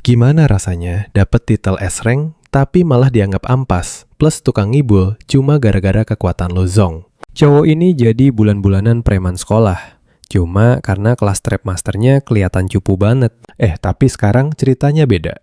Gimana rasanya dapet titel S-Rank tapi malah dianggap ampas, plus tukang ngibul cuma gara-gara kekuatan lo zong. Cowok ini jadi bulan-bulanan preman sekolah. Cuma karena kelas trap masternya kelihatan cupu banget. Tapi sekarang ceritanya beda.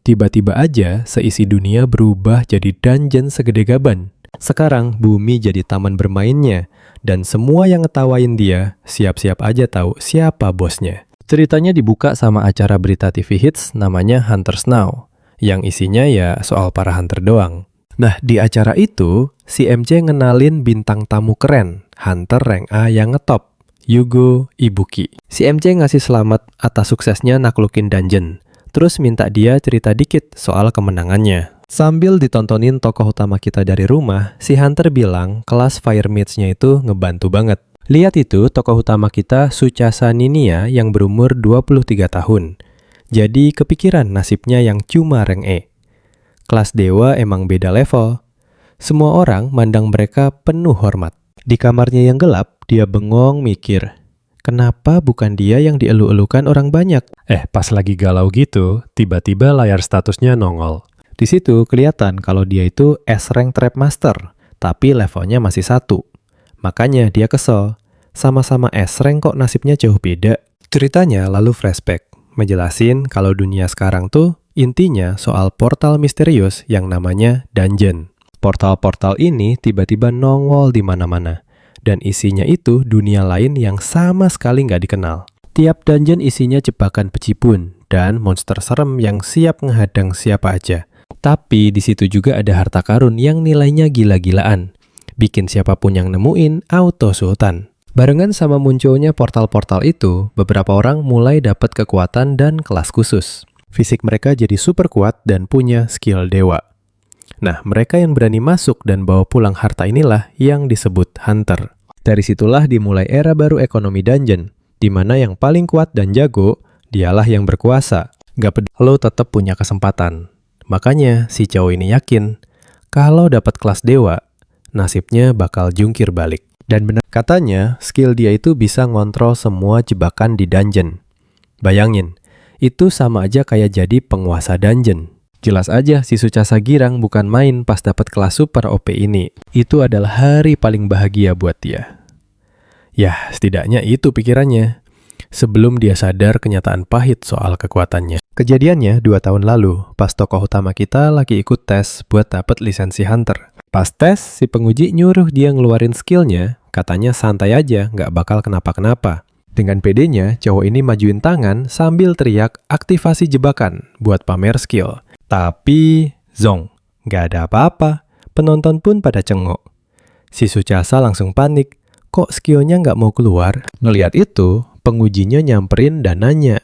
Tiba-tiba aja seisi dunia berubah jadi dungeon segede gaban. Sekarang bumi jadi taman bermainnya. Dan semua yang ngetawain dia, siap-siap aja tahu siapa bosnya. Ceritanya dibuka sama acara berita TV hits namanya Hunters Now. Yang isinya ya soal para hunter doang. Nah, di acara itu, si MC ngenalin bintang tamu keren, hunter rank A yang ngetop, Yugo Ibuki. Si MC ngasih selamat atas suksesnya naklukin dungeon, terus minta dia cerita dikit soal kemenangannya. Sambil ditontonin tokoh utama kita dari rumah, si hunter bilang kelas fire mates-nya itu ngebantu banget. Lihat itu tokoh utama kita Suchasa Ninia yang berumur 23 tahun. Jadi kepikiran nasibnya yang cuma rank E. Kelas dewa emang beda level. Semua orang mandang mereka penuh hormat. Di kamarnya yang gelap, dia bengong mikir, kenapa bukan dia yang dielu-elukan orang banyak? Pas lagi galau gitu, tiba-tiba layar statusnya nongol. Di situ kelihatan kalau dia itu S-Rank Trap Master, tapi levelnya masih 1. Makanya dia kesel. Sama-sama S-Rank kok nasibnya jauh beda. Ceritanya lalu flashback, ngejelasin kalau dunia sekarang tuh intinya soal portal misterius yang namanya dungeon. Portal-portal ini tiba-tiba nongol di mana-mana. Dan isinya itu dunia lain yang sama sekali nggak dikenal. Tiap dungeon isinya jebakan pecipun dan monster serem yang siap menghadang siapa aja. Tapi di situ juga ada harta karun yang nilainya gila-gilaan. Bikin siapapun yang nemuin auto sultan. Barengan sama munculnya portal-portal itu, beberapa orang mulai dapat kekuatan dan kelas khusus. Fisik mereka jadi super kuat dan punya skill dewa. Nah, mereka yang berani masuk dan bawa pulang harta inilah yang disebut hunter. Dari situlah dimulai era baru ekonomi dungeon, di mana yang paling kuat dan jago, dialah yang berkuasa. Gak peduli lo tetap punya kesempatan. Makanya si cowok ini yakin, kalau dapat kelas dewa, nasibnya bakal jungkir balik. Dan benar katanya, skill dia itu bisa ngontrol semua jebakan di dungeon. Bayangin, itu sama aja kayak jadi penguasa dungeon. Jelas aja si Suchasa girang bukan main pas dapat kelas super OP ini. Itu adalah hari paling bahagia buat dia. Yah, setidaknya itu pikirannya. Sebelum dia sadar kenyataan pahit soal kekuatannya. Kejadiannya 2 tahun lalu, pas tokoh utama kita lagi ikut tes buat dapat lisensi hunter. Pas tes, si penguji nyuruh dia ngeluarin skillnya, katanya santai aja, nggak bakal kenapa-kenapa. Dengan pedenya, cowok ini majuin tangan sambil teriak aktivasi jebakan buat pamer skill. Tapi, zong, nggak ada apa-apa. Penonton pun pada cengok. Si Suchasa langsung panik, kok skillnya nggak mau keluar? Ngeliat itu, pengujinya nyamperin dan nanya,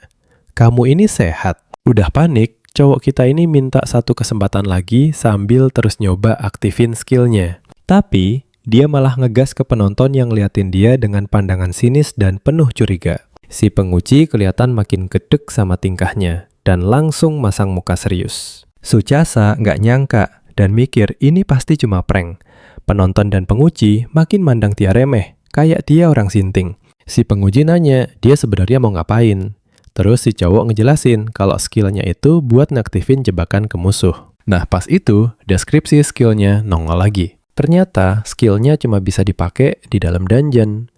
kamu ini sehat? Udah panik, cowok kita ini minta satu kesempatan lagi sambil terus nyoba aktifin skillnya. Tapi, dia malah ngegas ke penonton yang liatin dia dengan pandangan sinis dan penuh curiga. Si penguji kelihatan makin gedek sama tingkahnya dan langsung masang muka serius. Suchasa nggak nyangka dan mikir ini pasti cuma prank. Penonton dan penguji makin mandang dia remeh, kayak dia orang sinting. Si penguji nanya, dia sebenarnya mau ngapain? Terus si cowok ngejelasin kalau skillnya itu buat ngaktifin jebakan ke musuh. Nah pas itu, deskripsi skillnya nongol lagi. Ternyata skillnya cuma bisa dipakai di dalam dungeon.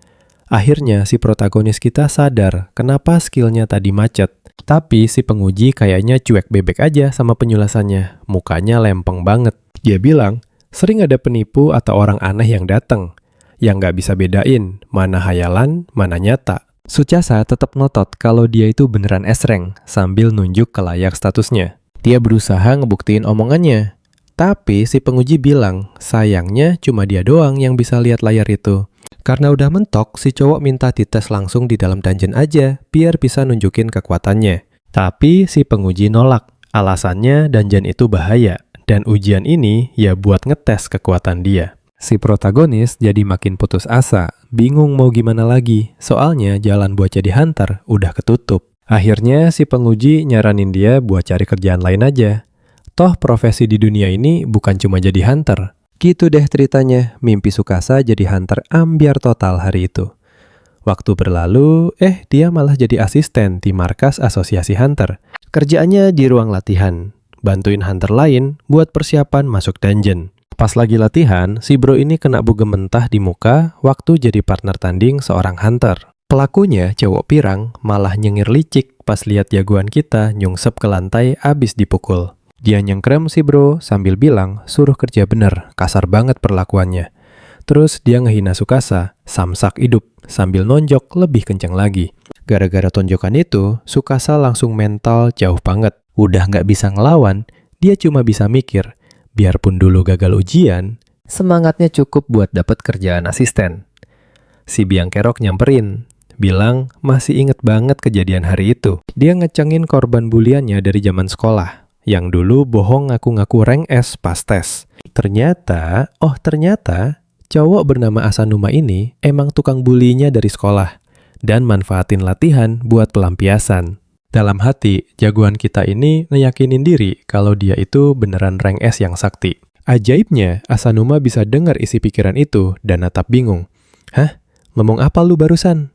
Akhirnya si protagonis kita sadar kenapa skillnya tadi macet. Tapi si penguji kayaknya cuek bebek aja sama penjelasannya. Mukanya lempeng banget. Dia bilang, sering ada penipu atau orang aneh yang datang. Yang nggak bisa bedain mana hayalan, mana nyata. Suchasa tetap ngotot kalau dia itu beneran S-Rank sambil nunjuk ke layar statusnya. Dia berusaha ngebuktiin omongannya. Tapi si penguji bilang, sayangnya cuma dia doang yang bisa lihat layar itu. Karena udah mentok, si cowok minta dites langsung di dalam dungeon aja, biar bisa nunjukin kekuatannya. Tapi si penguji nolak, alasannya dungeon itu bahaya, dan ujian ini ya buat ngetes kekuatan dia. Si protagonis jadi makin putus asa, bingung mau gimana lagi, soalnya jalan buat jadi hunter udah ketutup. Akhirnya si penguji nyaranin dia buat cari kerjaan lain aja. Toh profesi di dunia ini bukan cuma jadi hunter. Gitu deh ceritanya, mimpi Sukasa jadi hunter ambiar total hari itu. Waktu berlalu, dia malah jadi asisten di markas asosiasi hunter. Kerjaannya di ruang latihan, bantuin hunter lain buat persiapan masuk dungeon. Pas lagi latihan, si bro ini kena bugem mentah di muka waktu jadi partner tanding seorang hunter. Pelakunya, cowok pirang, malah nyengir licik pas lihat jagoan kita nyungsep ke lantai abis dipukul. Dia nyengkrem si bro sambil bilang suruh kerja bener, kasar banget perlakuannya. Terus dia ngehina Tsukasa, samsak hidup, sambil nonjok lebih kencang lagi. Gara-gara tonjokan itu, Tsukasa langsung mental jauh banget. Udah nggak bisa ngelawan, dia cuma bisa mikir, biarpun dulu gagal ujian, semangatnya cukup buat dapat kerjaan asisten. Si biang kerok nyamperin, bilang masih inget banget kejadian hari itu. Dia ngecengin korban buliannya dari zaman sekolah, yang dulu bohong ngaku-ngaku rank S pas tes. Ternyata, cowok bernama Asanuma ini emang tukang bulinya dari sekolah dan manfaatin latihan buat pelampiasan. Dalam hati, jagoan kita ini ngeyakinin diri kalau dia itu beneran rank S yang sakti. Ajaibnya, Asanuma bisa dengar isi pikiran itu dan natap bingung. Hah? Ngomong apa lu barusan?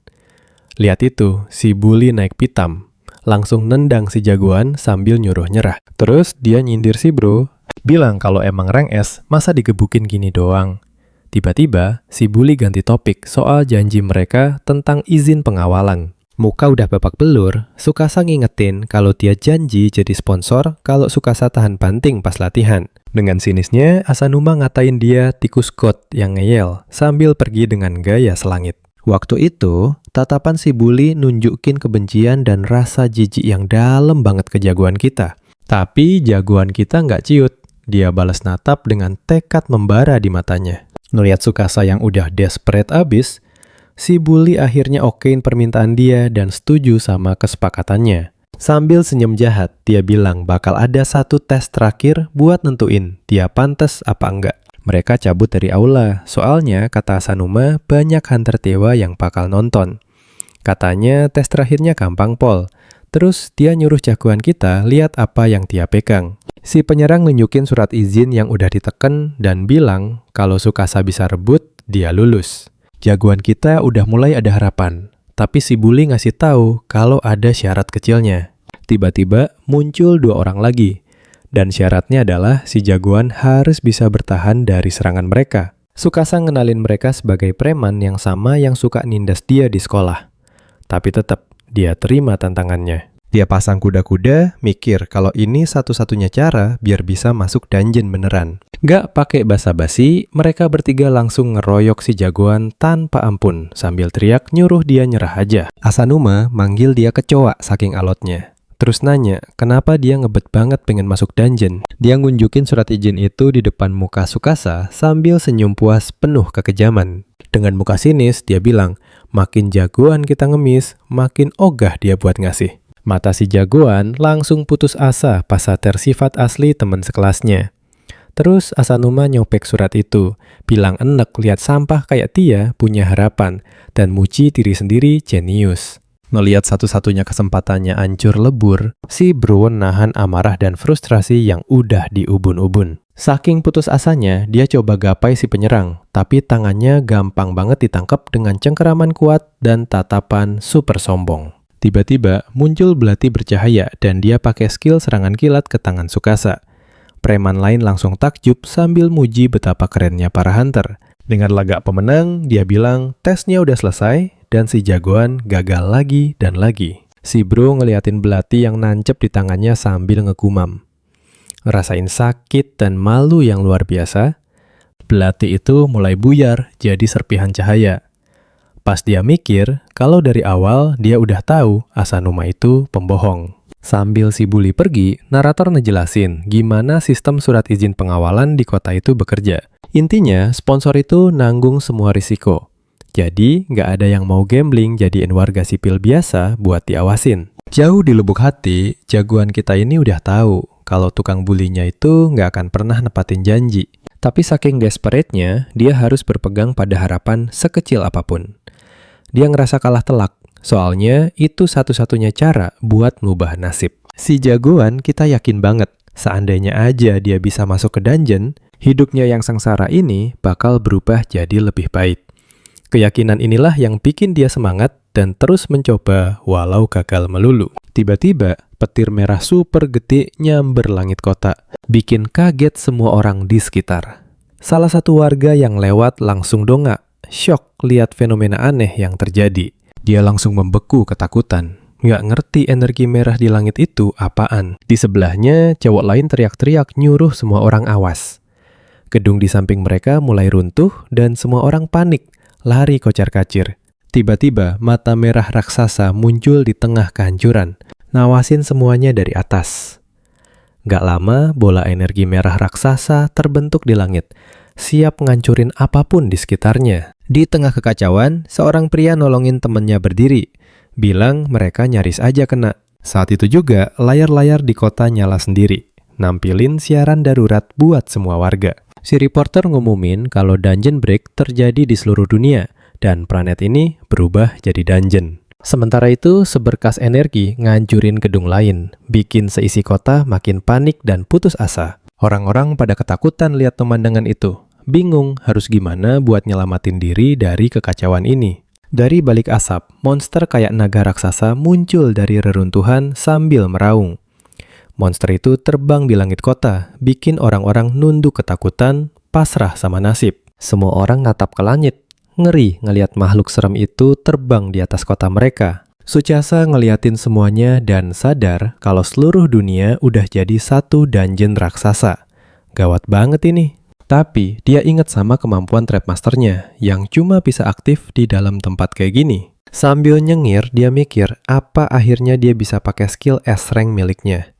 Lihat itu, si bully naik pitam. Langsung nendang si jagoan sambil nyuruh nyerah. Terus dia nyindir si bro, bilang kalau emang rank S, masa digebukin gini doang. Tiba-tiba, si bully ganti topik soal janji mereka tentang izin pengawalan. Muka udah babak belur, Tsukasa ngingetin kalau dia janji jadi sponsor kalau Tsukasa tahan banting pas latihan. Dengan sinisnya, Asanuma ngatain dia tikus god yang ngeyel sambil pergi dengan gaya selangit. Waktu itu, tatapan si bully nunjukin kebencian dan rasa jijik yang dalam banget ke jagoan kita. Tapi jagoan kita nggak ciut, dia balas natap dengan tekad membara di matanya. Ngeliat Tsukasa yang udah desperate abis, si bully akhirnya okein permintaan dia dan setuju sama kesepakatannya. Sambil senyum jahat, dia bilang bakal ada satu tes terakhir buat nentuin dia pantas apa enggak. Mereka cabut dari aula, soalnya kata Asanuma banyak hunter dewa yang bakal nonton. Katanya tes terakhirnya gampang pol. Terus dia nyuruh jagoan kita lihat apa yang dia pegang. Si penyerang nunjukin surat izin yang udah diteken dan bilang kalau Tsukasa bisa rebut, dia lulus. Jagoan kita udah mulai ada harapan, tapi si bully ngasih tahu kalau ada syarat kecilnya. Tiba-tiba muncul 2 orang lagi, dan syaratnya adalah si jagoan harus bisa bertahan dari serangan mereka. Tsukasa ngenalin mereka sebagai preman yang sama yang suka nindas dia di sekolah. Tapi tetap, dia terima tantangannya. Dia pasang kuda-kuda, mikir kalau ini satu-satunya cara biar bisa masuk dungeon beneran. Gak pakai basa-basi, mereka bertiga langsung ngeroyok si jagoan tanpa ampun, sambil teriak nyuruh dia nyerah aja. Asanuma manggil dia kecoa saking alotnya. Terus nanya, kenapa dia ngebet banget pengen masuk dungeon. Dia ngunjukin surat izin itu di depan muka Tsukasa sambil senyum puas penuh kekejaman. Dengan muka sinis, dia bilang, makin jagoan kita ngemis, makin ogah dia buat ngasih. Mata si jagoan langsung putus asa pas sadar sifat asli teman sekelasnya. Terus Asanuma nyopek surat itu, bilang enek lihat sampah kayak dia punya harapan, dan muji diri sendiri jenius. Ngeliat satu-satunya kesempatannya hancur lebur, si bro nahan amarah dan frustrasi yang udah diubun-ubun. Saking putus asanya, dia coba gapai si penyerang, tapi tangannya gampang banget ditangkap dengan cengkeraman kuat dan tatapan super sombong. Tiba-tiba muncul belati bercahaya dan dia pakai skill serangan kilat ke tangan Tsukasa. Preman lain langsung takjub sambil muji betapa kerennya para hunter. Dengan lagak pemenang, dia bilang tesnya udah selesai dan si jagoan gagal lagi dan lagi. Si bro ngeliatin belati yang nancep di tangannya sambil ngegumam. Ngerasain sakit dan malu yang luar biasa, belati itu mulai buyar jadi serpihan cahaya. Pas dia mikir, kalau dari awal dia udah tahu Asanuma itu pembohong. Sambil si bully pergi, narator ngejelasin gimana sistem surat izin pengawalan di kota itu bekerja. Intinya, sponsor itu nanggung semua risiko. Jadi, nggak ada yang mau gambling jadiin warga sipil biasa buat diawasin. Jauh di lubuk hati, jagoan kita ini udah tahu kalau tukang bulinya itu nggak akan pernah nepatin janji. Tapi saking desperate-nya, dia harus berpegang pada harapan sekecil apapun. Dia ngerasa kalah telak, soalnya itu satu-satunya cara buat ngubah nasib. Si jagoan kita yakin banget, seandainya aja dia bisa masuk ke dungeon, hidupnya yang sengsara ini bakal berubah jadi lebih baik. Keyakinan inilah yang bikin dia semangat dan terus mencoba walau gagal melulu. Tiba-tiba, petir merah super gede nyamber langit kota, bikin kaget semua orang di sekitar. Salah satu warga yang lewat langsung dongak, syok lihat fenomena aneh yang terjadi. Dia langsung membeku ketakutan. Nggak ngerti energi merah di langit itu apaan. Di sebelahnya, cowok lain teriak-teriak nyuruh semua orang awas. Gedung di samping mereka mulai runtuh dan semua orang panik, lari kocar-kacir. Tiba-tiba, mata merah raksasa muncul di tengah kehancuran, ngawasin semuanya dari atas. Nggak lama, bola energi merah raksasa terbentuk di langit, siap ngancurin apapun di sekitarnya. Di tengah kekacauan, seorang pria nolongin temennya berdiri, bilang mereka nyaris aja kena. Saat itu juga, layar-layar di kota nyala sendiri, nampilin siaran darurat buat semua warga. Si reporter ngumumin kalau dungeon break terjadi di seluruh dunia, dan planet ini berubah jadi dungeon. Sementara itu, seberkas energi ngancurin gedung lain, bikin seisi kota makin panik dan putus asa. Orang-orang pada ketakutan lihat pemandangan itu, bingung harus gimana buat nyelamatin diri dari kekacauan ini. Dari balik asap, monster kayak naga raksasa muncul dari reruntuhan sambil meraung. Monster itu terbang di langit kota, bikin orang-orang nunduk ketakutan, pasrah sama nasib. Semua orang natap ke langit, ngeri ngelihat makhluk serem itu terbang di atas kota mereka. Suchasa ngeliatin semuanya dan sadar kalau seluruh dunia udah jadi satu dungeon raksasa. Gawat banget ini. Tapi dia ingat sama kemampuan Trapmasternya yang cuma bisa aktif di dalam tempat kayak gini. Sambil nyengir, dia mikir apa akhirnya dia bisa pakai skill S-Rank miliknya.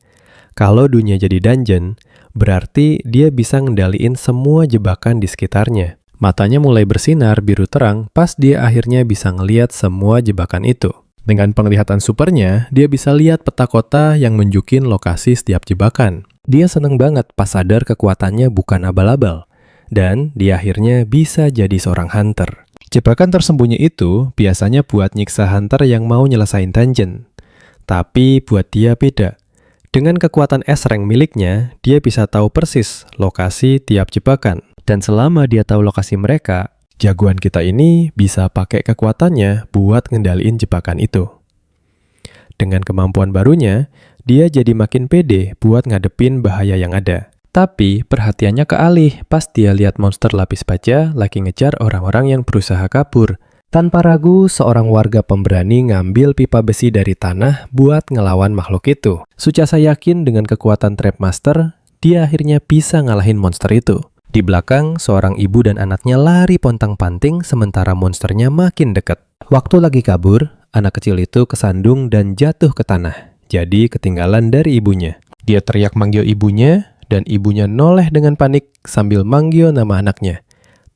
Kalau dunia jadi dungeon, berarti dia bisa ngendaliin semua jebakan di sekitarnya. Matanya mulai bersinar biru terang pas dia akhirnya bisa ngeliat semua jebakan itu. Dengan penglihatan supernya, dia bisa lihat peta kota yang nunjukin lokasi setiap jebakan. Dia seneng banget pas sadar kekuatannya bukan abal-abal. Dan dia akhirnya bisa jadi seorang hunter. Jebakan tersembunyi itu biasanya buat nyiksa hunter yang mau nyelesain dungeon. Tapi buat dia beda. Dengan kekuatan S-Rank miliknya, dia bisa tahu persis lokasi tiap jebakan. Dan selama dia tahu lokasi mereka, jagoan kita ini bisa pakai kekuatannya buat ngendaliin jebakan itu. Dengan kemampuan barunya, dia jadi makin pede buat ngadepin bahaya yang ada. Tapi perhatiannya kealih pas dia lihat monster lapis baja lagi ngejar orang-orang yang berusaha kabur. Tanpa ragu, seorang warga pemberani ngambil pipa besi dari tanah buat ngelawan makhluk itu. Suchasa yakin dengan kekuatan Trapmaster, dia akhirnya bisa ngalahin monster itu. Di belakang, seorang ibu dan anaknya lari pontang-panting sementara monsternya makin dekat. Waktu lagi kabur, anak kecil itu kesandung dan jatuh ke tanah. Jadi ketinggalan dari ibunya. Dia teriak manggil ibunya, dan ibunya noleh dengan panik sambil manggil nama anaknya.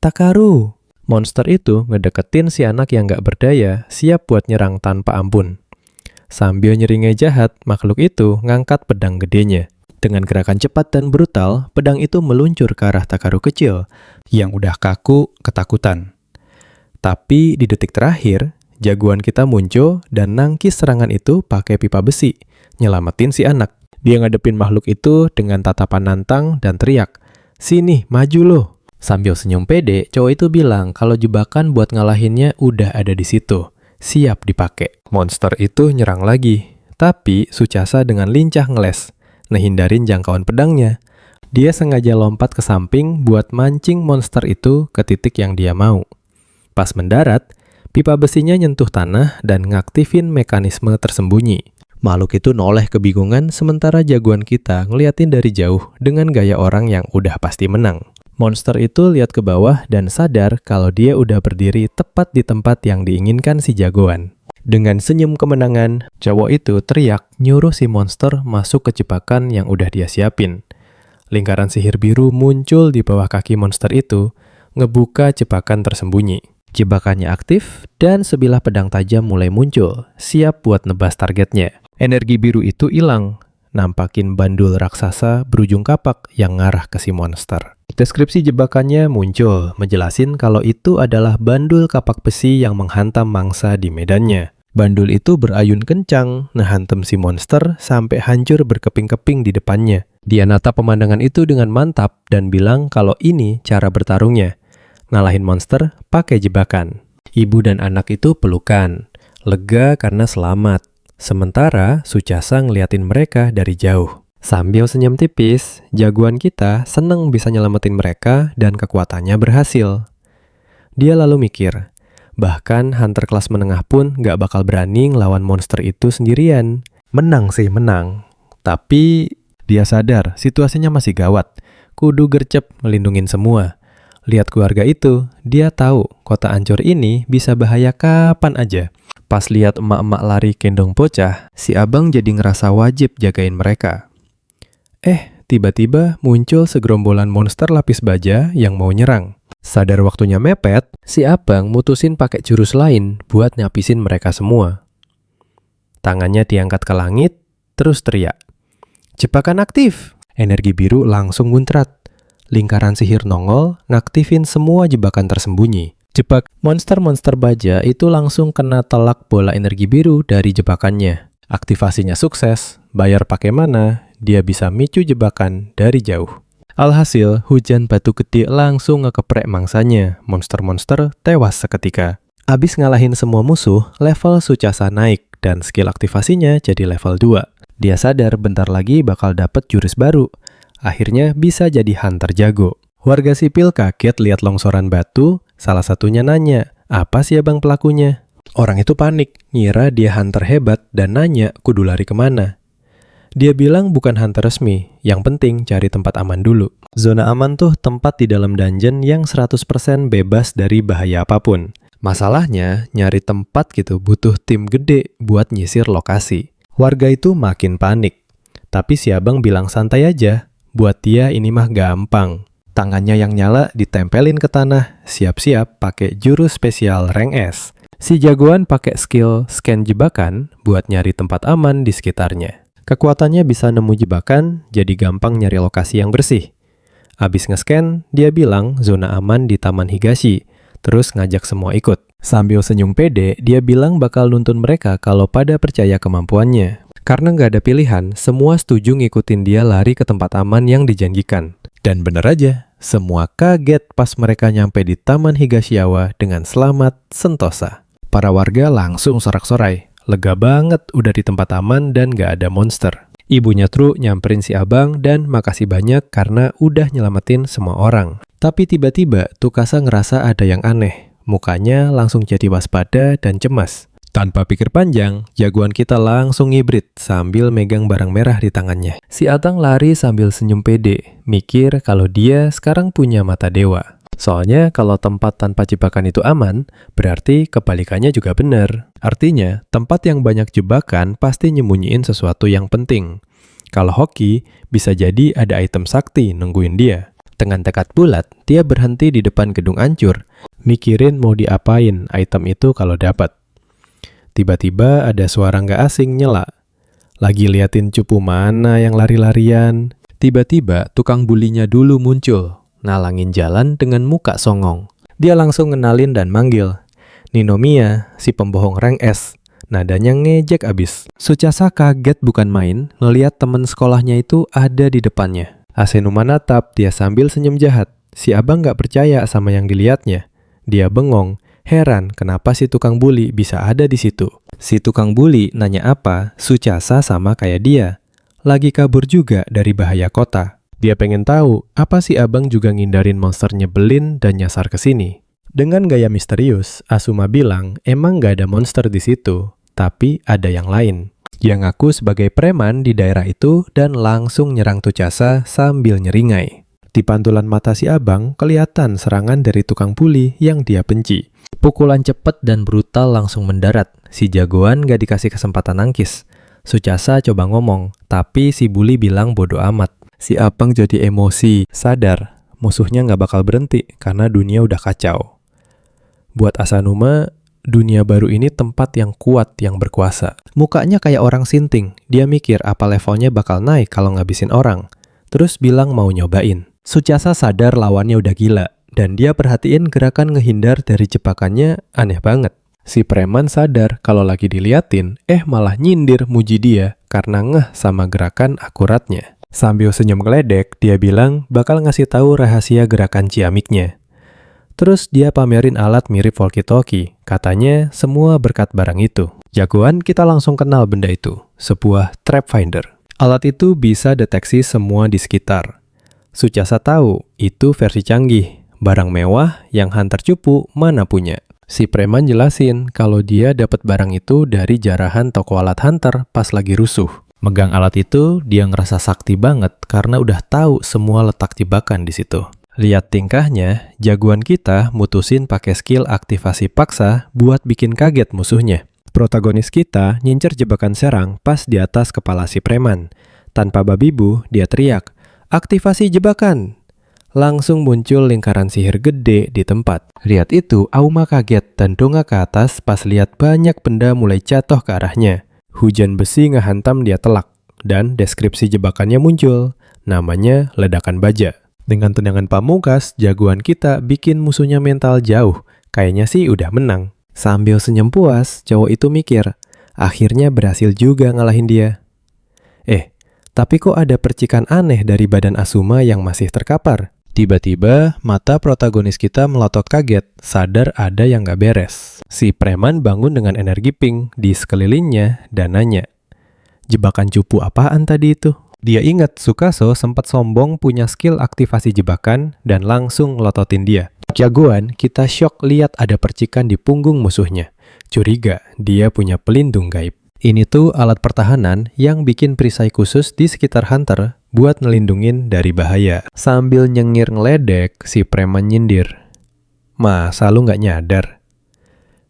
Takaru! Monster itu ngedeketin si anak yang gak berdaya, siap buat nyerang tanpa ampun. Sambil nyeringai jahat, makhluk itu ngangkat pedang gedenya. Dengan gerakan cepat dan brutal, pedang itu meluncur ke arah Takaru kecil, yang udah kaku ketakutan. Tapi di detik terakhir, jagoan kita muncul dan nangkis serangan itu pakai pipa besi, nyelamatin si anak. Dia ngadepin makhluk itu dengan tatapan nantang dan teriak, "Sini, maju lo!" Sambil senyum pede, cowok itu bilang kalau jebakan buat ngalahinnya udah ada di situ, siap dipakai. Monster itu nyerang lagi, tapi Suchasa dengan lincah ngeles, ngehindarin jangkauan pedangnya. Dia sengaja lompat ke samping buat mancing monster itu ke titik yang dia mau. Pas mendarat, pipa besinya nyentuh tanah dan ngaktifin mekanisme tersembunyi. Makhluk itu noleh kebingungan sementara jagoan kita ngeliatin dari jauh dengan gaya orang yang udah pasti menang. Monster itu lihat ke bawah dan sadar kalau dia udah berdiri tepat di tempat yang diinginkan si jagoan. Dengan senyum kemenangan, cowok itu teriak nyuruh si monster masuk ke jebakan yang udah dia siapin. Lingkaran sihir biru muncul di bawah kaki monster itu, ngebuka jebakan tersembunyi. Jebakannya aktif dan sebilah pedang tajam mulai muncul, siap buat nebas targetnya. Energi biru itu hilang, nampakin bandul raksasa berujung kapak yang ngarah ke si monster. Deskripsi jebakannya muncul, menjelasin kalau itu adalah bandul kapak besi yang menghantam mangsa di medannya. Bandul itu berayun kencang, ngehantam si monster sampai hancur berkeping-keping di depannya. Dia natap pemandangan itu dengan mantap dan bilang kalau ini cara bertarungnya. Ngalahin monster pakai jebakan. Ibu dan anak itu pelukan, lega karena selamat. Sementara Suchasa ngeliatin mereka dari jauh. Sambil senyum tipis, jagoan kita seneng bisa nyelamatin mereka dan kekuatannya berhasil. Dia lalu mikir, bahkan hunter kelas menengah pun gak bakal berani ngelawan monster itu sendirian. Menang sih menang, tapi dia sadar situasinya masih gawat. Kudu gercep melindungin semua. Lihat keluarga itu, dia tahu kota ancur ini bisa bahaya kapan aja. Pas lihat emak-emak lari gendong bocah, si abang jadi ngerasa wajib jagain mereka. Tiba-tiba muncul segerombolan monster lapis baja yang mau nyerang. Sadar waktunya mepet, si abang mutusin pakai jurus lain buat nyapisin mereka semua. Tangannya diangkat ke langit, terus teriak. Jebakan aktif! Energi biru langsung muncrat. Lingkaran sihir nongol, ngaktifin semua jebakan tersembunyi. Jebak monster-monster baja itu langsung kena telak bola energi biru dari jebakannya. Aktivasinya sukses, bayar pakai mana, dia bisa micu jebakan dari jauh. Alhasil, hujan batu gede langsung ngekeprek mangsanya. Monster-monster tewas seketika. Abis ngalahin semua musuh, level Suchasa naik dan skill aktivasinya jadi level 2. Dia sadar bentar lagi bakal dapet jurus baru. Akhirnya bisa jadi hunter jago. Warga sipil kaget lihat longsoran batu, salah satunya nanya, apa sih abang pelakunya? Orang itu panik, ngira dia hunter hebat dan nanya kudu lari kemana. Dia bilang bukan hunter resmi, yang penting cari tempat aman dulu. Zona aman tuh tempat di dalam dungeon yang 100% bebas dari bahaya apapun. Masalahnya, nyari tempat gitu butuh tim gede buat nyisir lokasi. Warga itu makin panik. Tapi si abang bilang santai aja. Buat dia ini mah gampang. Tangannya yang nyala ditempelin ke tanah, siap-siap pakai jurus spesial rank S. Si jagoan pakai skill scan jebakan buat nyari tempat aman di sekitarnya. Kekuatannya bisa nemu jebakan, jadi gampang nyari lokasi yang bersih. Abis nge-scan, dia bilang zona aman di Taman Higashi, terus ngajak semua ikut. Sambil senyum pede, dia bilang bakal nuntun mereka kalau pada percaya kemampuannya. Karena nggak ada pilihan, semua setuju ngikutin dia lari ke tempat aman yang dijanjikan. Dan bener aja, semua kaget pas mereka nyampe di Taman Higashiawa dengan selamat sentosa. Para warga langsung sorak-sorai, lega banget udah di tempat aman dan nggak ada monster. Ibunya Tru nyamperin si abang dan makasih banyak karena udah nyelamatin semua orang. Tapi tiba-tiba Tsukasa ngerasa ada yang aneh. Mukanya langsung jadi waspada dan cemas. Tanpa pikir panjang, jagoan kita langsung ngibrit sambil megang barang merah di tangannya. Si Atang lari sambil senyum pede, mikir kalau dia sekarang punya mata dewa. Soalnya kalau tempat tanpa jebakan itu aman, berarti kebalikannya juga benar. Artinya, tempat yang banyak jebakan pasti nyembunyiin sesuatu yang penting. Kalau hoki, bisa jadi ada item sakti nungguin dia. Dengan tekad bulat, dia berhenti di depan gedung ancur, mikirin mau diapain item itu kalau dapat. Tiba-tiba ada suara nggak asing nyela. Lagi liatin cupu mana yang lari-larian. Tiba-tiba tukang bulinya dulu muncul, nalangin jalan dengan muka songong. Dia langsung ngenalin dan manggil. Ninomiya, si pembohong rank S. Nadanya ngejek abis. Suchasa kaget bukan main, ngeliat temen sekolahnya itu ada di depannya. Asenuma natap dia sambil senyum jahat. Si abang nggak percaya sama yang dilihatnya. Dia bengong. Heran kenapa si tukang bully bisa ada di situ. Si tukang bully nanya apa, Suchasa sama kayak dia. Lagi kabur juga dari bahaya kota. Dia pengen tahu apa si abang juga ngindarin monster nyebelin dan nyasar ke sini. Dengan gaya misterius, Asuma bilang emang gak ada monster di situ, tapi ada yang lain. Dia ngaku sebagai preman di daerah itu dan langsung nyerang Tsukasa sambil nyeringai. Di pantulan mata si abang kelihatan serangan dari tukang bully yang dia benci. Pukulan cepat dan brutal langsung mendarat. Si jagoan gak dikasih kesempatan nangkis. Tsukasa coba ngomong, tapi si bully bilang bodo amat. Si abang jadi emosi, sadar musuhnya gak bakal berhenti karena dunia udah kacau. Buat Asanuma, dunia baru ini tempat yang kuat, yang berkuasa. Mukanya kayak orang sinting. Dia mikir apa levelnya bakal naik kalau ngabisin orang. Terus bilang mau nyobain. Tsukasa sadar lawannya udah gila. Dan dia perhatiin gerakan ngehindar dari jebakannya aneh banget. Si preman sadar kalau lagi diliatin, malah nyindir muji dia karena ngeh sama gerakan akuratnya. Sambil senyum ngeledek, dia bilang bakal ngasih tahu rahasia gerakan ciamiknya. Terus dia pamerin alat mirip walkie-talkie. Katanya semua berkat barang itu. Jagoan kita langsung kenal benda itu, sebuah trap finder. Alat itu bisa deteksi semua di sekitar. Sucasa tahu, itu versi canggih. Barang mewah yang hunter cupu mana punya. Si preman jelasin kalau dia dapat barang itu dari jarahan toko alat hunter pas lagi rusuh. Megang alat itu, dia ngerasa sakti banget karena udah tahu semua letak jebakan di situ. Lihat tingkahnya, jagoan kita mutusin pakai skill aktivasi paksa buat bikin kaget musuhnya. Protagonis kita ngincer jebakan serang pas di atas kepala si preman. Tanpa babi bu, dia teriak, "Aktivasi jebakan!" Langsung muncul lingkaran sihir gede di tempat. Lihat itu, Auma kaget dan dongak ke atas pas lihat banyak benda mulai jatuh ke arahnya. Hujan besi ngehantam dia telak, dan deskripsi jebakannya muncul. Namanya ledakan baja. Dengan tendangan pamungkas, jagoan kita bikin musuhnya mental jauh. Kayaknya sih udah menang. Sambil senyum puas, cowok itu mikir, akhirnya berhasil juga ngalahin dia. Tapi kok ada percikan aneh dari badan Asuma yang masih terkapar? Tiba-tiba, mata protagonis kita melotot kaget, sadar ada yang gak beres. Si preman bangun dengan energi pink di sekelilingnya dan nanya, "Jebakan cupu apaan tadi itu?" Dia ingat Sukaso sempat sombong punya skill aktivasi jebakan dan langsung ngelototin dia. Jagoan, kita syok lihat ada percikan di punggung musuhnya. Curiga, dia punya pelindung gaib. Ini tuh alat pertahanan yang bikin perisai khusus di sekitar hunter buat ngelindungin dari bahaya. Sambil nyengir ngeledek, si preman nyindir. "Masa lu nggak nyadar?"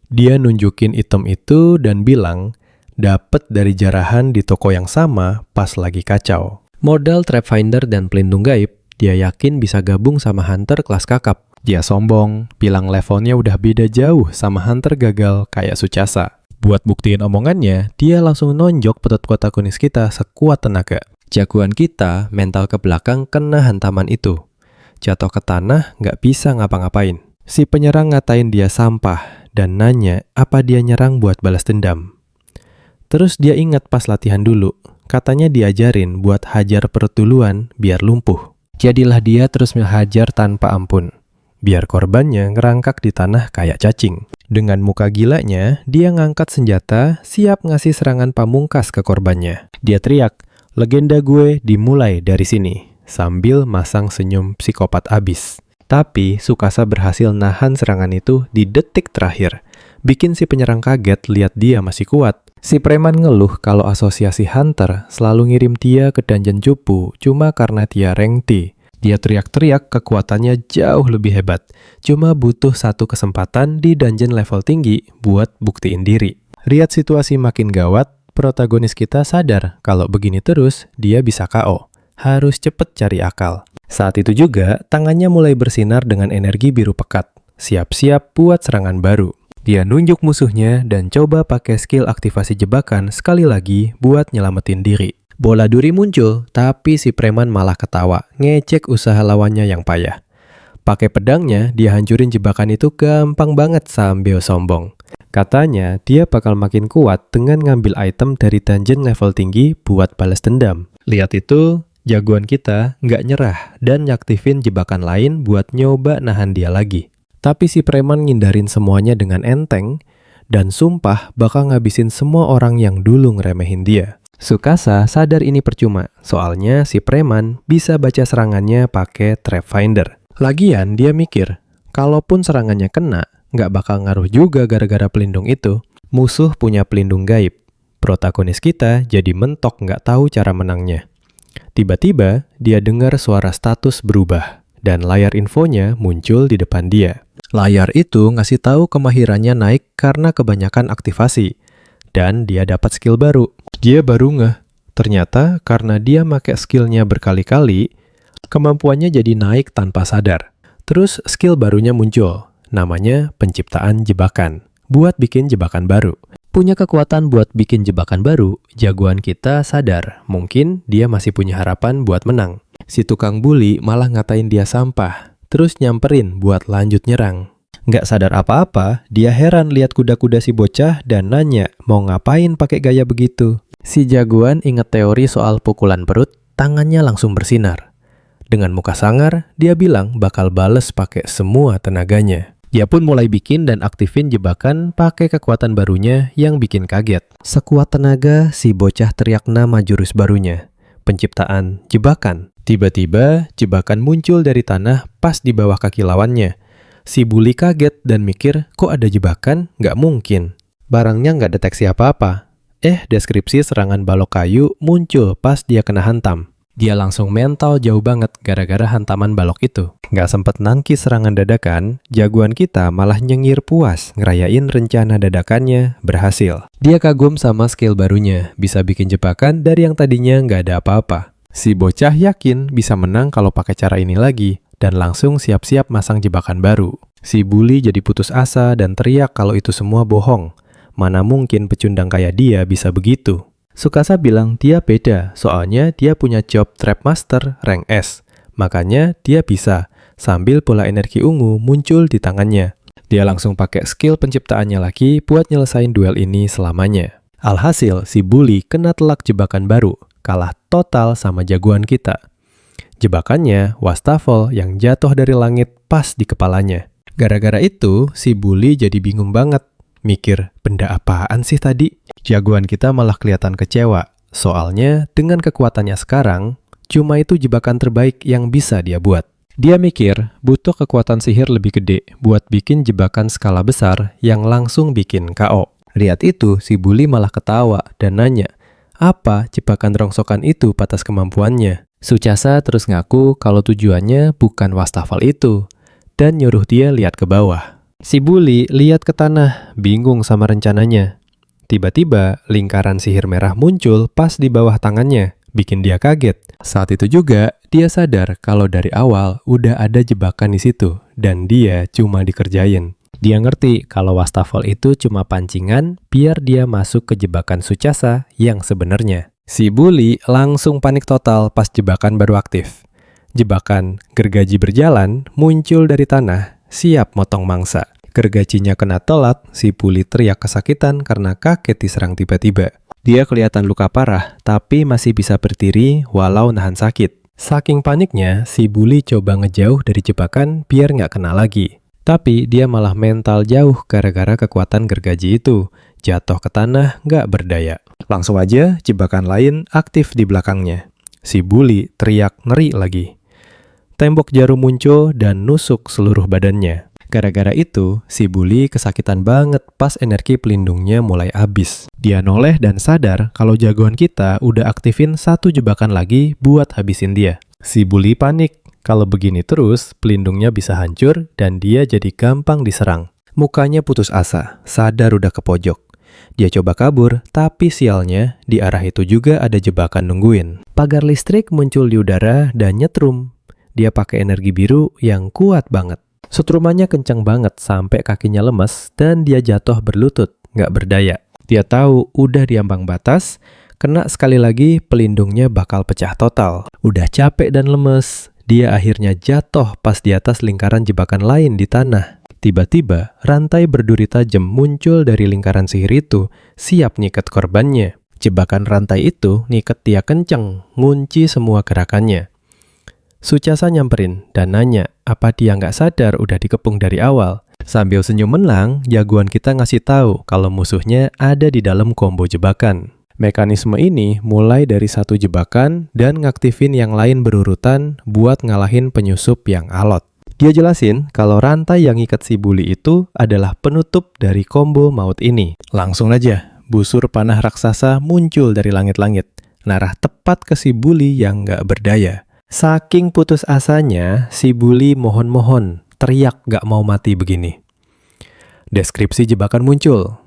Dia nunjukin item itu dan bilang, dapet dari jarahan di toko yang sama pas lagi kacau. Modal trap finder dan pelindung gaib, dia yakin bisa gabung sama hunter kelas kakap. Dia sombong, bilang levelnya udah beda jauh sama hunter gagal kayak Sucasa. Buat buktiin omongannya, dia langsung nonjok protagonis kita sekuat tenaga. Jagoan kita mental ke belakang kena hantaman itu. Jatuh ke tanah nggak bisa ngapa-ngapain. Si penyerang ngatain dia sampah dan nanya apa dia nyerang buat balas dendam. Terus dia ingat pas latihan dulu, katanya diajarin buat hajar perut duluan biar lumpuh. Jadilah dia terus menghajar tanpa ampun, biar korbannya ngerangkak di tanah kayak cacing. Dengan muka gilanya, dia ngangkat senjata, siap ngasih serangan pamungkas ke korbannya. Dia teriak, "Legenda gue dimulai dari sini," sambil masang senyum psikopat abis. Tapi Sukasa berhasil nahan serangan itu di detik terakhir. Bikin si penyerang kaget lihat dia masih kuat. Si preman ngeluh kalau asosiasi hunter selalu ngirim dia ke dungeon cupu cuma karena dia rank T. Dia teriak-teriak kekuatannya jauh lebih hebat. Cuma butuh satu kesempatan di dungeon level tinggi buat buktiin diri. Lihat situasi makin gawat, protagonis kita sadar kalau begini terus dia bisa KO. Harus cepet cari akal. Saat itu juga tangannya mulai bersinar dengan energi biru pekat. Siap-siap buat serangan baru. Dia nunjuk musuhnya dan coba pakai skill aktivasi jebakan sekali lagi buat nyelamatin diri. Bola duri muncul, tapi si preman malah ketawa, ngecek usaha lawannya yang payah. Pakai pedangnya, dia hancurin jebakan itu gampang banget sambil sombong. Katanya, dia bakal makin kuat dengan ngambil item dari dungeon level tinggi buat balas dendam. Lihat itu, jagoan kita nggak nyerah dan nyaktifin jebakan lain buat nyoba nahan dia lagi. Tapi si preman ngindarin semuanya dengan enteng, dan sumpah bakal ngabisin semua orang yang dulu ngeremehin dia. Sukasa sadar ini percuma, soalnya si preman bisa baca serangannya pakai trap finder. Lagian dia mikir, kalaupun serangannya kena, nggak bakal ngaruh juga gara-gara pelindung itu. Musuh punya pelindung gaib. Protagonis kita jadi mentok nggak tahu cara menangnya. Tiba-tiba dia dengar suara status berubah, dan layar infonya muncul di depan dia. Layar itu ngasih tahu kemahirannya naik karena kebanyakan aktivasi, dan dia dapat skill baru. Dia baru ngeh, ternyata karena dia make skillnya berkali-kali, kemampuannya jadi naik tanpa sadar. Terus skill barunya muncul, namanya penciptaan jebakan, buat bikin jebakan baru. Punya kekuatan buat bikin jebakan baru, jagoan kita sadar, mungkin dia masih punya harapan buat menang. Si tukang bully malah ngatain dia sampah, terus nyamperin buat lanjut nyerang. Nggak sadar apa-apa, dia heran lihat kuda-kuda si bocah dan nanya mau ngapain pakai gaya begitu. Si jagoan inget teori soal pukulan perut, tangannya langsung bersinar. Dengan muka sangar, dia bilang bakal bales pakai semua tenaganya. Dia pun mulai bikin dan aktifin jebakan pakai kekuatan barunya yang bikin kaget. Sekuat tenaga, si bocah teriak nama jurus barunya. Penciptaan jebakan. Tiba-tiba, jebakan muncul dari tanah pas di bawah kaki lawannya. Si bully kaget dan mikir, kok ada jebakan? Nggak mungkin. Barangnya nggak deteksi apa-apa. Deskripsi serangan balok kayu muncul pas dia kena hantam. Dia langsung mental jauh banget gara-gara hantaman balok itu. Nggak sempet nangkis serangan dadakan, jagoan kita malah nyengir puas ngerayain rencana dadakannya berhasil. Dia kagum sama skill barunya, bisa bikin jebakan dari yang tadinya nggak ada apa-apa. Si bocah yakin bisa menang kalau pakai cara ini lagi, dan langsung siap-siap masang jebakan baru. Si bully jadi putus asa dan teriak kalau itu semua bohong. Mana mungkin pecundang kayak dia bisa begitu. Sukasa bilang dia beda, soalnya dia punya job Trap Master rank S. Makanya dia bisa, sambil bola energi ungu muncul di tangannya. Dia langsung pakai skill penciptaannya lagi buat nyelesain duel ini selamanya. Alhasil, si bully kena telak jebakan baru, kalah total sama jagoan kita. Jebakannya, wastafel yang jatuh dari langit pas di kepalanya. Gara-gara itu, si bully jadi bingung banget. Mikir, benda apaan sih tadi? Jagoan kita malah kelihatan kecewa. Soalnya, dengan kekuatannya sekarang, cuma itu jebakan terbaik yang bisa dia buat. Dia mikir, butuh kekuatan sihir lebih gede buat bikin jebakan skala besar yang langsung bikin KO. Lihat itu, si bully malah ketawa dan nanya, apa jebakan rongsokan itu batas kemampuannya? Sukasa terus ngaku kalau tujuannya bukan wastafel itu, dan nyuruh dia lihat ke bawah. Si bully lihat ke tanah, bingung sama rencananya. Tiba-tiba, lingkaran sihir merah muncul pas di bawah tangannya, bikin dia kaget. Saat itu juga, dia sadar kalau dari awal udah ada jebakan di situ, dan dia cuma dikerjain. Dia ngerti kalau wastafel itu cuma pancingan biar dia masuk ke jebakan Sukasa yang sebenarnya. Si bully langsung panik total pas jebakan baru aktif. Jebakan gergaji berjalan muncul dari tanah, siap motong mangsa. Gergajinya kena telat, si bully teriak kesakitan karena kaget diserang tiba-tiba. Dia kelihatan luka parah, tapi masih bisa berdiri walau nahan sakit. Saking paniknya, si bully coba ngejauh dari jebakan biar nggak kena lagi. Tapi dia malah mental jauh gara-gara kekuatan gergaji itu. Jatuh ke tanah nggak berdaya. Langsung aja jebakan lain aktif di belakangnya. Si bully teriak ngeri lagi. Tembok jarum muncul dan nusuk seluruh badannya. Gara-gara itu, si bully kesakitan banget pas energi pelindungnya mulai habis. Dia noleh dan sadar kalau jagoan kita udah aktifin satu jebakan lagi buat habisin dia. Si bully panik. Kalau begini terus, pelindungnya bisa hancur dan dia jadi gampang diserang. Mukanya putus asa, sadar udah ke pojok. Dia coba kabur, tapi sialnya di arah itu juga ada jebakan nungguin. Pagar listrik muncul di udara dan nyetrum. Dia pakai energi biru yang kuat banget. Setrumannya kencang banget sampai kakinya lemes dan dia jatuh berlutut, nggak berdaya. Dia tahu udah di ambang batas, kena sekali lagi pelindungnya bakal pecah total. Udah capek dan lemes, dia akhirnya jatuh pas di atas lingkaran jebakan lain di tanah. Tiba-tiba, rantai berduri tajam muncul dari lingkaran sihir itu, siap nyikat korbannya. Jebakan rantai itu ngikat dia kenceng, ngunci semua gerakannya. Sukasa nyamperin dan nanya apa dia nggak sadar udah dikepung dari awal. Sambil senyum menang, jagoan kita ngasih tahu kalau musuhnya ada di dalam combo jebakan. Mekanisme ini mulai dari satu jebakan dan ngaktifin yang lain berurutan buat ngalahin penyusup yang alot. Dia jelasin kalau rantai yang ngikat si bully itu adalah penutup dari combo maut ini. Langsung aja, busur panah raksasa muncul dari langit-langit, narah tepat ke si bully yang nggak berdaya. Saking putus asanya, si bully mohon-mohon, teriak gak mau mati begini. Deskripsi jebakan muncul.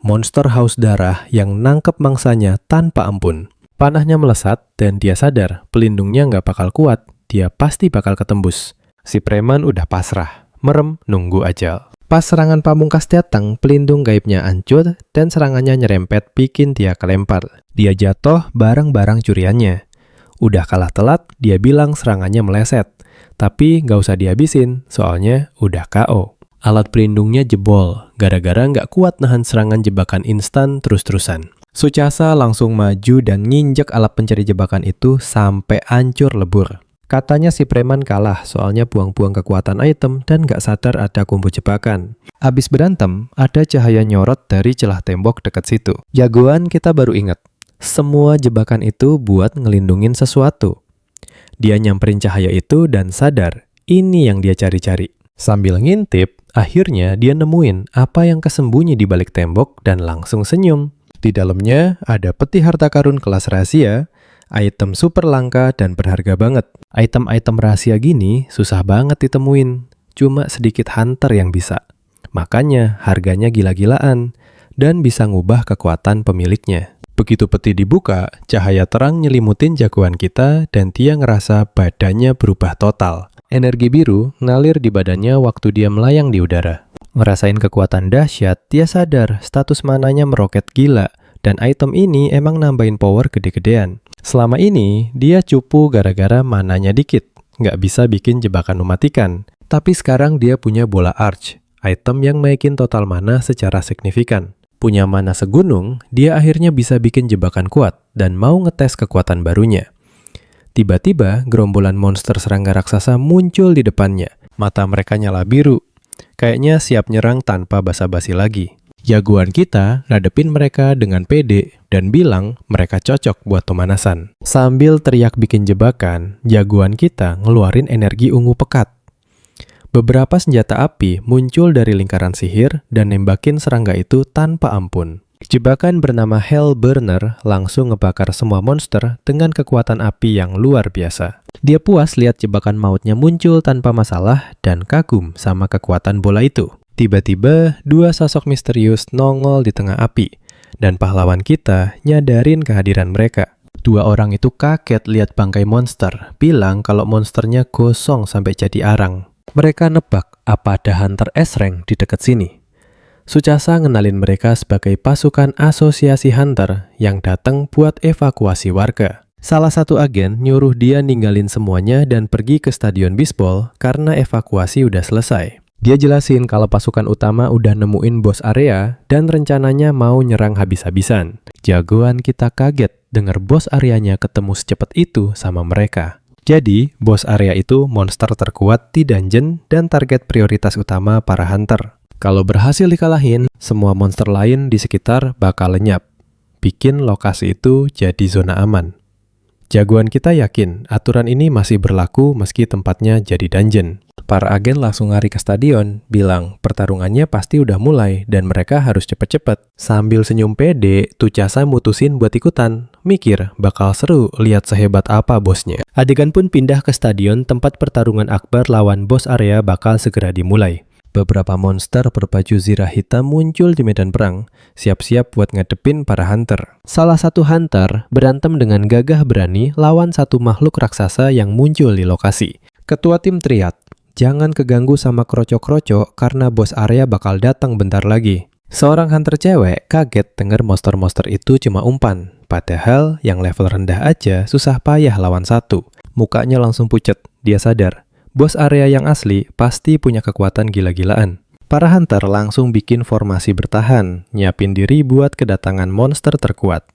Monster haus darah yang nangkep mangsanya tanpa ampun. Panahnya melesat dan dia sadar pelindungnya gak bakal kuat, dia pasti bakal ketembus. Si preman udah pasrah, merem nunggu ajal. Pas serangan pamungkas datang, pelindung gaibnya hancur dan serangannya nyerempet bikin dia kelempar. Dia jatuh barang-barang curiannya. Udah kalah telat, dia bilang serangannya meleset. Tapi nggak usah dihabisin, soalnya udah KO. Alat pelindungnya jebol, gara-gara nggak kuat nahan serangan jebakan instan terus-terusan. Sukasa langsung maju dan nginjek alat pencari jebakan itu sampai hancur lebur. Katanya si preman kalah soalnya buang-buang kekuatan item dan gak sadar ada combo jebakan. Abis berantem, ada cahaya nyorot dari celah tembok dekat situ. Jagoan kita baru ingat, semua jebakan itu buat ngelindungin sesuatu. Dia nyamperin cahaya itu dan sadar, ini yang dia cari-cari. Sambil ngintip, akhirnya dia nemuin apa yang kesembunyi di balik tembok dan langsung senyum. Di dalamnya ada peti harta karun kelas rahasia, item super langka dan berharga banget. Item-item rahasia gini susah banget ditemuin, cuma sedikit hunter yang bisa. Makanya harganya gila-gilaan dan bisa ngubah kekuatan pemiliknya. Begitu peti dibuka, cahaya terang nyelimutin jagoan kita dan dia ngerasa badannya berubah total. Energi biru ngalir di badannya waktu dia melayang di udara. Ngerasain kekuatan dahsyat, dia sadar status mananya meroket gila dan item ini emang nambahin power gede-gedean. Selama ini, dia cupu gara-gara mananya dikit, nggak bisa bikin jebakan mematikan. Tapi sekarang dia punya bola arch, item yang naikin total mana secara signifikan. Punya mana segunung, dia akhirnya bisa bikin jebakan kuat dan mau ngetes kekuatan barunya. Tiba-tiba, gerombolan monster serangga raksasa muncul di depannya. Mata mereka nyala biru. Kayaknya siap nyerang tanpa basa-basi lagi. Jagoan kita ngadepin mereka dengan pede dan bilang mereka cocok buat pemanasan. Sambil teriak bikin jebakan, jagoan kita ngeluarin energi ungu pekat. Beberapa senjata api muncul dari lingkaran sihir dan nembakin serangga itu tanpa ampun. Jebakan bernama Hellburner langsung ngebakar semua monster dengan kekuatan api yang luar biasa. Dia puas lihat jebakan mautnya muncul tanpa masalah dan kagum sama kekuatan bola itu. Tiba-tiba, dua sosok misterius nongol di tengah api, dan pahlawan kita nyadarin kehadiran mereka. Dua orang itu kaget lihat bangkai monster, bilang kalau monsternya gosong sampai jadi arang. Mereka nebak apa ada hunter S-Rank di dekat sini. Sucasa ngenalin mereka sebagai pasukan asosiasi hunter yang datang buat evakuasi warga. Salah satu agen nyuruh dia ninggalin semuanya dan pergi ke stadion bisbol karena evakuasi udah selesai. Dia jelasin kalau pasukan utama udah nemuin bos area dan rencananya mau nyerang habis-habisan. Jagoan kita kaget dengar bos areanya ketemu secepat itu sama mereka. Jadi, bos area itu monster terkuat di dungeon dan target prioritas utama para hunter. Kalau berhasil dikalahin, semua monster lain di sekitar bakal lenyap. Bikin lokasi itu jadi zona aman. Jagoan kita yakin aturan ini masih berlaku meski tempatnya jadi dungeon. Para agen langsung lari ke stadion, bilang pertarungannya pasti udah mulai dan mereka harus cepet-cepet. Sambil senyum pede, Tucasa mutusin buat ikutan. Mikir bakal seru lihat sehebat apa bosnya. Adegan pun pindah ke stadion tempat pertarungan akbar lawan bos area bakal segera dimulai. Beberapa monster berbaju zirah hitam muncul di medan perang, siap-siap buat ngadepin para hunter. Salah satu hunter berantem dengan gagah berani lawan satu makhluk raksasa yang muncul di lokasi. Ketua tim teriak, jangan keganggu sama kroco-kroco karena bos area bakal datang bentar lagi. Seorang hunter cewek kaget denger monster-monster itu cuma umpan. Padahal yang level rendah aja susah payah lawan satu. Mukanya langsung pucet, dia sadar. Bos area yang asli pasti punya kekuatan gila-gilaan. Para hunter langsung bikin formasi bertahan, nyiapin diri buat kedatangan monster terkuat.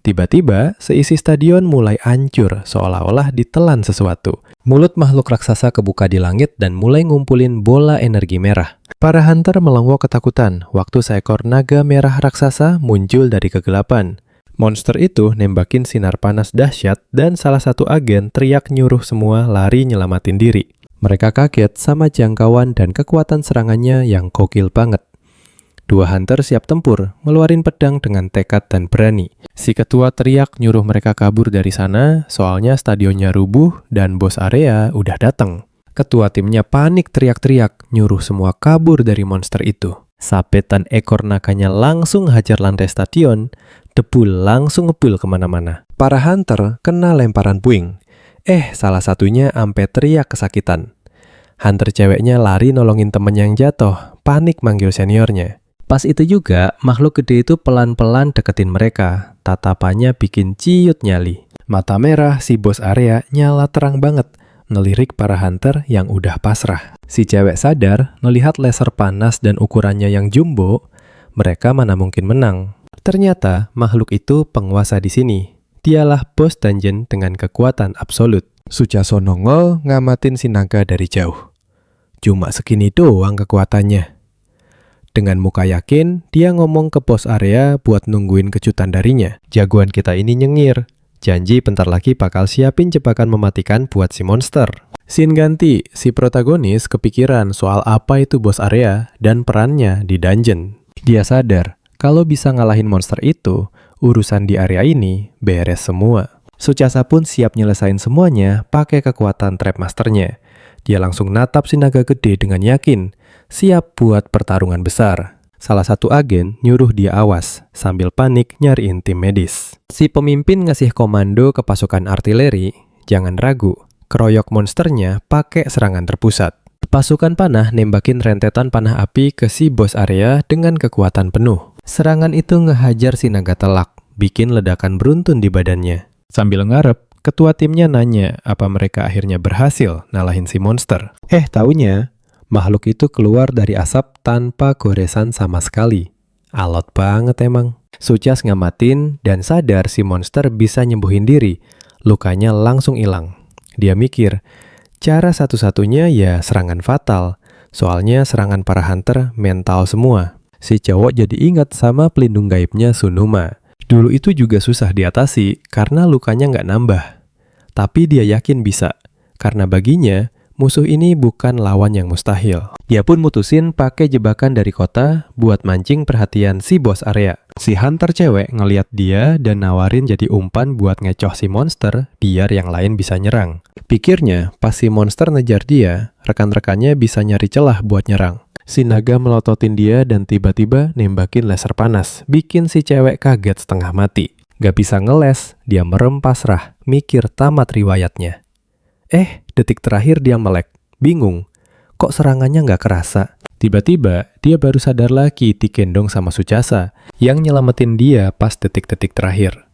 Tiba-tiba, seisi stadion mulai hancur seolah-olah ditelan sesuatu. Mulut makhluk raksasa kebuka di langit dan mulai ngumpulin bola energi merah. Para hunter melongo ketakutan waktu seekor naga merah raksasa muncul dari kegelapan. Monster itu nembakin sinar panas dahsyat dan salah satu agen teriak nyuruh semua lari nyelamatin diri. Mereka kaget sama jangkauan dan kekuatan serangannya yang gokil banget. Dua hunter siap tempur, ngeluarin pedang dengan tekad dan berani. Si ketua teriak nyuruh mereka kabur dari sana, soalnya stadionnya rubuh dan bos area udah datang. Ketua timnya panik teriak-teriak, nyuruh semua kabur dari monster itu. Sabetan ekor naganya langsung hajar lantai stadion, debu langsung ngebul kemana-mana. Para hunter kena lemparan puing. Salah satunya ampe teriak kesakitan. Hunter ceweknya lari nolongin temen yang jatuh, panik manggil seniornya. Pas itu juga, makhluk gede itu pelan-pelan deketin mereka. Tatapannya bikin ciut nyali. Mata merah si bos area nyala terang banget, ngelirik para hunter yang udah pasrah. Si cewek sadar, ngelihat laser panas dan ukurannya yang jumbo, mereka mana mungkin menang. Ternyata makhluk itu penguasa di sini. Dialah bos dungeon dengan kekuatan absolut. Sucaso nongol ngamatin si naga dari jauh. Cuma segini doang kekuatannya. Dengan muka yakin, dia ngomong ke pos area buat nungguin kejutan darinya. Jagoan kita ini nyengir. Janji bentar lagi bakal siapin jebakan mematikan buat si monster. Scene ganti, si protagonis kepikiran soal apa itu bos area dan perannya di dungeon. Dia sadar, kalau bisa ngalahin monster itu, urusan di area ini beres semua. Sucasa pun siap nyelesain semuanya pakai kekuatan trap masternya. Dia langsung natap si naga gede dengan yakin, siap buat pertarungan besar. Salah satu agen nyuruh dia awas, sambil panik nyariin tim medis. Si pemimpin ngasih komando ke pasukan artileri, jangan ragu, keroyok monsternya pakai serangan terpusat. Pasukan panah nembakin rentetan panah api ke si bos area dengan kekuatan penuh. Serangan itu ngehajar si naga telak, bikin ledakan beruntun di badannya. Sambil ngarep, ketua timnya nanya apa mereka akhirnya berhasil nalahin si monster. Taunya, makhluk itu keluar dari asap tanpa goresan sama sekali. Alot banget emang. Sucas ngamatin dan sadar si monster bisa nyembuhin diri. Lukanya langsung hilang. Dia mikir, cara satu-satunya ya serangan fatal. Soalnya serangan para hunter mental semua. Si cowok jadi ingat sama pelindung gaibnya Sunuma. Dulu itu juga susah diatasi karena lukanya nggak nambah. Tapi dia yakin bisa, karena baginya musuh ini bukan lawan yang mustahil. Dia pun mutusin pakai jebakan dari kota buat mancing perhatian si bos area. Si hunter cewek ngeliat dia dan nawarin jadi umpan buat ngecoh si monster biar yang lain bisa nyerang. Pikirnya pas si monster ngejar dia, rekan-rekannya bisa nyari celah buat nyerang. Si naga melototin dia dan tiba-tiba nembakin laser panas, bikin si cewek kaget setengah mati. Gak bisa ngeles, dia merem pasrah, mikir tamat riwayatnya. Detik terakhir dia melek, bingung. Kok serangannya gak kerasa? Tiba-tiba, dia baru sadar lagi dikendong sama Sucasa, yang nyelamatin dia pas detik-detik terakhir.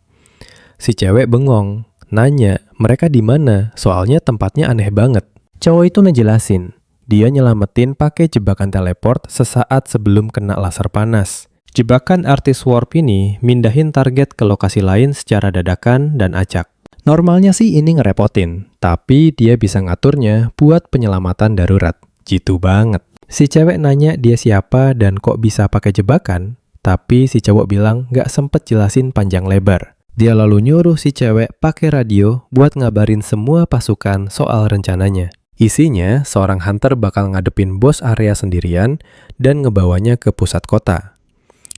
Si cewek bengong, nanya mereka di mana, soalnya tempatnya aneh banget. Cowok itu ngejelasin. Dia nyelamatin pakai jebakan teleport sesaat sebelum kena laser panas. Jebakan artis warp ini mindahin target ke lokasi lain secara dadakan dan acak. Normalnya sih ini ngerepotin, tapi dia bisa ngaturnya buat penyelamatan darurat. Jitu banget. Si cewek nanya dia siapa dan kok bisa pakai jebakan, tapi si cowok bilang gak sempet jelasin panjang lebar. Dia lalu nyuruh si cewek pakai radio buat ngabarin semua pasukan soal rencananya. Isinya, seorang hunter bakal ngadepin bos area sendirian dan ngebawanya ke pusat kota.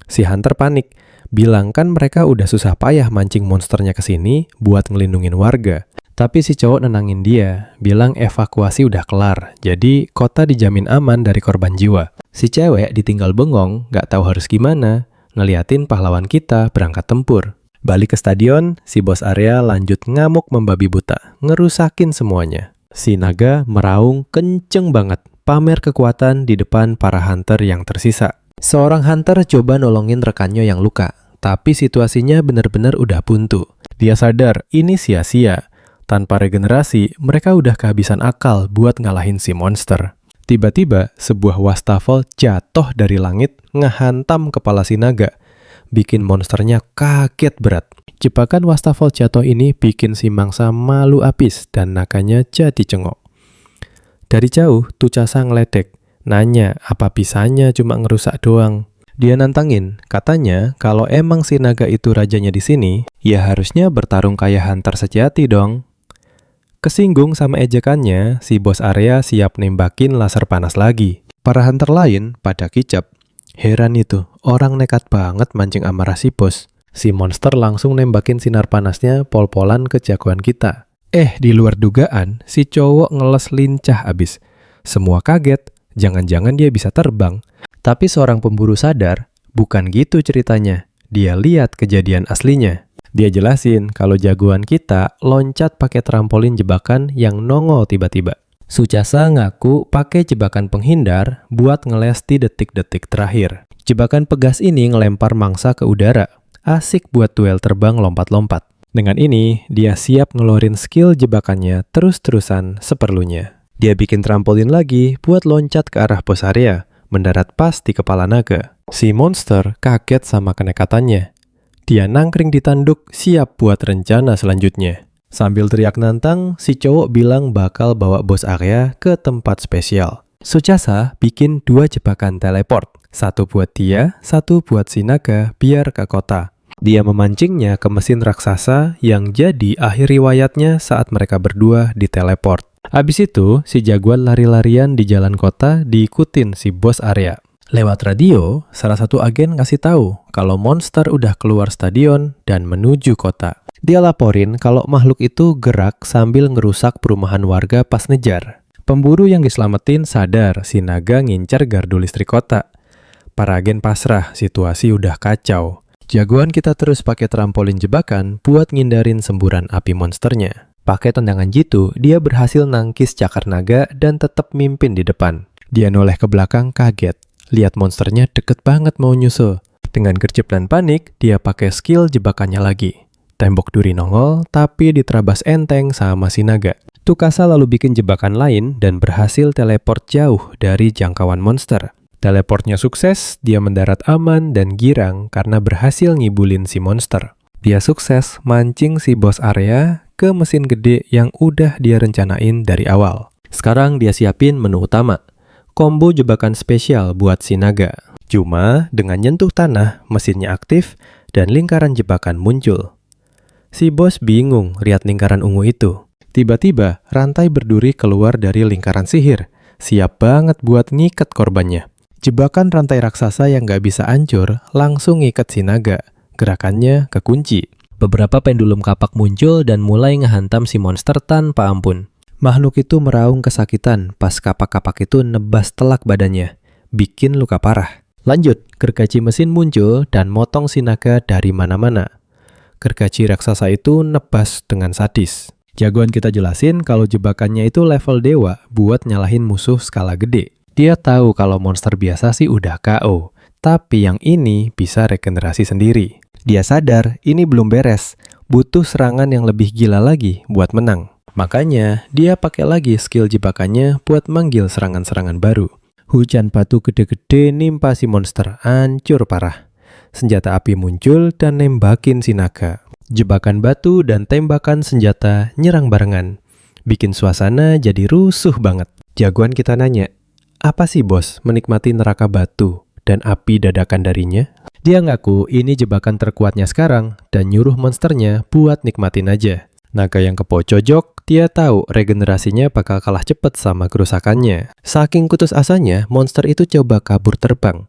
Si hunter panik, bilang kan mereka udah susah payah mancing monsternya ke sini buat ngelindungin warga. Tapi si cowok nenangin dia, bilang evakuasi udah kelar, jadi kota dijamin aman dari korban jiwa. Si cewek ditinggal bengong, gak tahu harus gimana, ngeliatin pahlawan kita berangkat tempur. Balik ke stadion, si bos area lanjut ngamuk membabi buta, ngerusakin semuanya. Si naga meraung kenceng banget, pamer kekuatan di depan para hunter yang tersisa. Seorang hunter coba nolongin rekannya yang luka, tapi situasinya benar-benar udah buntu. Dia sadar ini sia-sia. Tanpa regenerasi, mereka udah kehabisan akal buat ngalahin si monster. Tiba-tiba, sebuah wastafel jatuh dari langit ngehantam kepala si naga, bikin monsternya kaget berat. Jebakan wastafel jatuh ini bikin si mangsa malu abis dan naganya jadi cengok. Dari jauh, Tucasa ngeledek, nanya apa bisanya cuma ngerusak doang. Dia nantangin, katanya kalau emang si naga itu rajanya di sini, ya harusnya bertarung kayak hunter sejati dong. Kesinggung sama ejekannya, si bos area siap nembakin laser panas lagi. Para hunter lain pada kicap. Heran itu, orang nekat banget mancing amarah si bos. Si monster langsung nembakin sinar panasnya pol-polan ke jagoan kita. Di luar dugaan, si cowok ngeles lincah abis. Semua kaget, jangan-jangan dia bisa terbang. Tapi seorang pemburu sadar, bukan gitu ceritanya. Dia lihat kejadian aslinya. Dia jelasin kalau jagoan kita loncat pakai trampolin jebakan yang nongol tiba-tiba. Sucasa ngaku pakai jebakan penghindar buat ngeles di detik-detik terakhir. Jebakan pegas ini ngelempar mangsa ke udara. Asik buat duel terbang lompat-lompat. Dengan ini, dia siap ngeluarin skill jebakannya terus-terusan seperlunya. Dia bikin trampolin lagi buat loncat ke arah bos area, mendarat pas di kepala naga. Si monster kaget sama kenekatannya. Dia nangkring di tanduk siap buat rencana selanjutnya. Sambil teriak nantang, si cowok bilang bakal bawa bos Arya ke tempat spesial. Suchasa bikin 2 jebakan teleport. Satu buat dia, satu buat si naga biar ke kota. Dia memancingnya ke mesin raksasa yang jadi akhir riwayatnya saat mereka berdua diteleport. Habis itu, si jagoan lari-larian di jalan kota diikutin si bos Arya. Lewat radio, salah satu agen ngasih tahu kalau monster udah keluar stadion dan menuju kota. Dia laporin kalau makhluk itu gerak sambil ngerusak perumahan warga pas ngejar. Pemburu yang diselamatin sadar si naga ngincar gardu listrik kota. Para agen pasrah, situasi udah kacau. Jagoan kita terus pakai trampolin jebakan buat ngindarin semburan api monsternya. Pakai tendangan jitu, dia berhasil nangkis cakar naga dan tetap mimpin di depan. Dia noleh ke belakang kaget. Lihat monsternya deket banget mau nyusul. Dengan gercep dan panik, dia pakai skill jebakannya lagi. Tembok duri nongol, tapi diterabas enteng sama si naga. Tsukasa lalu bikin jebakan lain dan berhasil teleport jauh dari jangkauan monster. Teleportnya sukses, dia mendarat aman dan girang karena berhasil ngibulin si monster. Dia sukses mancing si bos Arya ke mesin gede yang udah dia rencanain dari awal. Sekarang dia siapin menu utama. Combo jebakan spesial buat si naga. Cuma dengan nyentuh tanah, mesinnya aktif dan lingkaran jebakan muncul. Si bos bingung lihat lingkaran ungu itu. Tiba-tiba rantai berduri keluar dari lingkaran sihir. Siap banget buat ngikat korbannya. Jebakan rantai raksasa yang gak bisa hancur langsung ngikat si naga. Gerakannya kekunci. Beberapa pendulum kapak muncul dan mulai ngehantam si monster tanpa ampun. Makhluk itu meraung kesakitan pas kapak-kapak itu nebas telak badannya, bikin luka parah. Lanjut, gergaji mesin muncul dan motong si naga dari mana-mana. Gergaji raksasa itu nebas dengan sadis. Jagoan kita jelasin kalau jebakannya itu level dewa buat nyalahin musuh skala gede. Dia tahu kalau monster biasa sih udah KO, tapi yang ini bisa regenerasi sendiri. Dia sadar ini belum beres, butuh serangan yang lebih gila lagi buat menang. Makanya, dia pakai lagi skill jebakannya buat manggil serangan-serangan baru. Hujan batu gede-gede nimpa si monster, hancur parah. Senjata api muncul dan nembakin si naga. Jebakan batu dan tembakan senjata nyerang barengan. Bikin suasana jadi rusuh banget. Jagoan kita nanya, apa sih bos menikmati neraka batu dan api dadakan darinya? Dia ngaku ini jebakan terkuatnya sekarang dan nyuruh monsternya buat nikmatin aja. Naga yang kepocojok, dia tahu regenerasinya bakal kalah cepet sama kerusakannya. Saking putus asanya, monster itu coba kabur terbang.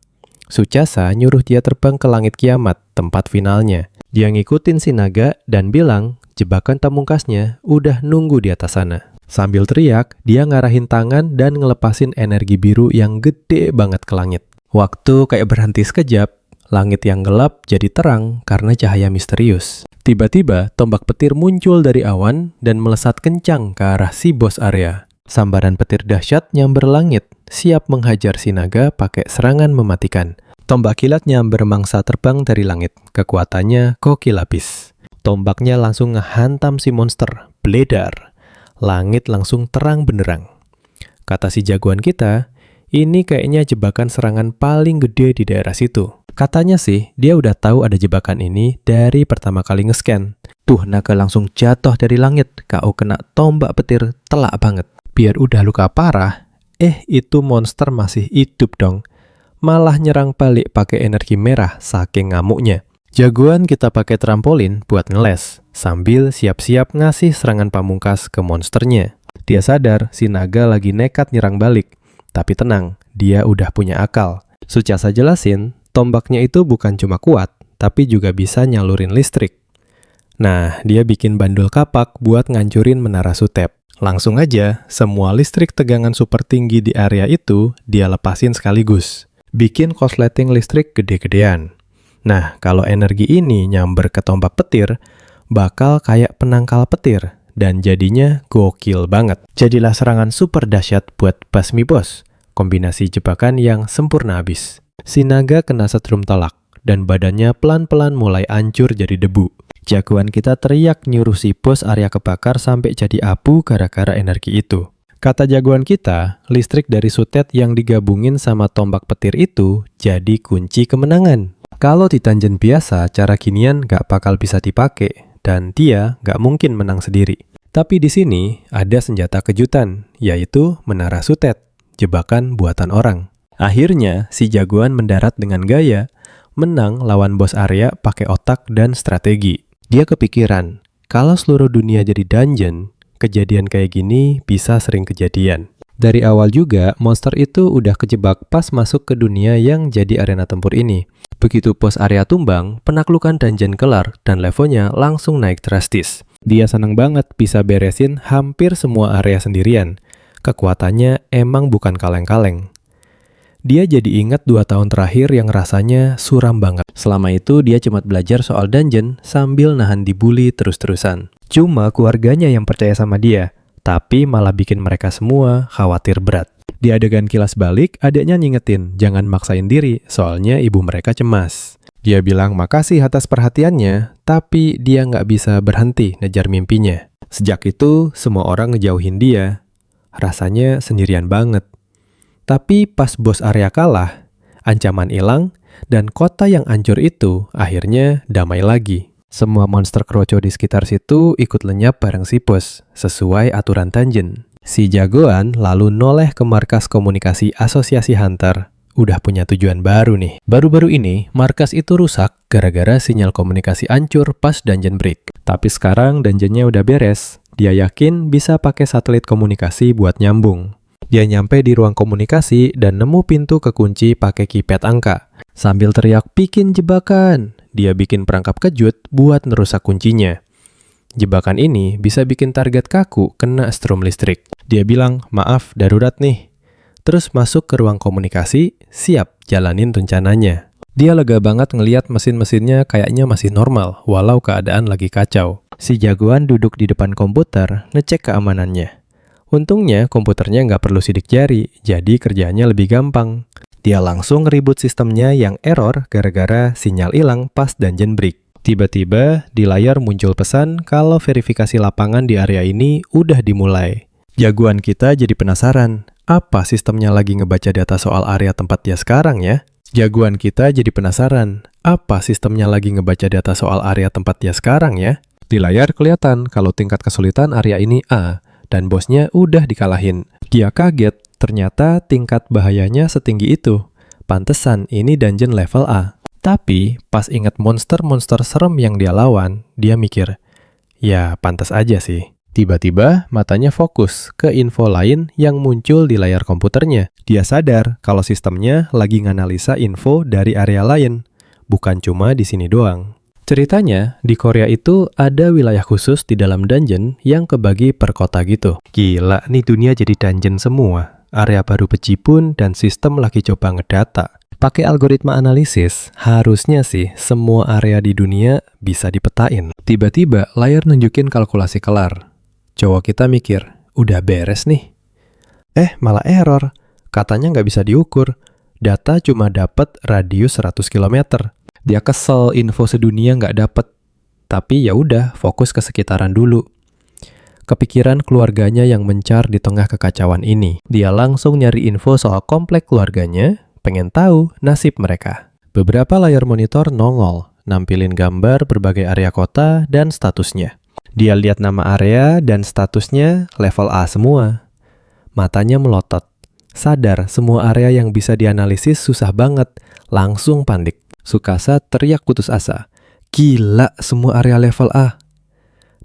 Suchasa nyuruh dia terbang ke langit kiamat, tempat finalnya. Dia ngikutin si naga dan bilang jebakan pamungkasnya udah nunggu di atas sana. Sambil teriak, dia ngarahin tangan dan ngelepasin energi biru yang gede banget ke langit. Waktu kayak berhenti sekejap, langit yang gelap jadi terang karena cahaya misterius. Tiba-tiba, tombak petir muncul dari awan dan melesat kencang ke arah si bos Arya. Sambaran petir dahsyat nyamber langit, siap menghajar si naga pakai serangan mematikan. Tombak kilatnya bermangsa terbang dari langit, kekuatannya koki lapis. Tombaknya langsung ngehantam si monster, bledar. Langit langsung terang benderang. Kata si jagoan kita, ini kayaknya jebakan serangan paling gede di daerah situ. Katanya sih, dia udah tahu ada jebakan ini dari pertama kali nge-scan. Tuh, naga langsung jatuh dari langit, KO kena tombak petir telak banget. Biar udah luka parah, itu monster masih hidup dong. Malah nyerang balik pakai energi merah saking ngamuknya. Jagoan kita pakai trampolin buat ngeles, sambil siap-siap ngasih serangan pamungkas ke monsternya. Dia sadar si naga lagi nekat nyerang balik. Tapi tenang, dia udah punya akal. Suchasa jelasin, tombaknya itu bukan cuma kuat, tapi juga bisa nyalurin listrik. Nah, dia bikin bandul kapak buat ngancurin menara Suthep. Langsung aja, semua listrik tegangan super tinggi di area itu dia lepasin sekaligus. Bikin korsleting listrik gede-gedean. Nah, kalau energi ini nyamber ke tombak petir, bakal kayak penangkal petir, dan jadinya gokil banget. Jadilah serangan super dahsyat buat basmi bos. Kombinasi jebakan yang sempurna abis. Si naga kena setrum tolak, dan badannya pelan-pelan mulai hancur jadi debu. Jagoan kita teriak nyuruh si bos Arya kebakar sampai jadi abu gara-gara energi itu. Kata jagoan kita, listrik dari Sutet yang digabungin sama tombak petir itu jadi kunci kemenangan. Kalau di dungeon biasa, cara ginian gak bakal bisa dipakai, dan dia nggak mungkin menang sendiri. Tapi di sini ada senjata kejutan, yaitu menara sutet, jebakan buatan orang. Akhirnya, si jagoan mendarat dengan gaya, menang lawan bos area pakai otak dan strategi. Dia kepikiran, kalau seluruh dunia jadi dungeon, kejadian kayak gini bisa sering kejadian. Dari awal juga, monster itu udah kejebak pas masuk ke dunia yang jadi arena tempur ini. Begitu pos area tumbang, penaklukan dungeon kelar dan levelnya langsung naik drastis. Dia seneng banget bisa beresin hampir semua area sendirian. Kekuatannya emang bukan kaleng-kaleng. Dia jadi ingat 2 tahun terakhir yang rasanya suram banget. Selama itu dia cuma belajar soal dungeon sambil nahan dibully terus-terusan. Cuma keluarganya yang percaya sama dia, tapi malah bikin mereka semua khawatir berat. Di adegan kilas balik, adiknya ngingetin jangan maksain diri, soalnya ibu mereka cemas. Dia bilang makasih atas perhatiannya, tapi dia nggak bisa berhenti ngejar mimpinya. Sejak itu, semua orang ngejauhin dia. Rasanya sendirian banget. Tapi pas bos area kalah, ancaman hilang, dan kota yang hancur itu akhirnya damai lagi. Semua monster kroco di sekitar situ ikut lenyap bareng si bos, sesuai aturan dungeon. Si jagoan lalu noleh ke markas komunikasi Asosiasi Hunter. Udah punya tujuan baru nih. Baru-baru ini, markas itu rusak gara-gara sinyal komunikasi hancur pas dungeon break. Tapi sekarang dungeonnya udah beres. Dia yakin bisa pakai satelit komunikasi buat nyambung. Dia nyampe di ruang komunikasi dan nemu pintu kekunci pakai keypad angka. Sambil teriak, bikin jebakan. Dia bikin perangkap kejut buat nerusak kuncinya. Jebakan ini bisa bikin target kaku kena strum listrik. Dia bilang, maaf, darurat nih. Terus masuk ke ruang komunikasi, siap jalanin rencananya. Dia lega banget ngeliat mesin-mesinnya kayaknya masih normal, walau keadaan lagi kacau. Si jagoan duduk di depan komputer, ngecek keamanannya. Untungnya komputernya nggak perlu sidik jari, jadi kerjaannya lebih gampang. Dia langsung nge-reboot sistemnya yang error gara-gara sinyal hilang pas dungeon break. Tiba-tiba di layar muncul pesan kalau verifikasi lapangan di area ini udah dimulai. Jagoan kita jadi penasaran, apa sistemnya lagi ngebaca data soal area tempat dia sekarang ya? Jagoan kita jadi penasaran, apa sistemnya lagi ngebaca data soal area tempat dia sekarang ya? Di layar kelihatan kalau tingkat kesulitan area ini A, dan bosnya udah dikalahin. Dia kaget, ternyata tingkat bahayanya setinggi itu. Pantesan ini dungeon level A. Tapi pas ingat monster-monster serem yang dia lawan, dia mikir, ya pantas aja sih. Tiba-tiba matanya fokus ke info lain yang muncul di layar komputernya. Dia sadar kalau sistemnya lagi nganalisa info dari area lain, bukan cuma di sini doang. Ceritanya, di Korea itu ada wilayah khusus di dalam dungeon yang kebagi per kota gitu. Gila, nih dunia jadi dungeon semua. Area baru pejipun dan sistem lagi coba ngedata. Pakai algoritma analisis, harusnya sih semua area di dunia bisa dipetain. Tiba-tiba layar nunjukin kalkulasi kelar. Cowok kita mikir, udah beres nih. Malah error. Katanya nggak bisa diukur. Data cuma dapat radius 100 km. Dia kesel info sedunia nggak dapet. Tapi ya udah, fokus ke sekitaran dulu. Kepikiran keluarganya yang mencar di tengah kekacauan ini. Dia langsung nyari info soal komplek keluarganya, pengen tahu nasib mereka. Beberapa layar monitor nongol, nampilin gambar berbagai area kota dan statusnya. Dia lihat nama area dan statusnya level A semua. Matanya melotot. Sadar semua area yang bisa dianalisis susah banget. Langsung panik. Sukasa teriak putus asa. Gila, semua area level A.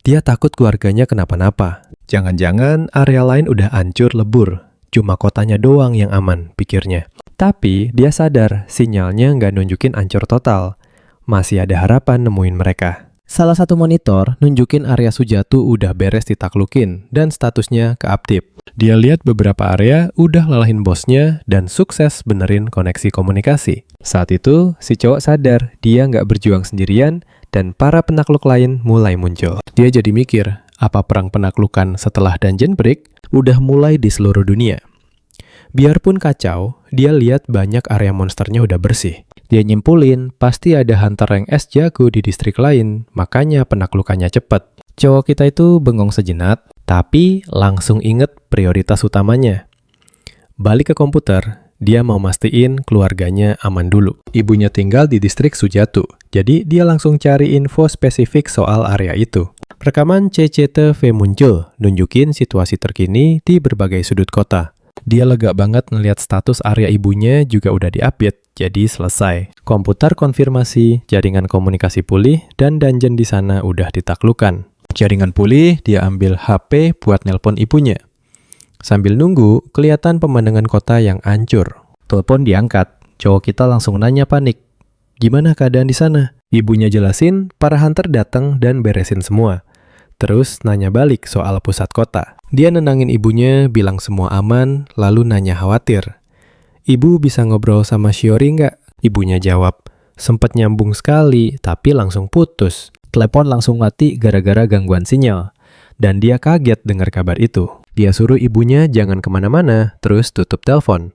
Dia takut keluarganya kenapa-napa. Jangan-jangan area lain udah hancur lebur. Cuma kotanya doang yang aman, pikirnya. Tapi dia sadar sinyalnya nggak nunjukin hancur total. Masih ada harapan nemuin mereka. Salah satu monitor nunjukin area Sujatu udah beres ditaklukin dan statusnya keupdate. Dia lihat beberapa area udah lalahin bosnya dan sukses benerin koneksi komunikasi. Saat itu, si cowok sadar dia nggak berjuang sendirian dan para penakluk lain mulai muncul. Dia jadi mikir, apa perang penaklukan setelah dungeon break udah mulai di seluruh dunia. Biarpun kacau, dia lihat banyak area monsternya udah bersih. Dia nyimpulin, pasti ada hunter rank S jago di distrik lain, makanya penaklukannya cepet. Cowok kita itu bengong sejenak, tapi langsung inget prioritas utamanya. Balik ke komputer, Dia mau mastiin keluarganya aman dulu. Ibunya tinggal di distrik Sujatu, jadi dia langsung cari info spesifik soal area itu. Rekaman CCTV muncul, nunjukin situasi terkini di berbagai sudut kota. Dia lega banget ngelihat status area ibunya juga udah di-update, jadi selesai. Komputer konfirmasi, jaringan komunikasi pulih, dan dungeon di sana udah ditaklukkan. Jaringan pulih, dia ambil HP buat nelpon ibunya. Sambil nunggu, kelihatan pemandangan kota yang hancur. Telepon diangkat, cowok kita langsung nanya panik. Gimana keadaan di sana? Ibunya jelasin, para hunter datang dan beresin semua. Terus nanya balik soal pusat kota. Dia nenangin ibunya, bilang semua aman, lalu nanya khawatir. Ibu bisa ngobrol sama Shiori nggak? Ibunya jawab, sempet nyambung sekali, tapi langsung putus. Telepon langsung mati gara-gara gangguan sinyal. Dan dia kaget dengar kabar itu. Dia suruh ibunya jangan kemana-mana, terus tutup telepon.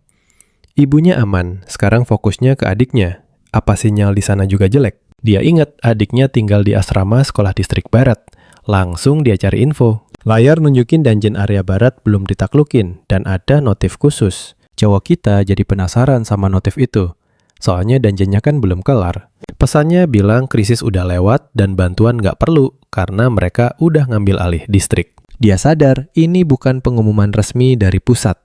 Ibunya aman, sekarang fokusnya ke adiknya. Apa sinyal di sana juga jelek? Dia ingat adiknya tinggal di asrama sekolah distrik barat. Langsung dia cari info. Layar nunjukin dungeon area barat belum ditaklukin, dan ada notif khusus. Cowok kita jadi penasaran sama notif itu. Soalnya dungeonnya kan belum kelar. Pesannya bilang krisis udah lewat dan bantuan nggak perlu, karena mereka udah ngambil alih distrik. Dia sadar ini bukan pengumuman resmi dari pusat.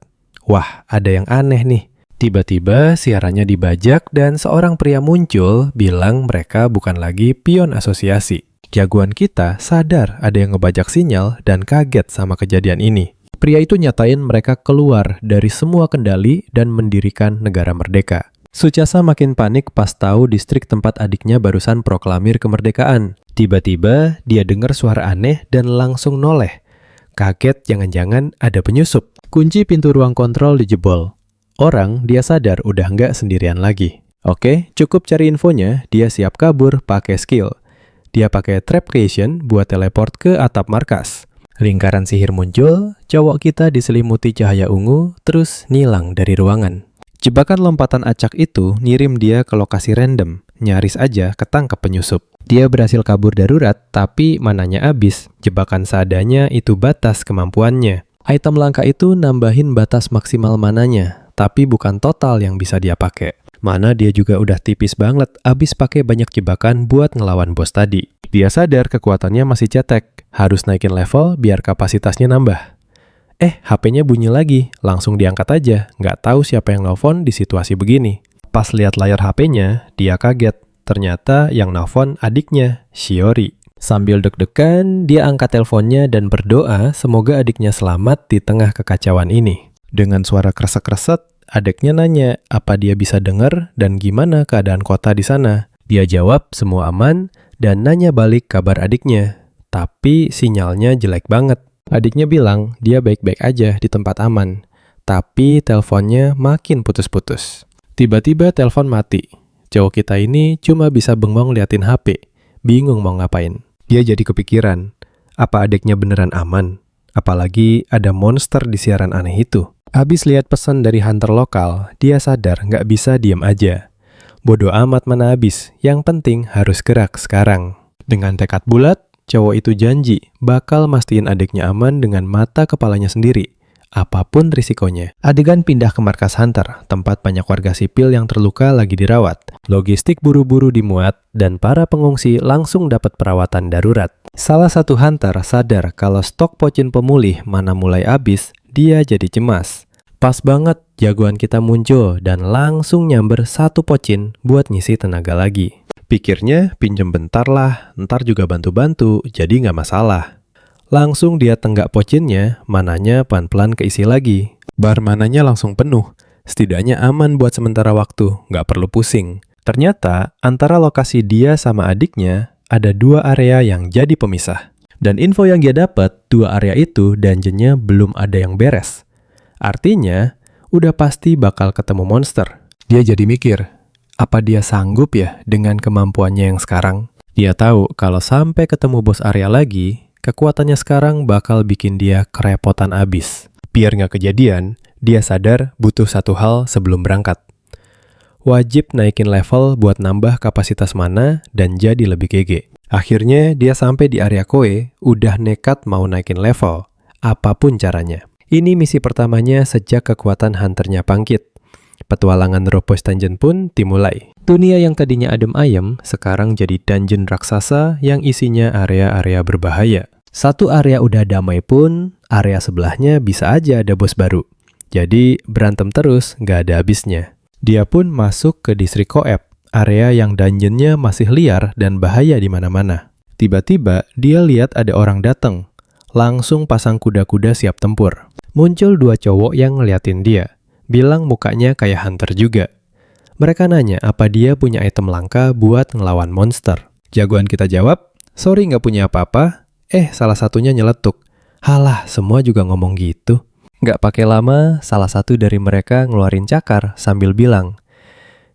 Wah, ada yang aneh nih. Tiba-tiba siarannya dibajak dan seorang pria muncul bilang mereka bukan lagi pion asosiasi. Jagoan kita sadar ada yang ngebajak sinyal dan kaget sama kejadian ini. Pria itu nyatain mereka keluar dari semua kendali dan mendirikan negara merdeka. Suchasa makin panik pas tahu distrik tempat adiknya barusan proklamir kemerdekaan. Tiba-tiba dia dengar suara aneh dan langsung noleh. Kaget jangan-jangan ada penyusup. Kunci pintu ruang kontrol dijebol. Orang dia sadar udah nggak sendirian lagi. Oke, cukup cari infonya, dia siap kabur pakai skill. Dia pakai trap creation buat teleport ke atap markas. Lingkaran sihir muncul, cowok kita diselimuti cahaya ungu, terus ngilang dari ruangan. Jebakan lompatan acak itu ngirim dia ke lokasi random, nyaris aja ketangkep penyusup. Dia berhasil kabur darurat, tapi mananya abis. Jebakan seadanya itu batas kemampuannya. Item langka itu nambahin batas maksimal mananya, tapi bukan total yang bisa dia pakai. Mana dia juga udah tipis banget, abis pakai banyak jebakan buat ngelawan bos tadi. Dia sadar kekuatannya masih cetek, harus naikin level biar kapasitasnya nambah. HP-nya bunyi lagi, langsung diangkat aja, nggak tahu siapa yang nelfon di situasi begini. Pas lihat layar HP-nya, dia kaget. Ternyata yang nelfon adiknya, Shiori. Sambil deg-degan, dia angkat teleponnya dan berdoa semoga adiknya selamat di tengah kekacauan ini. Dengan suara kresek-kresek, adiknya nanya apa dia bisa dengar dan gimana keadaan kota di sana. Dia jawab semua aman dan nanya balik kabar adiknya. Tapi sinyalnya jelek banget. Adiknya bilang dia baik-baik aja di tempat aman. Tapi teleponnya makin putus-putus. Tiba-tiba telepon mati. Cowok kita ini cuma bisa bengong liatin HP. Bingung mau ngapain. Dia jadi kepikiran, apa adiknya beneran aman? Apalagi ada monster di siaran aneh itu. Habis lihat pesan dari hunter lokal, dia sadar nggak bisa diem aja. Bodoh amat mana habis, yang penting harus gerak sekarang. Dengan tekad bulat, cowok itu janji bakal mastiin adiknya aman dengan mata kepalanya sendiri. Apapun risikonya. Adegan pindah ke markas hunter, tempat banyak warga sipil yang terluka lagi dirawat. Logistik buru-buru dimuat, dan para pengungsi langsung dapat perawatan darurat. Salah satu hunter sadar kalau stok pocin pemulih mana mulai habis, dia jadi cemas. Pas banget jagoan kita muncul dan langsung nyamber satu pocin buat ngisi tenaga lagi. Pikirnya pinjem bentar lah, ntar juga bantu-bantu, jadi nggak masalah. Langsung dia tenggak pocinnya, mananya pelan-pelan keisi lagi. Bar mananya langsung penuh. Setidaknya aman buat sementara waktu, nggak perlu pusing. Ternyata, antara lokasi dia sama adiknya, ada dua area yang jadi pemisah. Dan info yang dia dapat, dua area itu dungeonnya belum ada yang beres. Artinya, udah pasti bakal ketemu monster. Dia jadi mikir, apa dia sanggup ya dengan kemampuannya yang sekarang? Dia tahu kalau sampai ketemu bos area lagi, kekuatannya sekarang bakal bikin dia kerepotan abis. Biar nggak kejadian, dia sadar butuh satu hal sebelum berangkat. Wajib naikin level buat nambah kapasitas mana dan jadi lebih GG. Akhirnya dia sampai di area Koe, udah nekat mau naikin level. Apapun caranya. Ini misi pertamanya sejak kekuatan hunternya bangkit. Petualangan Robos Dungeon pun dimulai. Dunia yang tadinya adem ayem, sekarang jadi dungeon raksasa yang isinya area-area berbahaya. Satu area udah damai pun, area sebelahnya bisa aja ada bos baru. Jadi berantem terus, nggak ada habisnya. Dia pun masuk ke distrik Koep, area yang dungeonnya masih liar dan bahaya di mana-mana. Tiba-tiba dia lihat ada orang datang, langsung pasang kuda-kuda siap tempur. Muncul 2 cowok yang ngeliatin dia, bilang mukanya kayak hunter juga. Mereka nanya apa dia punya item langka buat ngelawan monster. Jagoan kita jawab, sorry nggak punya apa-apa. Salah satunya nyeletuk. Halah, semua juga ngomong gitu. Nggak pakai lama, salah satu dari mereka ngeluarin cakar sambil bilang,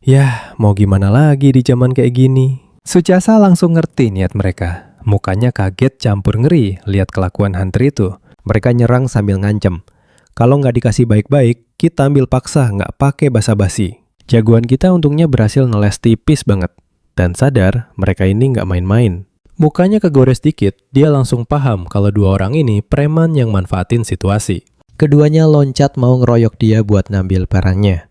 yah, mau gimana lagi di zaman kayak gini. Sucasa langsung ngerti niat mereka. Mukanya kaget campur ngeri lihat kelakuan hunter itu. Mereka nyerang sambil ngancem. Kalau nggak dikasih baik-baik, kita ambil paksa, nggak pakai basa-basi. Jagoan kita untungnya berhasil ngeles tipis banget. Dan sadar, mereka ini nggak main-main. Mukanya kegores dikit, dia langsung paham kalau 2 orang ini preman yang manfaatin situasi. Keduanya loncat mau ngeroyok dia buat ngambil barangnya.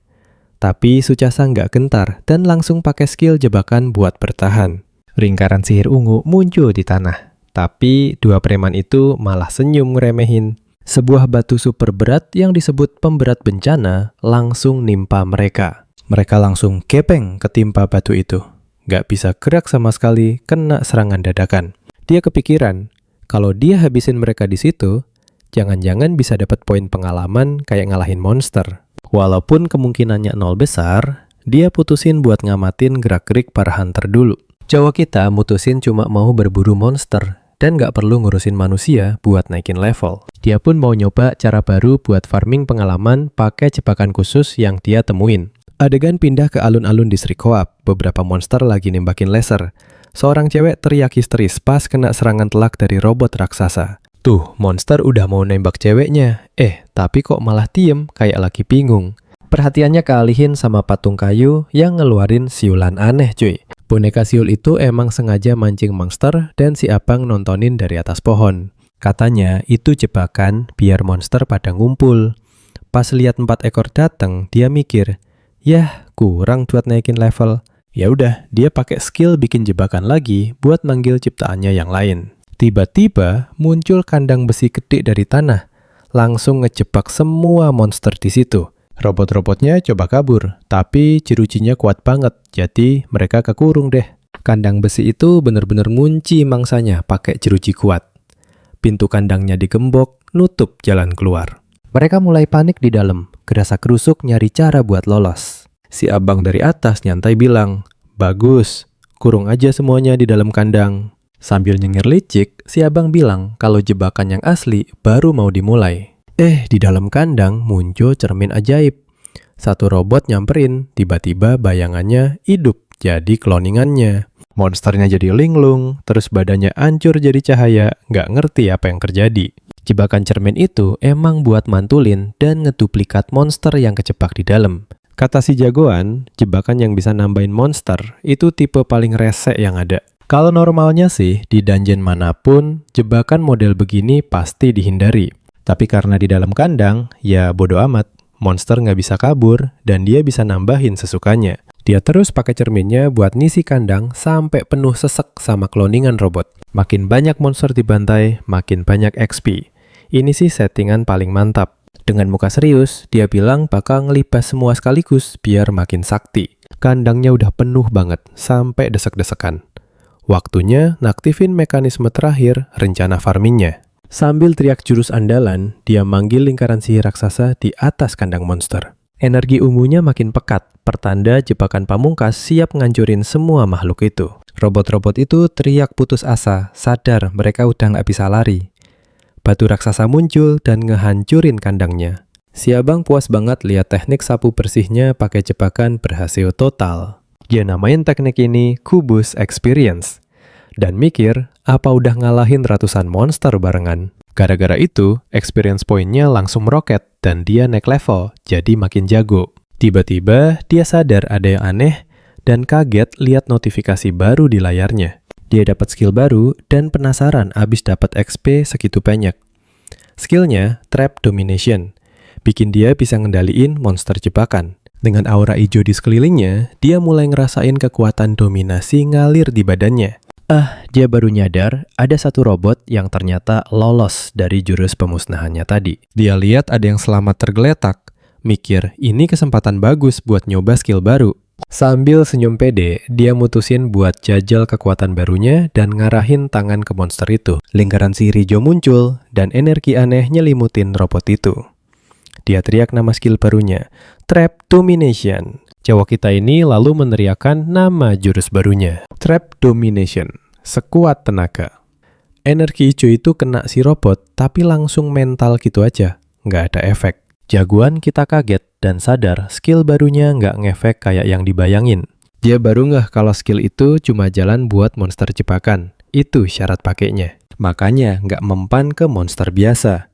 Tapi Sucasa nggak gentar dan langsung pakai skill jebakan buat bertahan. Lingkaran sihir ungu muncul di tanah. Tapi 2 preman itu malah senyum ngeremehin. Sebuah batu super berat yang disebut pemberat bencana langsung nimpa mereka. Mereka langsung kepeng ketimpa batu itu. Nggak bisa gerak sama sekali, kena serangan dadakan. Dia kepikiran, kalau dia habisin mereka di situ, jangan-jangan bisa dapat poin pengalaman kayak ngalahin monster. Walaupun kemungkinannya 0 besar, dia putusin buat ngamatin gerak-gerik para hunter dulu. Cowok kita mutusin cuma mau berburu monster dan nggak perlu ngurusin manusia buat naikin level. Dia pun mau nyoba cara baru buat farming pengalaman pakai jebakan khusus yang dia temuin. Adegan pindah ke alun-alun distrik Koap. Beberapa monster lagi nembakin laser. Seorang cewek teriak histeris pas kena serangan telak dari robot raksasa. Tuh, monster udah mau nembak ceweknya. Tapi kok malah diem kayak lagi bingung. Perhatiannya kealihin sama patung kayu yang ngeluarin siulan aneh cuy. Boneka siul itu emang sengaja mancing monster dan si abang nontonin dari atas pohon. Katanya itu jebakan biar monster pada ngumpul. Pas lihat 4 ekor datang, dia mikir, yah kurang buat naikin level. Ya udah, dia pakai skill bikin jebakan lagi buat manggil ciptaannya yang lain. Tiba-tiba muncul kandang besi gede dari tanah, langsung ngejebak semua monster di situ. Robot-robotnya coba kabur, tapi jerujinya kuat banget, jadi mereka kekurung deh. Kandang besi itu bener-bener ngunci mangsanya pakai jeruji kuat. Pintu kandangnya digembok, nutup jalan keluar. Mereka mulai panik di dalam, gerasa-gerusuk nyari cara buat lolos. Si abang dari atas nyantai bilang, bagus, kurung aja semuanya di dalam kandang. Sambil nyengir licik, si abang bilang kalau jebakan yang asli baru mau dimulai. Di dalam kandang muncul cermin ajaib. Satu robot nyamperin, tiba-tiba bayangannya hidup jadi kloningannya. Monsternya jadi linglung, terus badannya hancur jadi cahaya, nggak ngerti apa yang terjadi. Jebakan cermin itu emang buat mantulin dan ngeduplikat monster yang kejebak di dalam. Kata si jagoan, jebakan yang bisa nambahin monster itu tipe paling resek yang ada. Kalau normalnya sih, di dungeon manapun, jebakan model begini pasti dihindari. Tapi karena di dalam kandang, ya bodo amat. Monster nggak bisa kabur, dan dia bisa nambahin sesukanya. Dia terus pakai cerminnya buat ngisi kandang sampai penuh sesek sama kloningan robot. Makin banyak monster dibantai, makin banyak XP. Ini sih settingan paling mantap. Dengan muka serius, dia bilang bakal ngelibas semua sekaligus biar makin sakti. Kandangnya udah penuh banget, sampai desek-desekan. Waktunya naktifin mekanisme terakhir rencana farmingnya. Sambil teriak jurus andalan, dia manggil lingkaran sihir raksasa di atas kandang monster. Energi ungunya makin pekat, pertanda jebakan pamungkas siap ngancurin semua makhluk itu. Robot-robot itu teriak putus asa, sadar mereka udah nggak bisa lari. Batu raksasa muncul dan ngehancurin kandangnya. Si abang puas banget lihat teknik sapu bersihnya pakai jebakan berhasil total. Dia namain teknik ini Kubus Experience. Dan mikir, apa udah ngalahin ratusan monster barengan. Gara-gara itu, experience point-nya langsung meroket dan dia naik level, jadi makin jago. Tiba-tiba, dia sadar ada yang aneh dan kaget lihat notifikasi baru di layarnya. Dia dapat skill baru dan penasaran abis dapat XP segitu banyak. Skillnya, Trap Domination, bikin dia bisa ngendaliin monster jebakan. Dengan aura hijau di sekelilingnya, dia mulai ngerasain kekuatan dominasi ngalir di badannya. Dia baru nyadar ada satu robot yang ternyata lolos dari jurus pemusnahannya tadi. Dia lihat ada yang selamat tergeletak, mikir ini kesempatan bagus buat nyoba skill baru. Sambil senyum pede, dia mutusin buat jajal kekuatan barunya dan ngarahin tangan ke monster itu. Lingkaran sihir hijau muncul dan energi aneh nyelimutin robot itu. Dia teriak nama skill barunya, Trap Domination. Cowok kita ini lalu meneriakkan nama jurus barunya, Trap Domination, sekuat tenaga. Energi hijau itu kena si robot, tapi langsung mental gitu aja, nggak ada efek. Jagoan kita kaget dan sadar skill barunya nggak ngefek kayak yang dibayangin. Dia baru ngeh kalau skill itu cuma jalan buat monster jebakan. Itu syarat pakainya. Makanya nggak mempan ke monster biasa.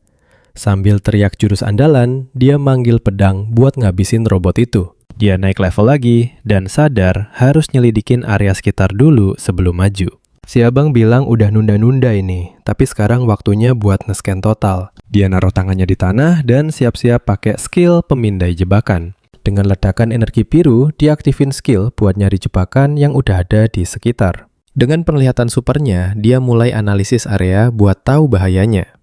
Sambil teriak jurus andalan, dia manggil pedang buat ngabisin robot itu. Dia naik level lagi dan sadar harus nyelidikin area sekitar dulu sebelum maju. Si abang bilang udah nunda-nunda ini, tapi sekarang waktunya buat nge-scan total. Dia naruh tangannya di tanah dan siap-siap pakai skill pemindai jebakan. Dengan ledakan energi biru, dia aktifin skill buat nyari jebakan yang udah ada di sekitar. Dengan penglihatan supernya, dia mulai analisis area buat tahu bahayanya.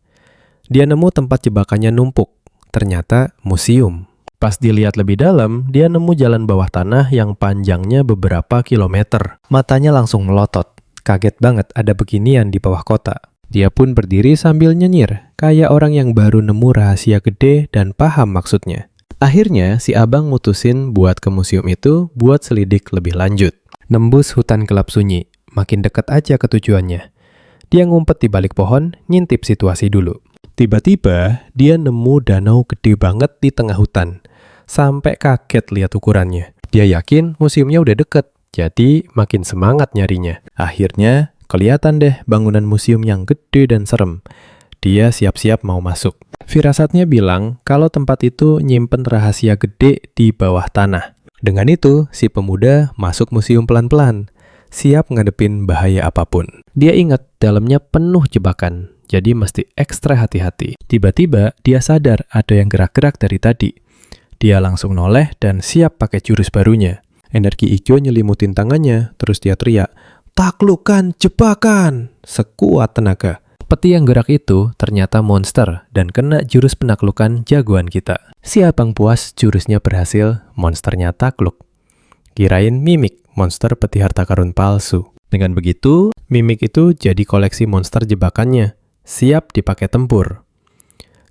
Dia nemu tempat jebakannya numpuk, ternyata museum. Pas dilihat lebih dalam, dia nemu jalan bawah tanah yang panjangnya beberapa kilometer. Matanya langsung melotot. Kaget banget ada beginian di bawah kota. Dia pun berdiri sambil nyenyir, kayak orang yang baru nemu rahasia gede dan paham maksudnya. Akhirnya, si abang mutusin buat ke museum itu buat selidik lebih lanjut. Nembus hutan gelap sunyi, makin dekat aja ke tujuannya. Dia ngumpet di balik pohon, ngintip situasi dulu. Tiba-tiba, dia nemu danau gede banget di tengah hutan. Sampai kaget lihat ukurannya. Dia yakin museumnya udah deket. Jadi makin semangat nyarinya. Akhirnya kelihatan deh bangunan museum yang gede dan serem. Dia siap-siap mau masuk. Firasatnya bilang kalau tempat itu nyimpen rahasia gede di bawah tanah. Dengan itu, si pemuda masuk museum pelan-pelan, siap ngadepin bahaya apapun. Dia ingat dalamnya penuh jebakan, jadi mesti ekstra hati-hati. Tiba-tiba dia sadar ada yang gerak-gerak dari tadi. Dia langsung noleh dan siap pakai jurus barunya. Energi hijau nyelimutin tangannya, terus dia teriak, "Taklukkan jebakan!" Sekuat tenaga. Peti yang gerak itu ternyata monster dan kena jurus penaklukan jagoan kita. Si abang puas jurusnya berhasil, monsternya takluk. Kirain Mimik, monster peti harta karun palsu. Dengan begitu, Mimik itu jadi koleksi monster jebakannya, siap dipakai tempur.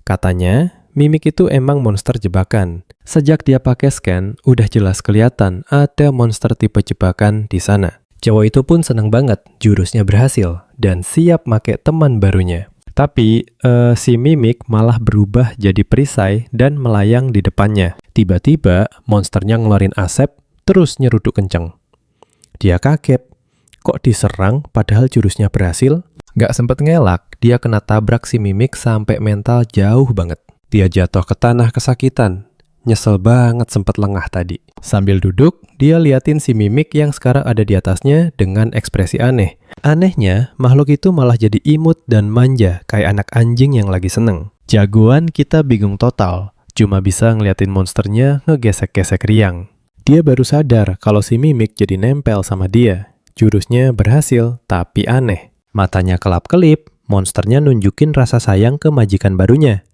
Katanya, Mimik itu emang monster jebakan. Sejak dia pakai scan, udah jelas kelihatan ada monster tipe jebakan di sana. Cowok itu pun seneng banget, jurusnya berhasil, dan siap make teman barunya. Tapi, si Mimik malah berubah jadi perisai dan melayang di depannya. Tiba-tiba, monsternya ngeluarin asap, terus nyeruduk kenceng. Dia kaget, kok diserang padahal jurusnya berhasil? Gak sempet ngelak, dia kena tabrak si Mimik sampai mental jauh banget. Dia jatuh ke tanah kesakitan. Nyesel banget sempet lengah tadi. Sambil duduk, dia liatin si Mimik yang sekarang ada di atasnya dengan ekspresi aneh. Anehnya, makhluk itu malah jadi imut dan manja kayak anak anjing yang lagi seneng. Jagoan kita bingung total, cuma bisa ngeliatin monsternya ngegesek-gesek riang. Dia baru sadar kalau si Mimik jadi nempel sama dia. Jurusnya berhasil, tapi aneh. Matanya kelap-kelip, monsternya nunjukin rasa sayang ke majikan barunya.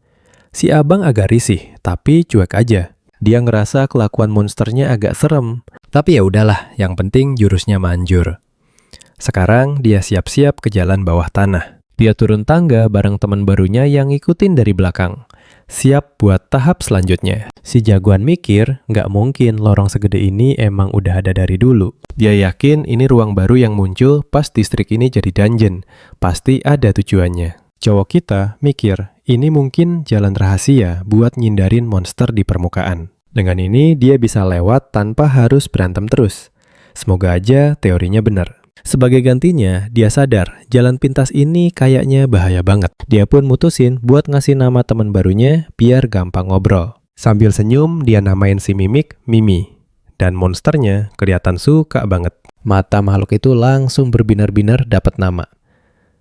Si abang agak risih, tapi cuek aja. Dia ngerasa kelakuan monsternya agak serem. Tapi ya udahlah, yang penting jurusnya manjur. Sekarang dia siap-siap ke jalan bawah tanah. Dia turun tangga bareng teman barunya yang ngikutin dari belakang. Siap buat tahap selanjutnya. Si jagoan mikir, nggak mungkin lorong segede ini emang udah ada dari dulu. Dia yakin ini ruang baru yang muncul pas distrik ini jadi dungeon. Pasti ada tujuannya. Cowok kita mikir, ini mungkin jalan rahasia buat ngindarin monster di permukaan. Dengan ini, dia bisa lewat tanpa harus berantem terus. Semoga aja teorinya benar. Sebagai gantinya, dia sadar jalan pintas ini kayaknya bahaya banget. Dia pun mutusin buat ngasih nama teman barunya biar gampang ngobrol. Sambil senyum, dia namain si Mimik Mimi. Dan monsternya kelihatan suka banget. Mata makhluk itu langsung berbinar-binar dapat nama.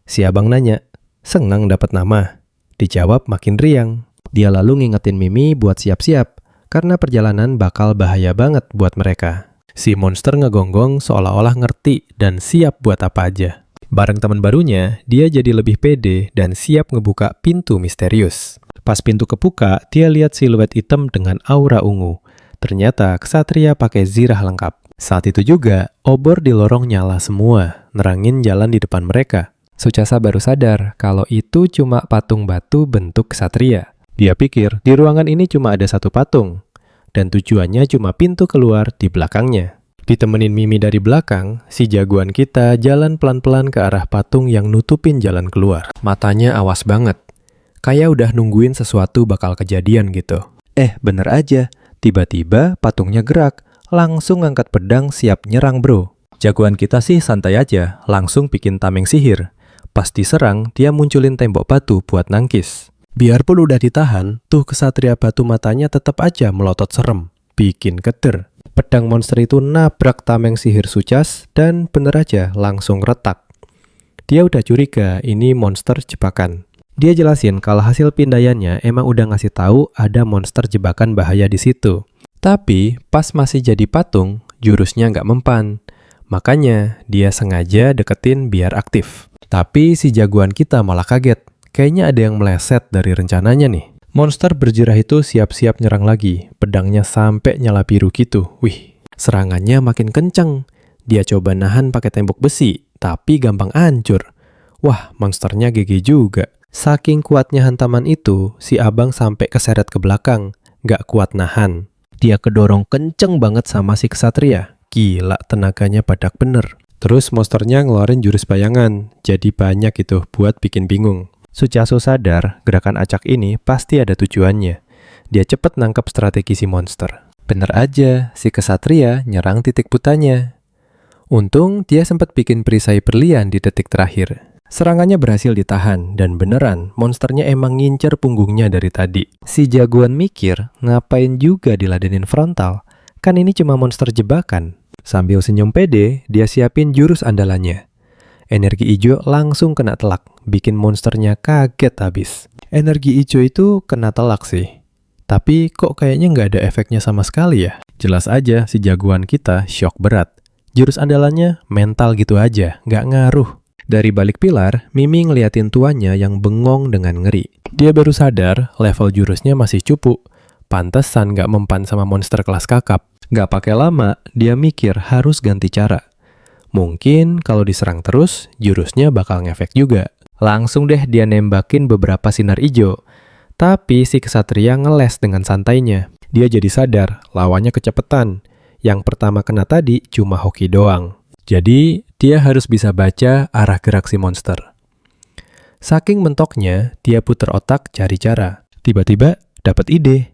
Si abang nanya, "Senang dapat nama?" Dijawab makin riang. Dia lalu ngingetin Mimi buat siap-siap. karena perjalanan bakal bahaya banget buat mereka. Si monster ngegonggong seolah-olah ngerti dan siap buat apa aja. Bareng teman barunya, dia jadi lebih pede dan siap ngebuka pintu misterius. Pas pintu kebuka, dia lihat siluet hitam dengan aura ungu. Ternyata ksatria pakai zirah lengkap. Saat itu juga, obor di lorong nyala semua, nerangin jalan di depan mereka. Sucasa baru sadar kalau itu cuma patung batu bentuk ksatria. Dia pikir di ruangan ini cuma ada satu patung, dan tujuannya cuma pintu keluar di belakangnya. Ditemenin Mimi dari belakang, si jagoan kita jalan pelan-pelan ke arah patung yang nutupin jalan keluar. Matanya awas banget. Kayak udah nungguin sesuatu bakal kejadian gitu. Bener aja. Tiba-tiba patungnya gerak, langsung angkat pedang siap nyerang bro. Jagoan kita sih santai aja, langsung bikin tameng sihir. Pas diserang, dia munculin tembok batu buat nangkis. Biarpun udah ditahan, tuh ksatria batu matanya tetap aja melotot serem. Bikin keder. Pedang monster itu nabrak tameng sihir Sucas dan bener aja langsung retak. Dia udah curiga ini monster jebakan. Dia jelasin kalau hasil pindaiannya emang udah ngasih tahu ada monster jebakan bahaya di situ. Tapi pas masih jadi patung, jurusnya nggak mempan. Makanya dia sengaja deketin biar aktif. Tapi si jagoan kita malah kaget. Kayaknya ada yang meleset dari rencananya nih. Monster berjirah itu siap-siap nyerang lagi. Pedangnya sampai nyala biru gitu. Wih, serangannya makin kenceng. Dia coba nahan pakai tembok besi, tapi gampang hancur. Wah, monsternya GG juga. Saking kuatnya hantaman itu, si abang sampai keseret ke belakang. Gak kuat nahan. Dia kedorong kenceng banget sama si ksatria. Gila, tenaganya badak bener. Terus monsternya ngeluarin jurus bayangan. Jadi banyak itu buat bikin bingung. Sucaso sadar, gerakan acak ini pasti ada tujuannya. Dia cepet nangkep strategi si monster. Bener aja, si ksatria nyerang titik butanya. Untung dia sempat bikin perisai berlian di detik terakhir. Serangannya berhasil ditahan, dan beneran monsternya emang ngincer punggungnya dari tadi. Si jagoan mikir, ngapain juga diladenin frontal? Kan ini cuma monster jebakan. Sambil senyum pede, dia siapin jurus andalannya. Energi hijau langsung kena telak, bikin monsternya kaget habis. Energi hijau itu kena telak sih. Tapi kok kayaknya nggak ada efeknya sama sekali ya? Jelas aja si jagoan kita shock berat. Jurus andalannya mental gitu aja, nggak ngaruh. Dari balik pilar, Mimi ngeliatin tuannya yang bengong dengan ngeri. Dia baru sadar level jurusnya masih cupu. Pantesan nggak mempan sama monster kelas kakap. Nggak pakai lama, dia mikir harus ganti cara. Mungkin kalau diserang terus, jurusnya bakal ngefek juga. Langsung deh dia nembakin beberapa sinar hijau. Tapi si ksatria ngeles dengan santainya. Dia jadi sadar, lawannya kecepetan. Yang pertama kena tadi cuma hoki doang. Jadi, dia harus bisa baca arah gerak si monster. Saking mentoknya, dia puter otak cari cara. Tiba-tiba, dapat ide.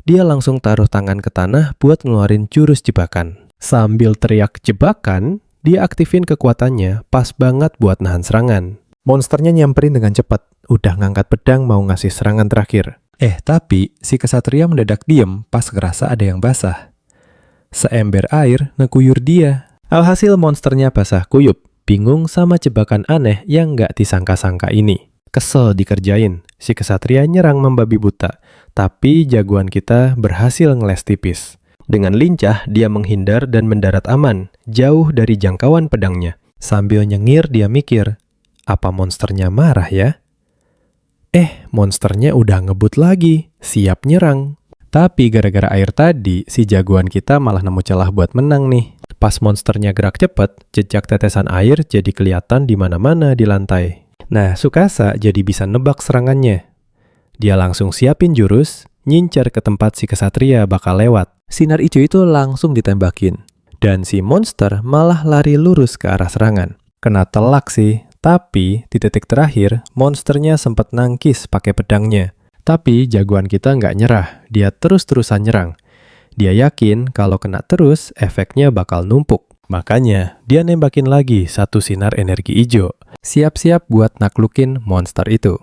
Dia langsung taruh tangan ke tanah buat ngeluarin jurus jebakan. Sambil teriak jebakan, dia aktifin kekuatannya pas banget buat nahan serangan. Monsternya nyamperin dengan cepat. Udah ngangkat pedang mau ngasih serangan terakhir. Tapi si ksatria mendadak diem pas ngerasa ada yang basah. Seember air ngekuyur dia. Alhasil monsternya basah kuyup, bingung sama jebakan aneh yang nggak disangka-sangka ini. Kesel dikerjain, si ksatria nyerang membabi buta, tapi jagoan kita berhasil ngeles tipis. Dengan lincah, dia menghindar dan mendarat aman, jauh dari jangkauan pedangnya. Sambil nyengir, dia mikir, apa monsternya marah ya? Monsternya udah ngebut lagi, siap nyerang. Tapi gara-gara air tadi, si jagoan kita malah nemu celah buat menang nih. Pas monsternya gerak cepat, jejak tetesan air jadi kelihatan di mana-mana di lantai. Nah, Sukasa jadi bisa nebak serangannya. Dia langsung siapin jurus, nyincar ke tempat si ksatria bakal lewat. Sinar hijau itu langsung ditembakin. Dan si monster malah lari lurus ke arah serangan. Kena telak sih, tapi di detik terakhir, monsternya sempat nangkis pakai pedangnya. Tapi jagoan kita nggak nyerah, dia terus-terusan nyerang. Dia yakin kalau kena terus, efeknya bakal numpuk. Makanya, dia nembakin lagi satu sinar energi hijau. Siap-siap buat naklukin monster itu.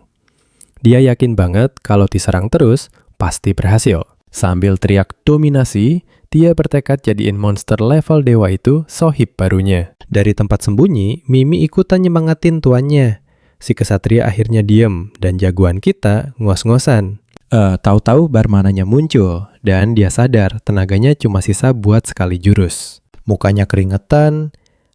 Dia yakin banget kalau diserang terus, pasti berhasil. Sambil teriak dominasi, dia bertekad jadiin monster level dewa itu sohib barunya. Dari tempat sembunyi, Mimi ikutan nyemangatin tuannya. Si ksatria akhirnya diem, dan jagoan kita ngos-ngosan. Tahu-tahu barmananya muncul. dan dia sadar tenaganya cuma sisa buat sekali jurus. Mukanya keringetan,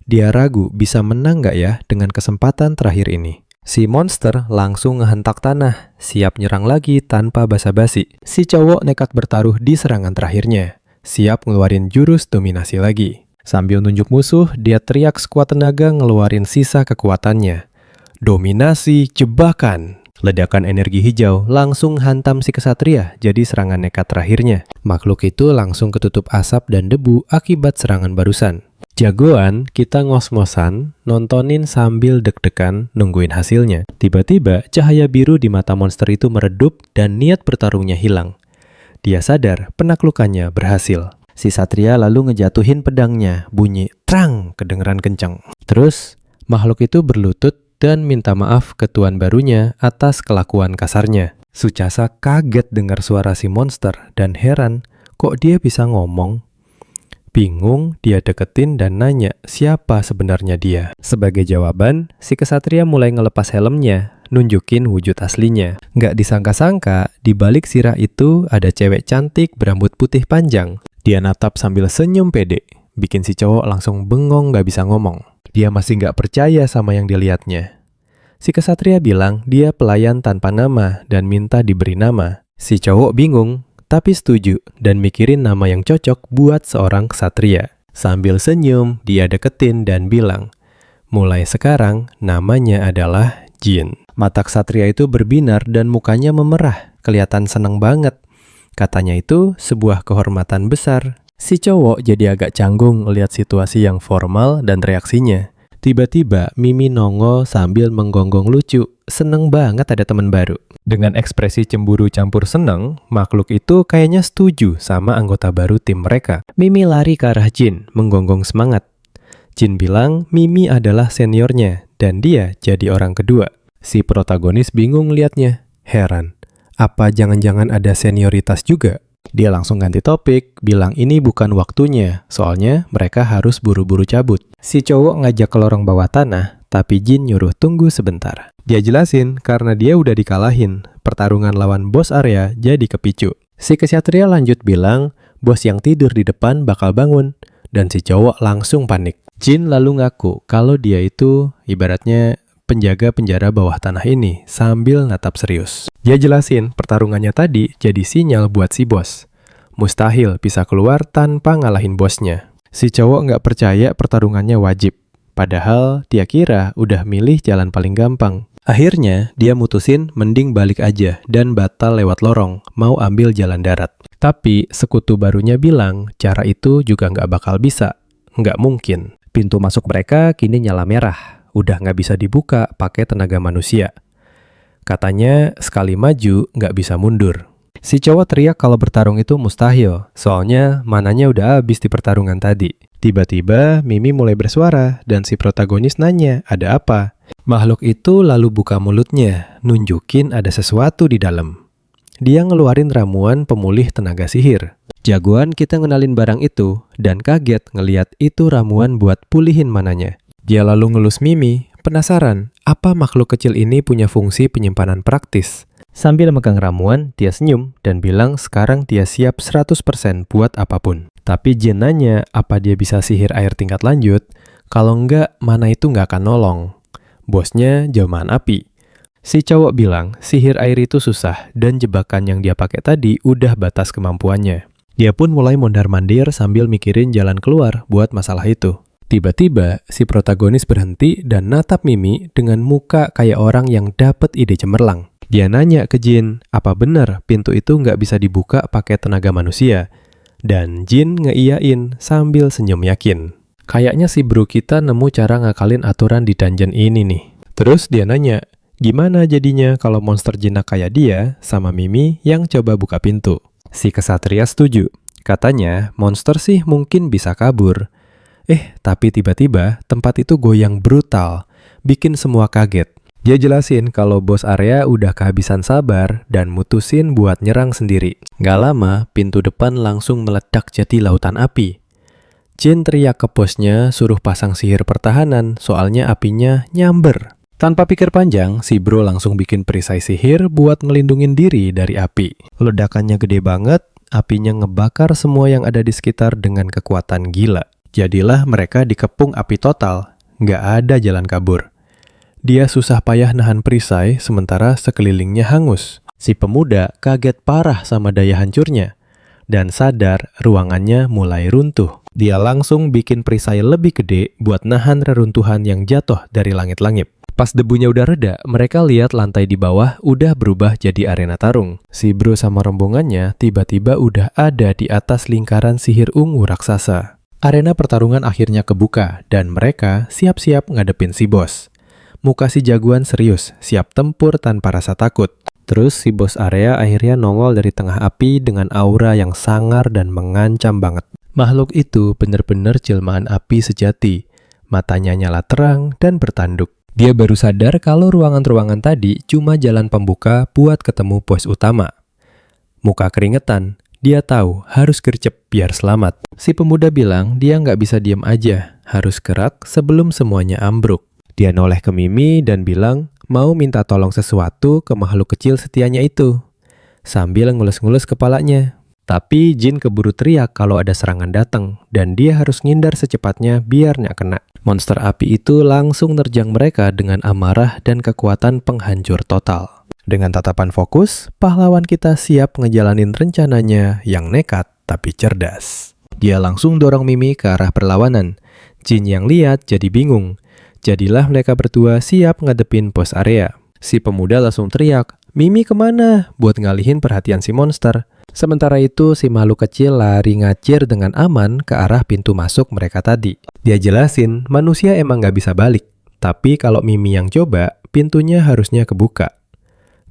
dia ragu bisa menang nggak ya dengan kesempatan terakhir ini. Si monster langsung ngehentak tanah, siap nyerang lagi tanpa basa-basi. Si cowok nekat bertaruh di serangan terakhirnya, siap ngeluarin jurus dominasi lagi. Sambil nunjuk musuh, dia teriak sekuat tenaga ngeluarin sisa kekuatannya. Dominasi jebakan. Ledakan energi hijau langsung hantam si kesatria jadi serangan nekat terakhirnya. Makhluk itu langsung ketutup asap dan debu akibat serangan barusan. Jagoan, kita ngos-ngosan, nontonin sambil deg-degan nungguin hasilnya. Tiba-tiba, cahaya biru di mata monster itu meredup dan niat bertarungnya hilang. Dia sadar penaklukannya berhasil. Si satria lalu ngejatuhin pedangnya, bunyi trang kedengeran kencang. Terus, makhluk itu berlutut dan minta maaf ke tuan barunya atas kelakuan kasarnya. Sucasa kaget dengar suara si monster dan heran kok dia bisa ngomong. Bingung, dia deketin dan nanya siapa sebenarnya dia. Sebagai jawaban, si kesatria mulai ngelepas helmnya, nunjukin wujud aslinya. Nggak disangka-sangka, di balik sirah itu ada cewek cantik berambut putih panjang. Dia natap sambil senyum pede, bikin si cowok langsung bengong nggak bisa ngomong. Dia masih nggak percaya sama yang dilihatnya. Si kesatria bilang dia pelayan tanpa nama dan minta diberi nama. Si cowok bingung, tapi setuju dan mikirin nama yang cocok buat seorang ksatria. Sambil senyum, dia deketin dan bilang, mulai sekarang namanya adalah Jin. Mata ksatria itu berbinar dan mukanya memerah, kelihatan seneng banget. Katanya itu sebuah kehormatan besar. Si cowok jadi agak canggung lihat situasi yang formal dan reaksinya. Tiba-tiba Mimi nongol sambil menggonggong lucu, seneng banget ada teman baru. Dengan ekspresi cemburu campur seneng, makhluk itu kayaknya setuju sama anggota baru tim mereka. Mimi lari ke arah Jin, menggonggong semangat. Jin bilang Mimi adalah seniornya dan dia jadi orang kedua. Si protagonis bingung liatnya, heran. Apa jangan-jangan ada senioritas juga? Dia langsung ganti topik, bilang ini bukan waktunya, soalnya mereka harus buru-buru cabut. Si cowok ngajak ke lorong bawah tanah, tapi Jin nyuruh tunggu sebentar. Dia jelasin karena dia udah dikalahin, pertarungan lawan bos area jadi kepicu. Si ksatria lanjut bilang, bos yang tidur di depan bakal bangun, dan si cowok langsung panik. Jin lalu ngaku kalau dia itu ibaratnya penjaga penjara bawah tanah ini sambil natap serius. Dia jelasin pertarungannya tadi jadi sinyal buat si bos. Mustahil bisa keluar tanpa ngalahin bosnya. Si cowok nggak percaya pertarungannya wajib. Padahal dia kira udah milih jalan paling gampang. Akhirnya dia mutusin mending balik aja dan batal lewat lorong, mau ambil jalan darat. Tapi sekutu barunya bilang cara itu juga nggak bakal bisa. Nggak mungkin. Pintu masuk mereka kini nyala merah. Udah nggak bisa dibuka pakai tenaga manusia. Katanya sekali maju nggak bisa mundur. Si cowok teriak kalau bertarung itu mustahil, soalnya mananya udah habis di pertarungan tadi. Tiba-tiba Mimi mulai bersuara dan si protagonis nanya ada apa. Makhluk itu lalu buka mulutnya, nunjukin ada sesuatu di dalam. Dia ngeluarin ramuan pemulih tenaga sihir. Jagoan kita ngenalin barang itu dan kaget ngeliat itu ramuan buat pulihin mananya. Dia lalu ngelus Mimi, penasaran apa makhluk kecil ini punya fungsi penyimpanan praktis. Sambil megang ramuan, dia senyum dan bilang sekarang dia siap 100% buat apapun. Tapi Jin nanya apa dia bisa sihir air tingkat lanjut, kalau enggak mana itu enggak akan nolong. Bosnya jelmaan api. Si cowok bilang sihir air itu susah dan jebakan yang dia pakai tadi udah batas kemampuannya. Dia pun mulai mondar-mandir sambil mikirin jalan keluar buat masalah itu. Tiba-tiba, si protagonis berhenti dan natap Mimi dengan muka kayak orang yang dapet ide cemerlang. Dia nanya ke Jin, apa benar pintu itu nggak bisa dibuka pakai tenaga manusia? Dan Jin ngeiyain sambil senyum yakin. Kayaknya si bro kita nemu cara ngakalin aturan di dungeon ini nih. Terus dia nanya, gimana jadinya kalau monster jinak kayak dia sama Mimi yang coba buka pintu? Si ksatria setuju. Katanya, monster sih mungkin bisa kabur. Tapi tiba-tiba tempat itu goyang brutal, bikin semua kaget. Dia jelasin kalau bos area udah kehabisan sabar dan mutusin buat nyerang sendiri. Gak lama, pintu depan langsung meledak jadi lautan api. Jin teriak ke bosnya suruh pasang sihir pertahanan, soalnya apinya nyamber. Tanpa pikir panjang, si bro langsung bikin perisai sihir buat ngelindungin diri dari api. Ledakannya gede banget, apinya ngebakar semua yang ada di sekitar dengan kekuatan gila. Jadilah mereka dikepung api total, nggak ada jalan kabur. Dia susah payah nahan perisai sementara sekelilingnya hangus. Si pemuda kaget parah sama daya hancurnya dan sadar ruangannya mulai runtuh. Dia langsung bikin perisai lebih gede buat nahan reruntuhan yang jatuh dari langit-langit. Pas debunya udah reda, mereka lihat lantai di bawah udah berubah jadi arena tarung. Si bro sama rombongannya tiba-tiba udah ada di atas lingkaran sihir ungu raksasa. Arena pertarungan akhirnya kebuka dan mereka siap-siap ngadepin si bos. Muka si jagoan serius, siap tempur tanpa rasa takut. Terus si bos area akhirnya nongol dari tengah api dengan aura yang sangar dan mengancam banget. Makhluk itu bener-bener jelmaan api sejati. Matanya nyala terang dan bertanduk. Dia baru sadar kalau ruangan-ruangan tadi cuma jalan pembuka buat ketemu bos utama. Muka keringetan, dia tahu harus gercep biar selamat. Si pemuda bilang dia nggak bisa diam aja, harus gerak sebelum semuanya ambruk. Dia noleh ke Mimi dan bilang mau minta tolong sesuatu ke makhluk kecil setianya itu. Sambil ngelus-ngelus kepalanya. Tapi Jin keburu teriak kalau ada serangan datang dan dia harus ngindar secepatnya biar nggak kena. Monster api itu langsung nerjang mereka dengan amarah dan kekuatan penghancur total. Dengan tatapan fokus, pahlawan kita siap ngejalanin rencananya yang nekat tapi cerdas. Dia langsung dorong Mimi ke arah perlawanan. Jin yang lihat jadi bingung. Jadilah mereka berdua siap ngadepin bos area. Si pemuda langsung teriak, "Mimi kemana?" buat ngalihin perhatian si monster. Sementara itu, si makhluk kecil lari ngacir dengan aman ke arah pintu masuk mereka tadi. Dia jelasin, manusia emang nggak bisa balik. Tapi kalau Mimi yang coba, pintunya harusnya kebuka.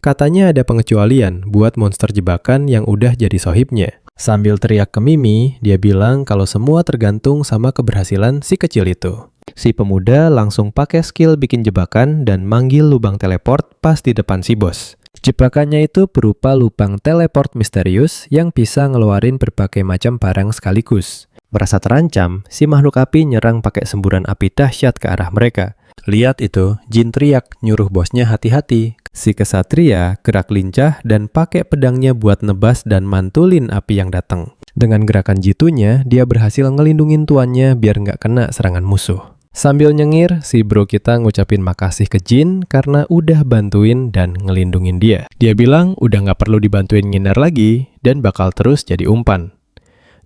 Katanya ada pengecualian buat monster jebakan yang udah jadi sohibnya. Sambil teriak ke Mimi, dia bilang kalau semua tergantung sama keberhasilan si kecil itu. Si pemuda langsung pakai skill bikin jebakan dan manggil lubang teleport pas di depan si bos. Jebakannya itu berupa lubang teleport misterius yang bisa ngeluarin berbagai macam barang sekaligus. Merasa terancam, si makhluk api nyerang pakai semburan api dahsyat ke arah mereka. Lihat itu, Jin teriak nyuruh bosnya hati-hati. Si kesatria gerak lincah dan pakai pedangnya buat nebas dan mantulin api yang datang. Dengan gerakan jitunya, dia berhasil ngelindungin tuannya biar nggak kena serangan musuh. Sambil nyengir, si bro kita ngucapin makasih ke Jin karena udah bantuin dan ngelindungin dia. Dia bilang udah nggak perlu dibantuin ngindar lagi dan bakal terus jadi umpan.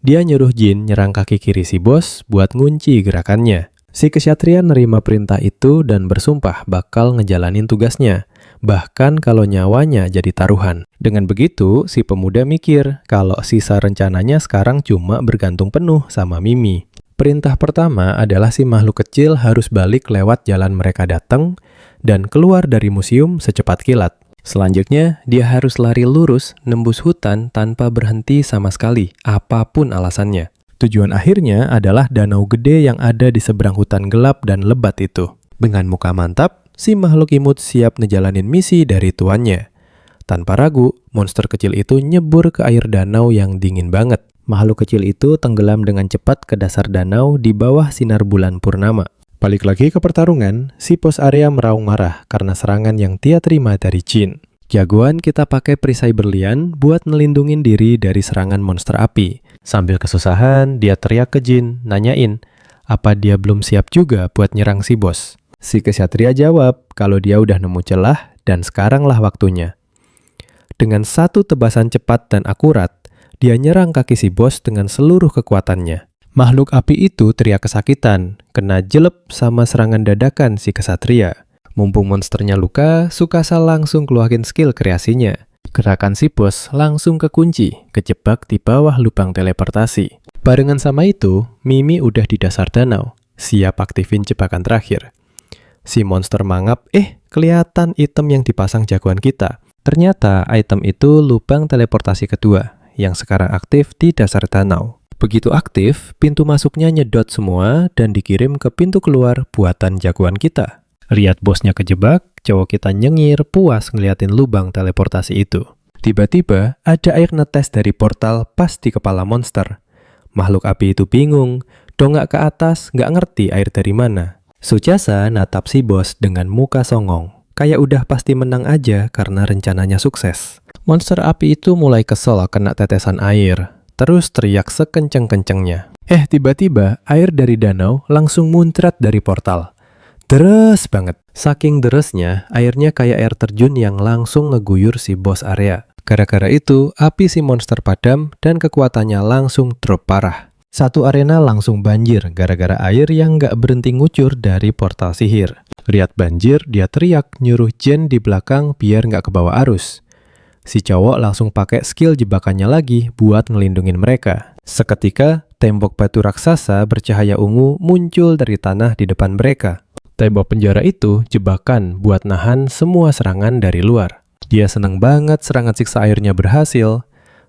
Dia nyuruh Jin nyerang kaki kiri si bos buat ngunci gerakannya. Si kesatria nerima perintah itu dan bersumpah bakal ngejalanin tugasnya, bahkan kalau nyawanya jadi taruhan. Dengan begitu, si pemuda mikir kalau sisa rencananya sekarang cuma bergantung penuh sama Mimi. Perintah pertama adalah si makhluk kecil harus balik lewat jalan mereka datang dan keluar dari museum secepat kilat. Selanjutnya, dia harus lari lurus nembus hutan tanpa berhenti sama sekali, apapun alasannya. Tujuan akhirnya adalah danau gede yang ada di seberang hutan gelap dan lebat itu. Dengan muka mantap, si makhluk imut siap ngejalanin misi dari tuannya. Tanpa ragu, monster kecil itu nyebur ke air danau yang dingin banget. Makhluk kecil itu tenggelam dengan cepat ke dasar danau di bawah sinar bulan purnama. Balik lagi ke pertarungan, si bos area meraung marah karena serangan yang dia terima dari Jin. Jagoan kita pakai perisai berlian buat ngelindungin diri dari serangan monster api. Sambil kesusahan, dia teriak ke Jin, nanyain, apa dia belum siap juga buat nyerang si bos? Si kesatria jawab kalau dia udah nemu celah dan sekaranglah waktunya. Dengan satu tebasan cepat dan akurat, dia nyerang kaki si bos dengan seluruh kekuatannya. Makhluk api itu teriak kesakitan, kena jelep sama serangan dadakan si kesatria. Mumpung monsternya luka, Sukasa langsung keluarin skill kreasinya. Gerakan si bos langsung kekunci, kejebak di bawah lubang teleportasi. Barengan sama itu, Mimi udah di dasar danau, siap aktifin jebakan terakhir. Si monster mangap, kelihatan item yang dipasang jagoan kita. Ternyata item itu lubang teleportasi kedua, yang sekarang aktif di dasar danau. Begitu aktif, pintu masuknya nyedot semua dan dikirim ke pintu keluar buatan jagoan kita. Lihat bosnya kejebak, cowok kita nyengir puas ngeliatin lubang teleportasi itu. Tiba-tiba, ada air netes dari portal pas di kepala monster. Makhluk api itu bingung, dongak ke atas, nggak ngerti air dari mana. Sukasa natap si bos dengan muka songong. Kayak udah pasti menang aja karena rencananya sukses. Monster api itu mulai kesel kena tetesan air, terus teriak sekenceng-kencengnya. Tiba-tiba air dari danau langsung muncrat dari portal. Deres banget. Saking deresnya, airnya kayak air terjun yang langsung ngeguyur si bos area. Gara-gara itu, api si monster padam dan kekuatannya langsung drop parah. Satu arena langsung banjir gara-gara air yang nggak berhenti ngucur dari portal sihir. Lihat banjir, dia teriak nyuruh Jen di belakang biar nggak kebawa arus. Si cowok langsung pakai skill jebakannya lagi buat ngelindungin mereka. Seketika, tembok batu raksasa bercahaya ungu muncul dari tanah di depan mereka. Tembok penjara itu jebakan buat nahan semua serangan dari luar. Dia seneng banget serangan siksa airnya berhasil.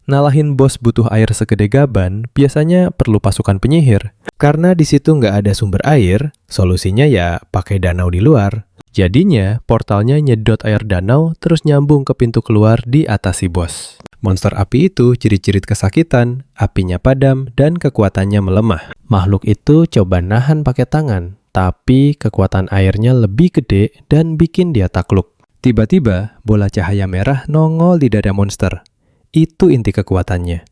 Ngalahin bos butuh air segede gaban, biasanya perlu pasukan penyihir. Karena di situ nggak ada sumber air, solusinya ya pakai danau di luar. Jadinya, portalnya nyedot air danau terus nyambung ke pintu keluar di atas si bos. Monster api itu ciri-ciri kesakitan, apinya padam, dan kekuatannya melemah. Makhluk itu coba nahan pakai tangan, tapi kekuatan airnya lebih gede dan bikin dia takluk. Tiba-tiba, bola cahaya merah nongol di dada monster. Itu inti kekuatannya.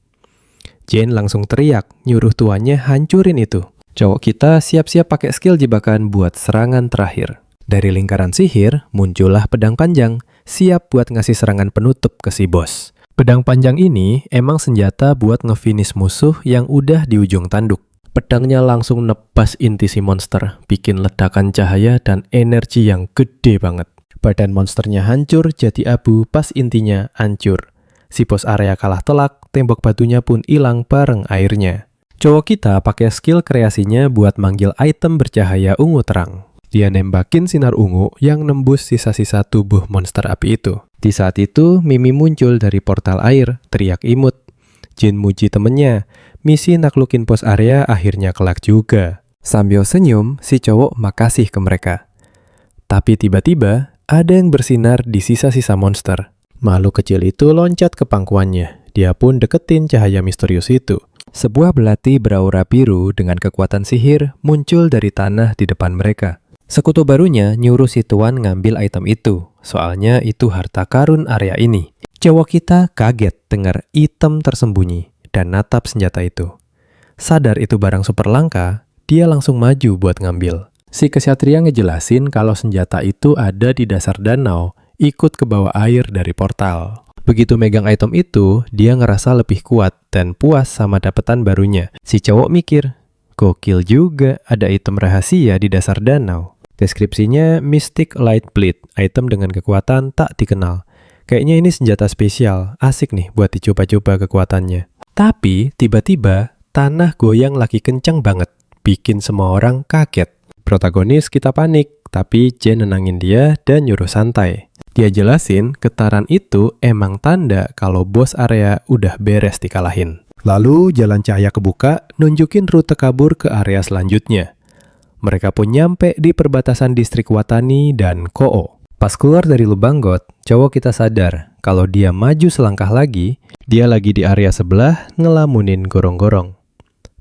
Jane langsung teriak, nyuruh tuannya hancurin itu. Cowok kita siap-siap pakai skill jebakan buat serangan terakhir. Dari lingkaran sihir, muncullah pedang panjang, siap buat ngasih serangan penutup ke si bos. Pedang panjang ini emang senjata buat ngefinish musuh yang udah di ujung tanduk. Pedangnya langsung nebas inti si monster, bikin ledakan cahaya dan energi yang gede banget. Badan monsternya hancur jadi abu pas intinya hancur. Si bos area kalah telak, tembok batunya pun hilang bareng airnya. Cowok kita pakai skill kreasinya buat manggil item bercahaya ungu terang. Dia nembakin sinar ungu yang nembus sisa-sisa tubuh monster api itu. Di saat itu, Mimi muncul dari portal air, teriak imut. Jin muji temennya, misi naklukin pos area akhirnya kelak juga. Sambil senyum, si cowok makasih ke mereka. Tapi tiba-tiba, ada yang bersinar di sisa-sisa monster. Makhluk kecil itu loncat ke pangkuannya. Dia pun deketin cahaya misterius itu. Sebuah belati beraura biru dengan kekuatan sihir muncul dari tanah di depan mereka. Sekutu barunya nyuruh si tuan ngambil item itu, soalnya itu harta karun area ini. Cowok kita kaget dengar item tersembunyi dan natap senjata itu. Sadar itu barang super langka, dia langsung maju buat ngambil. Si kesatria ngejelasin kalau senjata itu ada di dasar danau, ikut ke bawah air dari portal. Begitu megang item itu, dia ngerasa lebih kuat dan puas sama dapetan barunya. Si cowok mikir, gokil juga ada item rahasia di dasar danau. Deskripsinya Mystic Light Blade, item dengan kekuatan tak dikenal. Kayaknya ini senjata spesial, asik nih buat dicoba-coba kekuatannya. Tapi tiba-tiba tanah goyang lagi kencang banget, bikin semua orang kaget. Protagonis kita panik, tapi Jen nenangin dia dan nyuruh santai. Dia jelasin getaran itu emang tanda kalau bos area udah beres dikalahin. Lalu jalan cahaya kebuka, nunjukin rute kabur ke area selanjutnya. Mereka pun nyampe di perbatasan distrik Watani dan Ko'o. Pas keluar dari lubang got, cowok kita sadar kalau dia maju selangkah lagi, dia lagi di area sebelah ngelamunin gorong-gorong.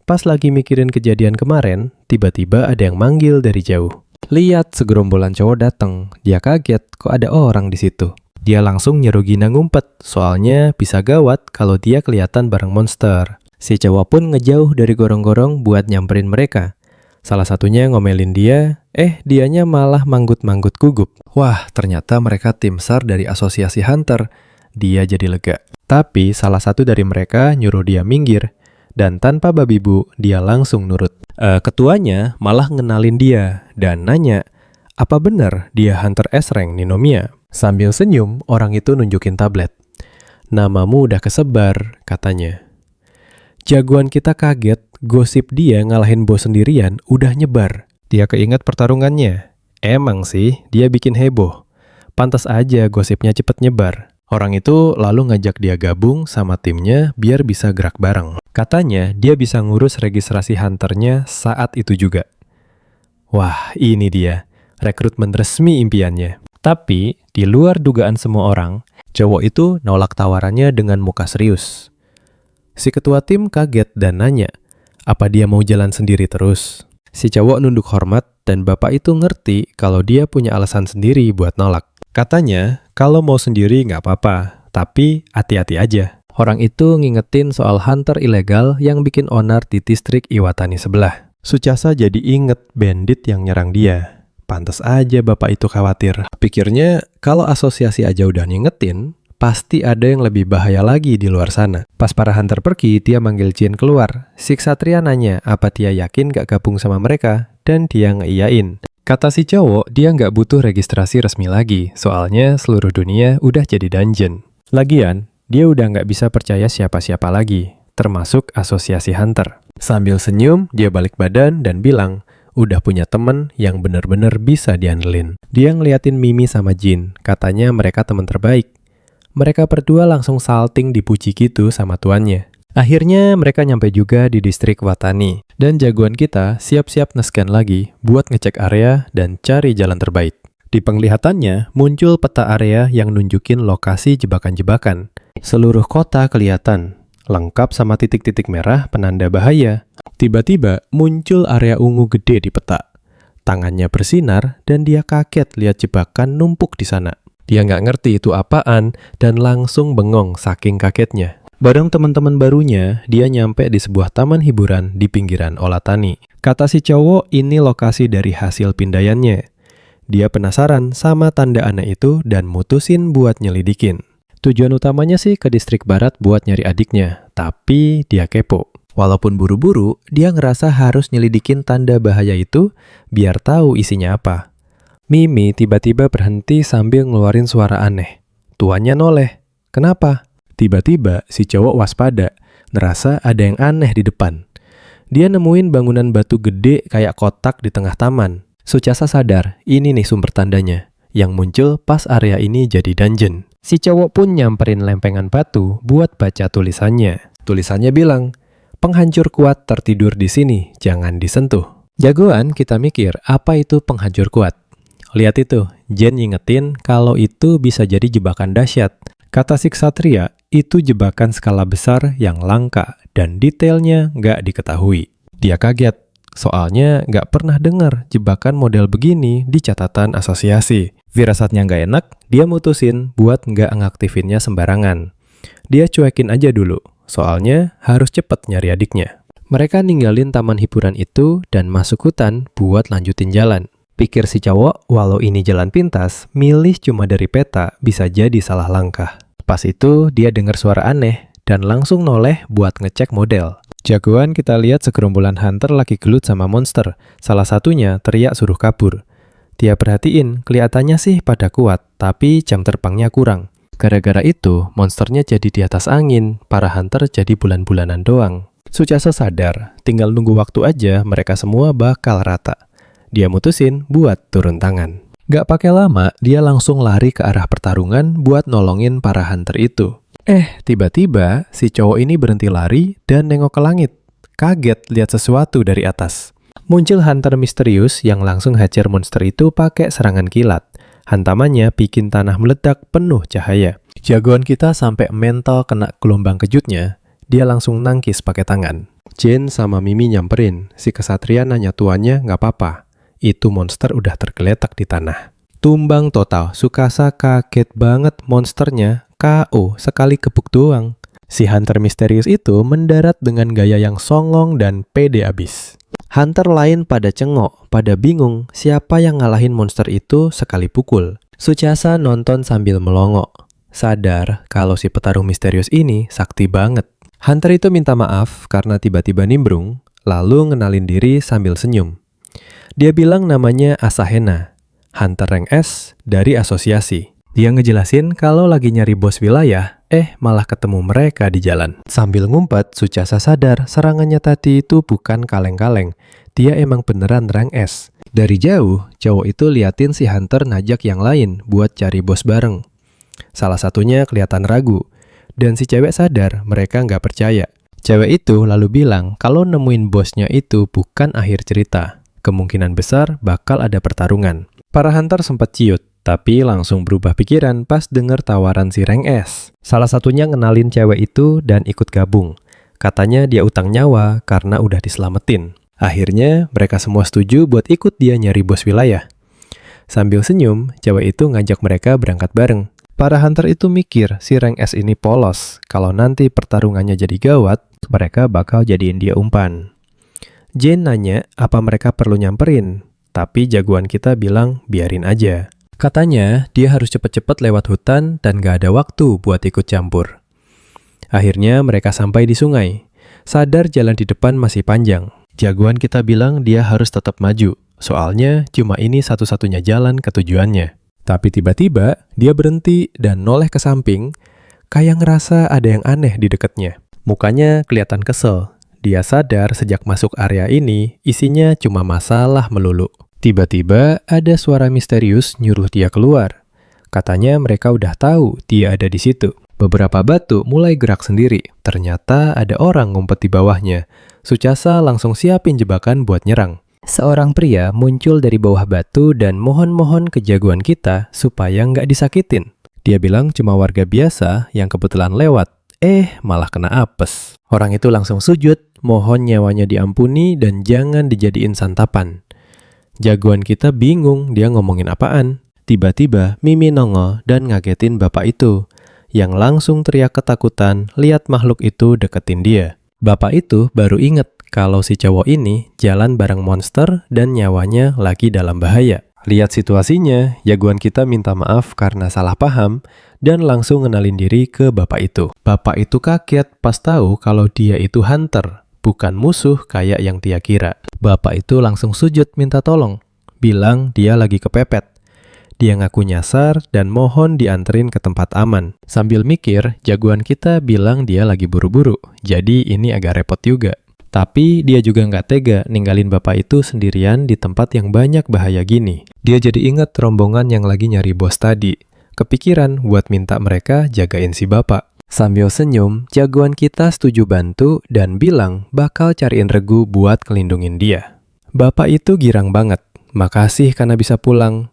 Pas lagi mikirin kejadian kemarin, tiba-tiba ada yang manggil dari jauh. Lihat segerombolan cowok datang, dia kaget kok ada orang di situ. Dia langsung nyuruh Gina ngumpet, soalnya bisa gawat kalau dia kelihatan bareng monster. Si cowok pun ngejauh dari gorong-gorong buat nyamperin mereka. Salah satunya ngomelin dia, dianya malah manggut-manggut gugup. Wah, ternyata mereka tim SAR dari Asosiasi Hunter. Dia jadi lega. Tapi salah satu dari mereka nyuruh dia minggir. Dan tanpa babi bu, dia langsung nurut. Ketuanya malah ngenalin dia dan nanya, apa benar dia Hunter S-Rank Ninomiya? Sambil senyum, orang itu nunjukin tablet. Namamu udah kesebar, katanya. Jagoan kita kaget, gosip dia ngalahin bos sendirian udah nyebar. Dia keinget pertarungannya. Emang sih, dia bikin heboh. Pantas aja gosipnya cepet nyebar. Orang itu lalu ngajak dia gabung sama timnya biar bisa gerak bareng. Katanya dia bisa ngurus registrasi hunternya saat itu juga. Wah, ini dia. Rekrutmen resmi impiannya. Tapi, di luar dugaan semua orang, cowok itu nolak tawarannya dengan muka serius. Si ketua tim kaget dan nanya, apa dia mau jalan sendiri terus? Si cowok nunduk hormat dan bapak itu ngerti kalau dia punya alasan sendiri buat nolak. Katanya, kalau mau sendiri nggak apa-apa, Tapi hati-hati aja. Orang itu ngingetin soal hunter ilegal yang bikin onar di distrik Iwatani sebelah. Suchasa jadi inget bandit yang nyerang dia. Pantes aja bapak itu khawatir. Pikirnya kalau asosiasi aja udah ngingetin, pasti ada yang lebih bahaya lagi di luar sana. Pas para hunter pergi, dia manggil Jin keluar. Si ksatria nanya apa dia yakin gak gabung sama mereka, dan dia ngeiyain. Kata si cowok, dia nggak butuh registrasi resmi lagi, soalnya seluruh dunia udah jadi dungeon. Lagian, dia udah nggak bisa percaya siapa-siapa lagi, termasuk asosiasi hunter. Sambil senyum, dia balik badan dan bilang, udah punya temen yang bener-bener bisa diandelin. Dia ngeliatin Mimi sama Jin, katanya mereka teman terbaik. Mereka berdua langsung salting dipuji gitu sama tuannya. Akhirnya mereka nyampe juga di distrik Watani. Dan jagoan kita siap-siap nge-scan lagi buat ngecek area dan cari jalan terbaik. Di penglihatannya muncul peta area yang nunjukin lokasi jebakan-jebakan. Seluruh kota kelihatan, lengkap sama titik-titik merah penanda bahaya. Tiba-tiba muncul area ungu gede di peta. Tangannya bersinar dan dia kaget lihat jebakan numpuk di sana. Dia nggak ngerti itu apaan dan langsung bengong saking kagetnya. Bareng teman-teman barunya, dia nyampe di sebuah taman hiburan di pinggiran Olatani. Kata si cowok, ini lokasi dari hasil pindaiannya. Dia penasaran sama tanda aneh itu dan mutusin buat nyelidikin. Tujuan utamanya sih ke distrik barat buat nyari adiknya, tapi dia kepo. Walaupun buru-buru, dia ngerasa harus nyelidikin tanda bahaya itu biar tahu isinya apa. Mimi tiba-tiba berhenti sambil ngeluarin suara aneh. Tuannya noleh. Kenapa? Tiba-tiba si cowok waspada, ngerasa ada yang aneh di depan. Dia nemuin bangunan batu gede kayak kotak di tengah taman. Suchasa sadar, ini nih sumber tandanya, yang muncul pas area ini jadi dungeon. Si cowok pun nyamperin lempengan batu buat baca tulisannya. Tulisannya bilang, penghancur kuat tertidur di sini, jangan disentuh. Jagoan kita mikir, apa itu penghancur kuat? Lihat itu, Jen ngingetin kalau itu bisa jadi jebakan dahsyat. Kata si ksatria, itu jebakan skala besar yang langka dan detailnya nggak diketahui. Dia kaget, soalnya nggak pernah dengar jebakan model begini di catatan asosiasi. Firasatnya nggak enak, dia mutusin buat nggak ngaktifinnya sembarangan. Dia cuekin aja dulu, soalnya harus cepet nyari adiknya. Mereka ninggalin taman hiburan itu dan masuk hutan buat lanjutin jalan. Pikir si cowok, walau ini jalan pintas, milih cuma dari peta bisa jadi salah langkah. Pas itu, dia dengar suara aneh dan langsung noleh buat ngecek model. Jagoan kita lihat segerombolan hunter lagi gelut sama monster. Salah satunya teriak suruh kabur. Dia perhatiin, kelihatannya sih pada kuat, tapi jam terbangnya kurang. Gara-gara itu, monsternya jadi di atas angin, para hunter jadi bulan-bulanan doang. Suchasa sadar, tinggal nunggu waktu aja mereka semua bakal rata. Dia mutusin buat turun tangan. Gak pakai lama, dia langsung lari ke arah pertarungan buat nolongin para hunter itu. Tiba-tiba si cowok ini berhenti lari dan nengok ke langit. Kaget lihat sesuatu dari atas. Muncul hunter misterius yang langsung hajar monster itu pakai serangan kilat. Hantamannya bikin tanah meledak penuh cahaya. Jagoan kita sampai mental kena gelombang kejutnya. Dia langsung nangkis pakai tangan. Jin sama Mimi nyamperin. Si ksatria nanya tuannya nggak apa-apa. Itu monster udah tergeletak di tanah. Tumbang total, Tsukasa kaget banget monsternya KO sekali gebuk doang. Si hunter misterius itu mendarat dengan gaya yang songong dan pede abis. Hunter lain pada cengok, pada bingung siapa yang ngalahin monster itu sekali pukul. Suchasa nonton sambil melongok. Sadar kalau si petarung misterius ini sakti banget. Hunter itu minta maaf karena tiba-tiba nimbrung, lalu ngenalin diri sambil senyum. Dia bilang namanya Asahena, hunter rank S dari asosiasi. Dia ngejelasin kalau lagi nyari bos wilayah, malah ketemu mereka di jalan. Sambil ngumpet, Suchasa sadar serangannya tadi itu bukan kaleng-kaleng. Dia emang beneran rank S. Dari jauh, cowok itu liatin si hunter ngajak yang lain buat cari bos bareng. Salah satunya kelihatan ragu, dan si cewek sadar mereka nggak percaya. Cewek itu lalu bilang kalau nemuin bosnya itu bukan akhir cerita. Kemungkinan besar bakal ada pertarungan. Para hunter sempat ciut, tapi langsung berubah pikiran pas denger tawaran si rank S. Salah satunya ngenalin cewek itu dan ikut gabung. Katanya dia utang nyawa karena udah diselamatin. Akhirnya mereka semua setuju buat ikut dia nyari bos wilayah. Sambil senyum, cewek itu ngajak mereka berangkat bareng. Para hunter itu mikir si rank S ini polos. Kalau nanti pertarungannya jadi gawat, mereka bakal jadiin dia umpan. Jane nanya apa mereka perlu nyamperin, tapi jagoan kita bilang biarin aja. Katanya dia harus cepet-cepet lewat hutan dan gak ada waktu buat ikut campur. Akhirnya mereka sampai di sungai. Sadar jalan di depan masih panjang. Jagoan kita bilang dia harus tetap maju, soalnya cuma ini satu-satunya jalan ke tujuannya. Tapi tiba-tiba dia berhenti dan noleh ke samping, kayak ngerasa ada yang aneh di dekatnya. Mukanya kelihatan kesel. Dia sadar sejak masuk area ini, isinya cuma masalah melulu. Tiba-tiba ada suara misterius nyuruh dia keluar. Katanya mereka udah tahu dia ada di situ. Beberapa batu mulai gerak sendiri. Ternyata ada orang ngumpet di bawahnya. Suchasa langsung siapin jebakan buat nyerang. Seorang pria muncul dari bawah batu dan mohon-mohon ke jagoan kita supaya nggak disakitin. Dia bilang cuma warga biasa yang kebetulan lewat. Malah kena apes. Orang itu langsung sujud, mohon nyawanya diampuni dan jangan dijadiin santapan. Jagoan kita bingung dia ngomongin apaan. Tiba-tiba Mimi nongol dan ngagetin bapak itu, yang langsung teriak ketakutan lihat makhluk itu deketin dia. Bapak itu baru inget kalau si cowok ini jalan bareng monster dan nyawanya lagi dalam bahaya. Lihat situasinya, jagoan kita minta maaf karena salah paham dan langsung ngenalin diri ke bapak itu. Bapak itu kaget pas tahu kalau dia itu hunter, bukan musuh kayak yang dia kira. Bapak itu langsung sujud minta tolong, bilang dia lagi kepepet. Dia ngaku nyasar dan mohon dianterin ke tempat aman. Sambil mikir, jagoan kita bilang dia lagi buru-buru, jadi ini agak repot juga. Tapi dia juga nggak tega ninggalin bapak itu sendirian di tempat yang banyak bahaya gini. Dia jadi inget rombongan yang lagi nyari bos tadi. Kepikiran buat minta mereka jagain si bapak. Sambil senyum, jagoan kita setuju bantu dan bilang bakal cariin regu buat ngelindungin dia. Bapak itu girang banget. Makasih karena bisa pulang.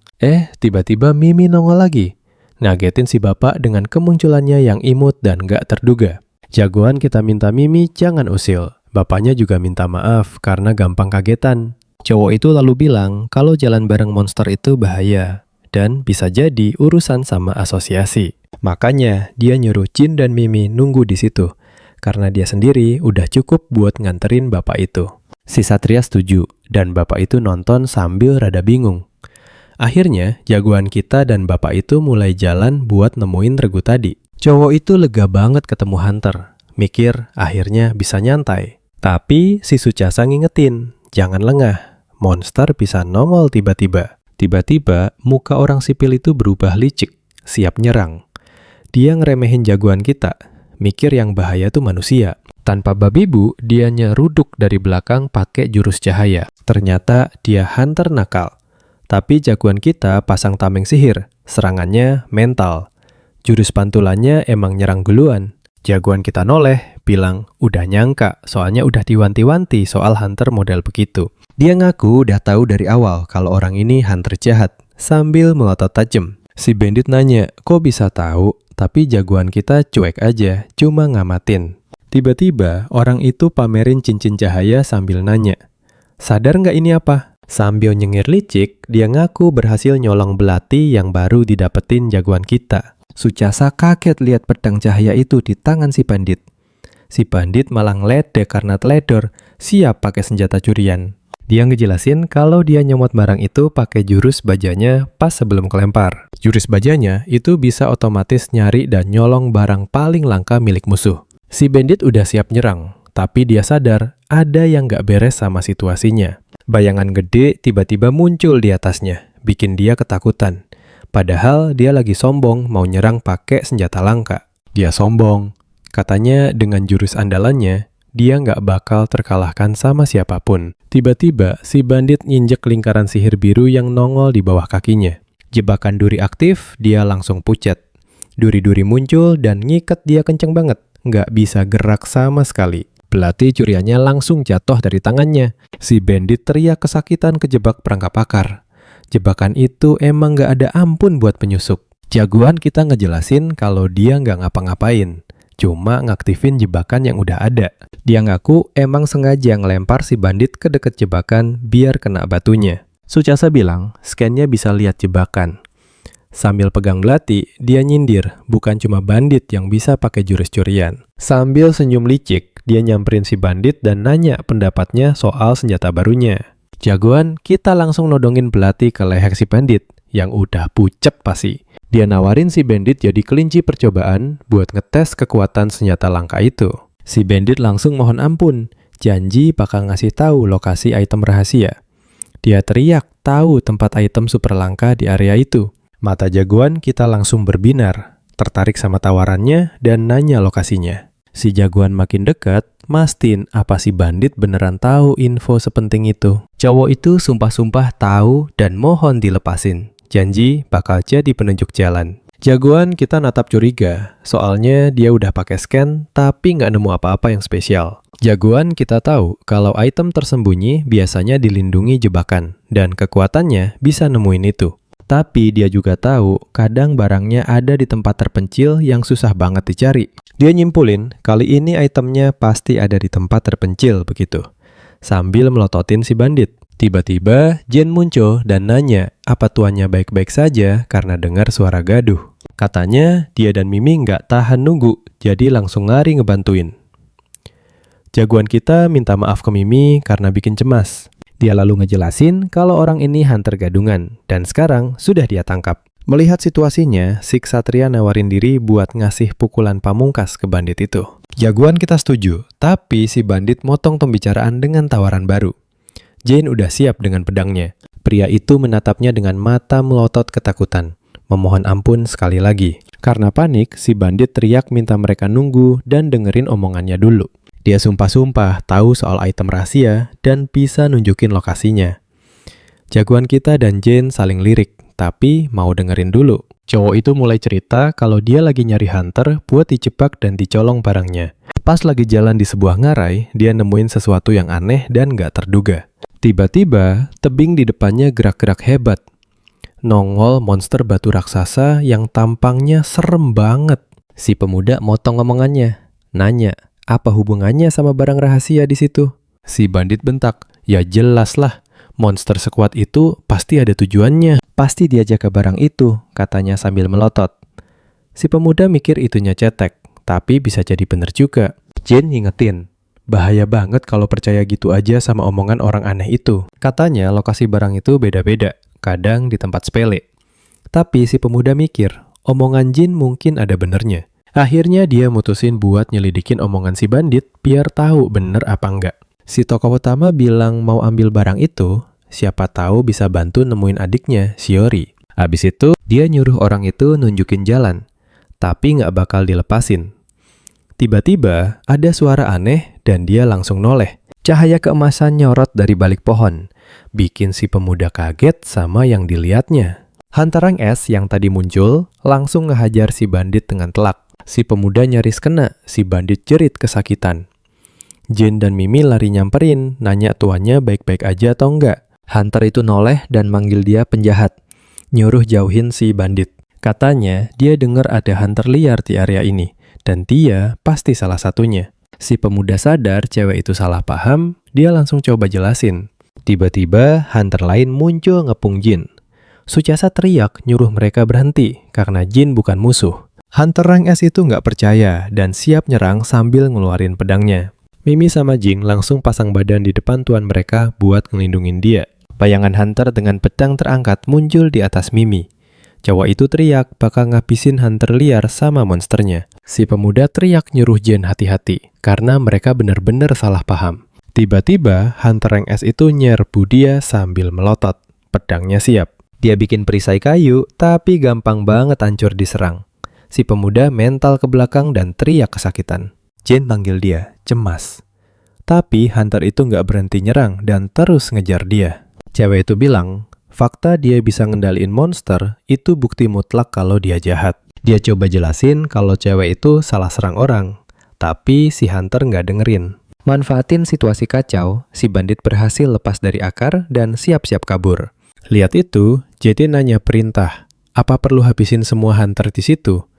Tiba-tiba Mimi nongol lagi. Ngagetin si bapak dengan kemunculannya yang imut dan gak terduga. Jagoan kita minta Mimi jangan usil. Bapaknya juga minta maaf karena gampang kagetan. Cowok itu lalu bilang kalau jalan bareng monster itu bahaya dan bisa jadi urusan sama asosiasi. Makanya dia nyuruh Jin dan Mimi nunggu di situ karena dia sendiri udah cukup buat nganterin bapak itu. Si Satria setuju dan bapak itu nonton sambil rada bingung. Akhirnya jagoan kita dan bapak itu mulai jalan buat nemuin regu tadi. Cowok itu lega banget ketemu hunter. Mikir akhirnya bisa nyantai. Tapi si Suchasa ngingetin, jangan lengah. Monster bisa nongol tiba-tiba. Tiba-tiba muka orang sipil itu berubah licik, siap nyerang. Dia ngeremehin jagoan kita, mikir yang bahaya tuh manusia. Tanpa babi bu, dia nyeruduk dari belakang pakai jurus cahaya. Ternyata dia hunter nakal. Tapi jagoan kita pasang tameng sihir, serangannya mental. Jurus pantulannya emang nyerang duluan. Jagoan kita noleh, bilang udah nyangka, soalnya udah diwanti-wanti soal hunter model begitu. Dia ngaku udah tahu dari awal kalau orang ini hunter jahat, sambil melotot tajam. Si bandit nanya, kok bisa tahu? Tapi jagoan kita cuek aja, cuma ngamatin. Tiba-tiba orang itu pamerin cincin cahaya sambil nanya, sadar nggak ini apa? Sambil nyengir licik, dia ngaku berhasil nyolong belati yang baru didapetin jagoan kita. Suchasa kaget lihat pedang cahaya itu di tangan si bandit. Si bandit malah ngeledek karena teledor, siap pakai senjata curian. Dia ngejelasin kalau dia nyomot barang itu pakai jurus bajanya pas sebelum kelempar. Jurus bajanya itu bisa otomatis nyari dan nyolong barang paling langka milik musuh. Si bandit udah siap nyerang, tapi dia sadar ada yang gak beres sama situasinya. Bayangan gede tiba-tiba muncul di atasnya, bikin dia ketakutan. Padahal dia lagi sombong mau nyerang pakai senjata langka. Dia sombong. Katanya dengan jurus andalannya, dia nggak bakal terkalahkan sama siapapun. Tiba-tiba si bandit nginjek lingkaran sihir biru yang nongol di bawah kakinya. Jebakan duri aktif, dia langsung pucat. Duri-duri muncul dan ngikat dia kenceng banget. Nggak bisa gerak sama sekali. Belati curiannya langsung jatuh dari tangannya. Si bandit teriak kesakitan kejebak perangkap akar. Jebakan itu emang gak ada ampun buat penyusup. Jagoan kita ngejelasin kalau dia gak ngapa-ngapain, cuma ngaktifin jebakan yang udah ada. Dia ngaku emang sengaja ngelempar si bandit ke deket jebakan biar kena batunya. Suchasa bilang, scan-nya bisa lihat jebakan. Sambil pegang belati, dia nyindir, bukan cuma bandit yang bisa pakai jurus curian. Sambil senyum licik, dia nyamperin si bandit dan nanya pendapatnya soal senjata barunya. Jagoan, kita langsung nodongin belati ke leher si bandit, yang udah pucep pasti. Dia nawarin si bandit jadi kelinci percobaan buat ngetes kekuatan senjata langka itu. Si bandit langsung mohon ampun, janji bakal ngasih tahu lokasi item rahasia. Dia teriak tahu tempat item super langka di area itu. Mata jagoan kita langsung berbinar, tertarik sama tawarannya dan nanya lokasinya. Si jagoan makin dekat, mastiin apa si bandit beneran tahu info sepenting itu. Cowok itu sumpah-sumpah tahu dan mohon dilepasin. Janji bakal jadi penunjuk jalan. Jagoan kita natap curiga, soalnya dia udah pakai scan tapi nggak nemu apa-apa yang spesial. Jagoan kita tahu kalau item tersembunyi biasanya dilindungi jebakan dan kekuatannya bisa nemuin itu. Tapi dia juga tahu kadang barangnya ada di tempat terpencil yang susah banget dicari. Dia nyimpulin kali ini itemnya pasti ada di tempat terpencil begitu. Sambil melototin si bandit. Tiba-tiba Jin muncul dan nanya apa tuannya baik-baik saja karena dengar suara gaduh. Katanya dia dan Mimi nggak tahan nunggu, jadi langsung lari ngebantuin. Jagoan kita minta maaf ke Mimi karena bikin cemas. Dia lalu ngejelasin kalau orang ini hunter gadungan dan sekarang sudah dia tangkap. Melihat situasinya, si ksatria nawarin diri buat ngasih pukulan pamungkas ke bandit itu. Jagoan kita setuju, tapi si bandit motong pembicaraan dengan tawaran baru. Jane udah siap dengan pedangnya. Pria itu menatapnya dengan mata melotot ketakutan, memohon ampun sekali lagi. Karena panik, si bandit teriak minta mereka nunggu dan dengerin omongannya dulu. Dia sumpah-sumpah tahu soal item rahasia dan bisa nunjukin lokasinya. Jagoan kita dan Jane saling lirik, tapi mau dengerin dulu. Cowok itu mulai cerita kalau dia lagi nyari hunter buat dijebak dan dicolong barangnya. Pas lagi jalan di sebuah ngarai, dia nemuin sesuatu yang aneh dan gak terduga. Tiba-tiba, tebing di depannya gerak-gerak hebat. Nongol monster batu raksasa yang tampangnya serem banget. Si pemuda motong omongannya, nanya, apa hubungannya sama barang rahasia di situ? Si bandit bentak, ya jelas lah, monster sekuat itu pasti ada tujuannya. Pasti dia jaga barang itu, katanya sambil melotot. Si pemuda mikir itunya cetek, tapi bisa jadi bener juga. Jin ngingetin, bahaya banget kalau percaya gitu aja sama omongan orang aneh itu. Katanya lokasi barang itu beda-beda, kadang di tempat sepele. Tapi si pemuda mikir, omongan Jin mungkin ada benernya. Akhirnya dia mutusin buat nyelidikin omongan si bandit biar tahu bener apa enggak. Si tokoh utama bilang mau ambil barang itu, siapa tahu bisa bantu nemuin adiknya, Shiori. Habis itu, dia nyuruh orang itu nunjukin jalan, tapi nggak bakal dilepasin. Tiba-tiba, ada suara aneh dan dia langsung noleh. Cahaya keemasan nyorot dari balik pohon, bikin si pemuda kaget sama yang dilihatnya. Hunter rank S yang tadi muncul, langsung ngehajar si bandit dengan telak. Si pemuda nyaris kena, si bandit jerit kesakitan. Jin dan Mimi lari nyamperin, nanya tuannya baik-baik aja atau enggak. Hunter itu noleh dan manggil dia penjahat, nyuruh jauhin si bandit. Katanya dia dengar ada hunter liar di area ini, dan dia pasti salah satunya. Si pemuda sadar cewek itu salah paham, dia langsung coba jelasin. Tiba-tiba hunter lain muncul ngepung Jin. Suchasa teriak nyuruh mereka berhenti karena Jin bukan musuh. Hunter rank S itu nggak percaya dan siap nyerang sambil ngeluarin pedangnya. Mimi sama Jing langsung pasang badan di depan tuan mereka buat ngelindungin dia. Bayangan hunter dengan pedang terangkat muncul di atas Mimi. Cowok itu teriak bakal ngabisin hunter liar sama monsternya. Si pemuda teriak nyuruh Jin hati-hati karena mereka bener-bener salah paham. Tiba-tiba hunter rank S itu nyerbu dia sambil melotot. Pedangnya siap. Dia bikin perisai kayu tapi gampang banget hancur diserang. Si pemuda mental ke belakang dan teriak kesakitan. Jin panggil dia, cemas. Tapi hunter itu nggak berhenti nyerang dan terus ngejar dia. Cewek itu bilang, fakta dia bisa ngendaliin monster itu bukti mutlak kalau dia jahat. Dia coba jelasin kalau cewek itu salah serang orang, tapi si hunter nggak dengerin. Manfaatin situasi kacau, si bandit berhasil lepas dari akar dan siap-siap kabur. Lihat itu, JT nanya perintah, apa perlu habisin semua hunter di situ?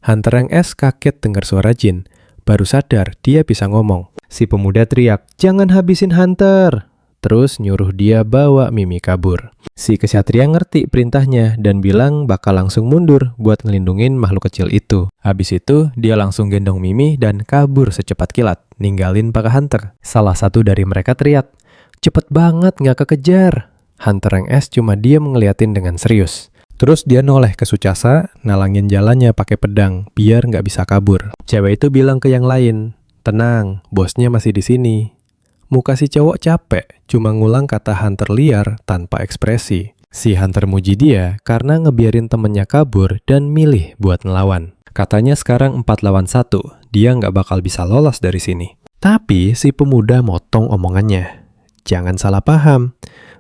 Hunter rank S kaget dengar suara Jin. Baru sadar dia bisa ngomong. Si pemuda teriak, jangan habisin hunter. terus nyuruh dia bawa Mimi kabur. Si kesatria ngerti perintahnya dan bilang bakal langsung mundur buat ngelindungin makhluk kecil itu. Habis itu, dia langsung gendong Mimi dan kabur secepat kilat, ninggalin para hunter. Salah satu dari mereka teriak, "Cepet banget, nggak kekejar." Hunter yang S cuma diam ngeliatin dengan serius. Terus dia noleh ke Suchasa, nalangin jalannya pakai pedang, biar nggak bisa kabur. Cewek itu bilang ke yang lain, "Tenang, bosnya masih di sini." Muka si cowok capek, cuma ngulang kata hunter liar tanpa ekspresi. Si hunter muji dia karena ngebiarin temennya kabur dan milih buat ngelawan. Katanya sekarang 4 lawan 1, dia nggak bakal bisa lolos dari sini. Tapi si pemuda motong omongannya. "Jangan salah paham,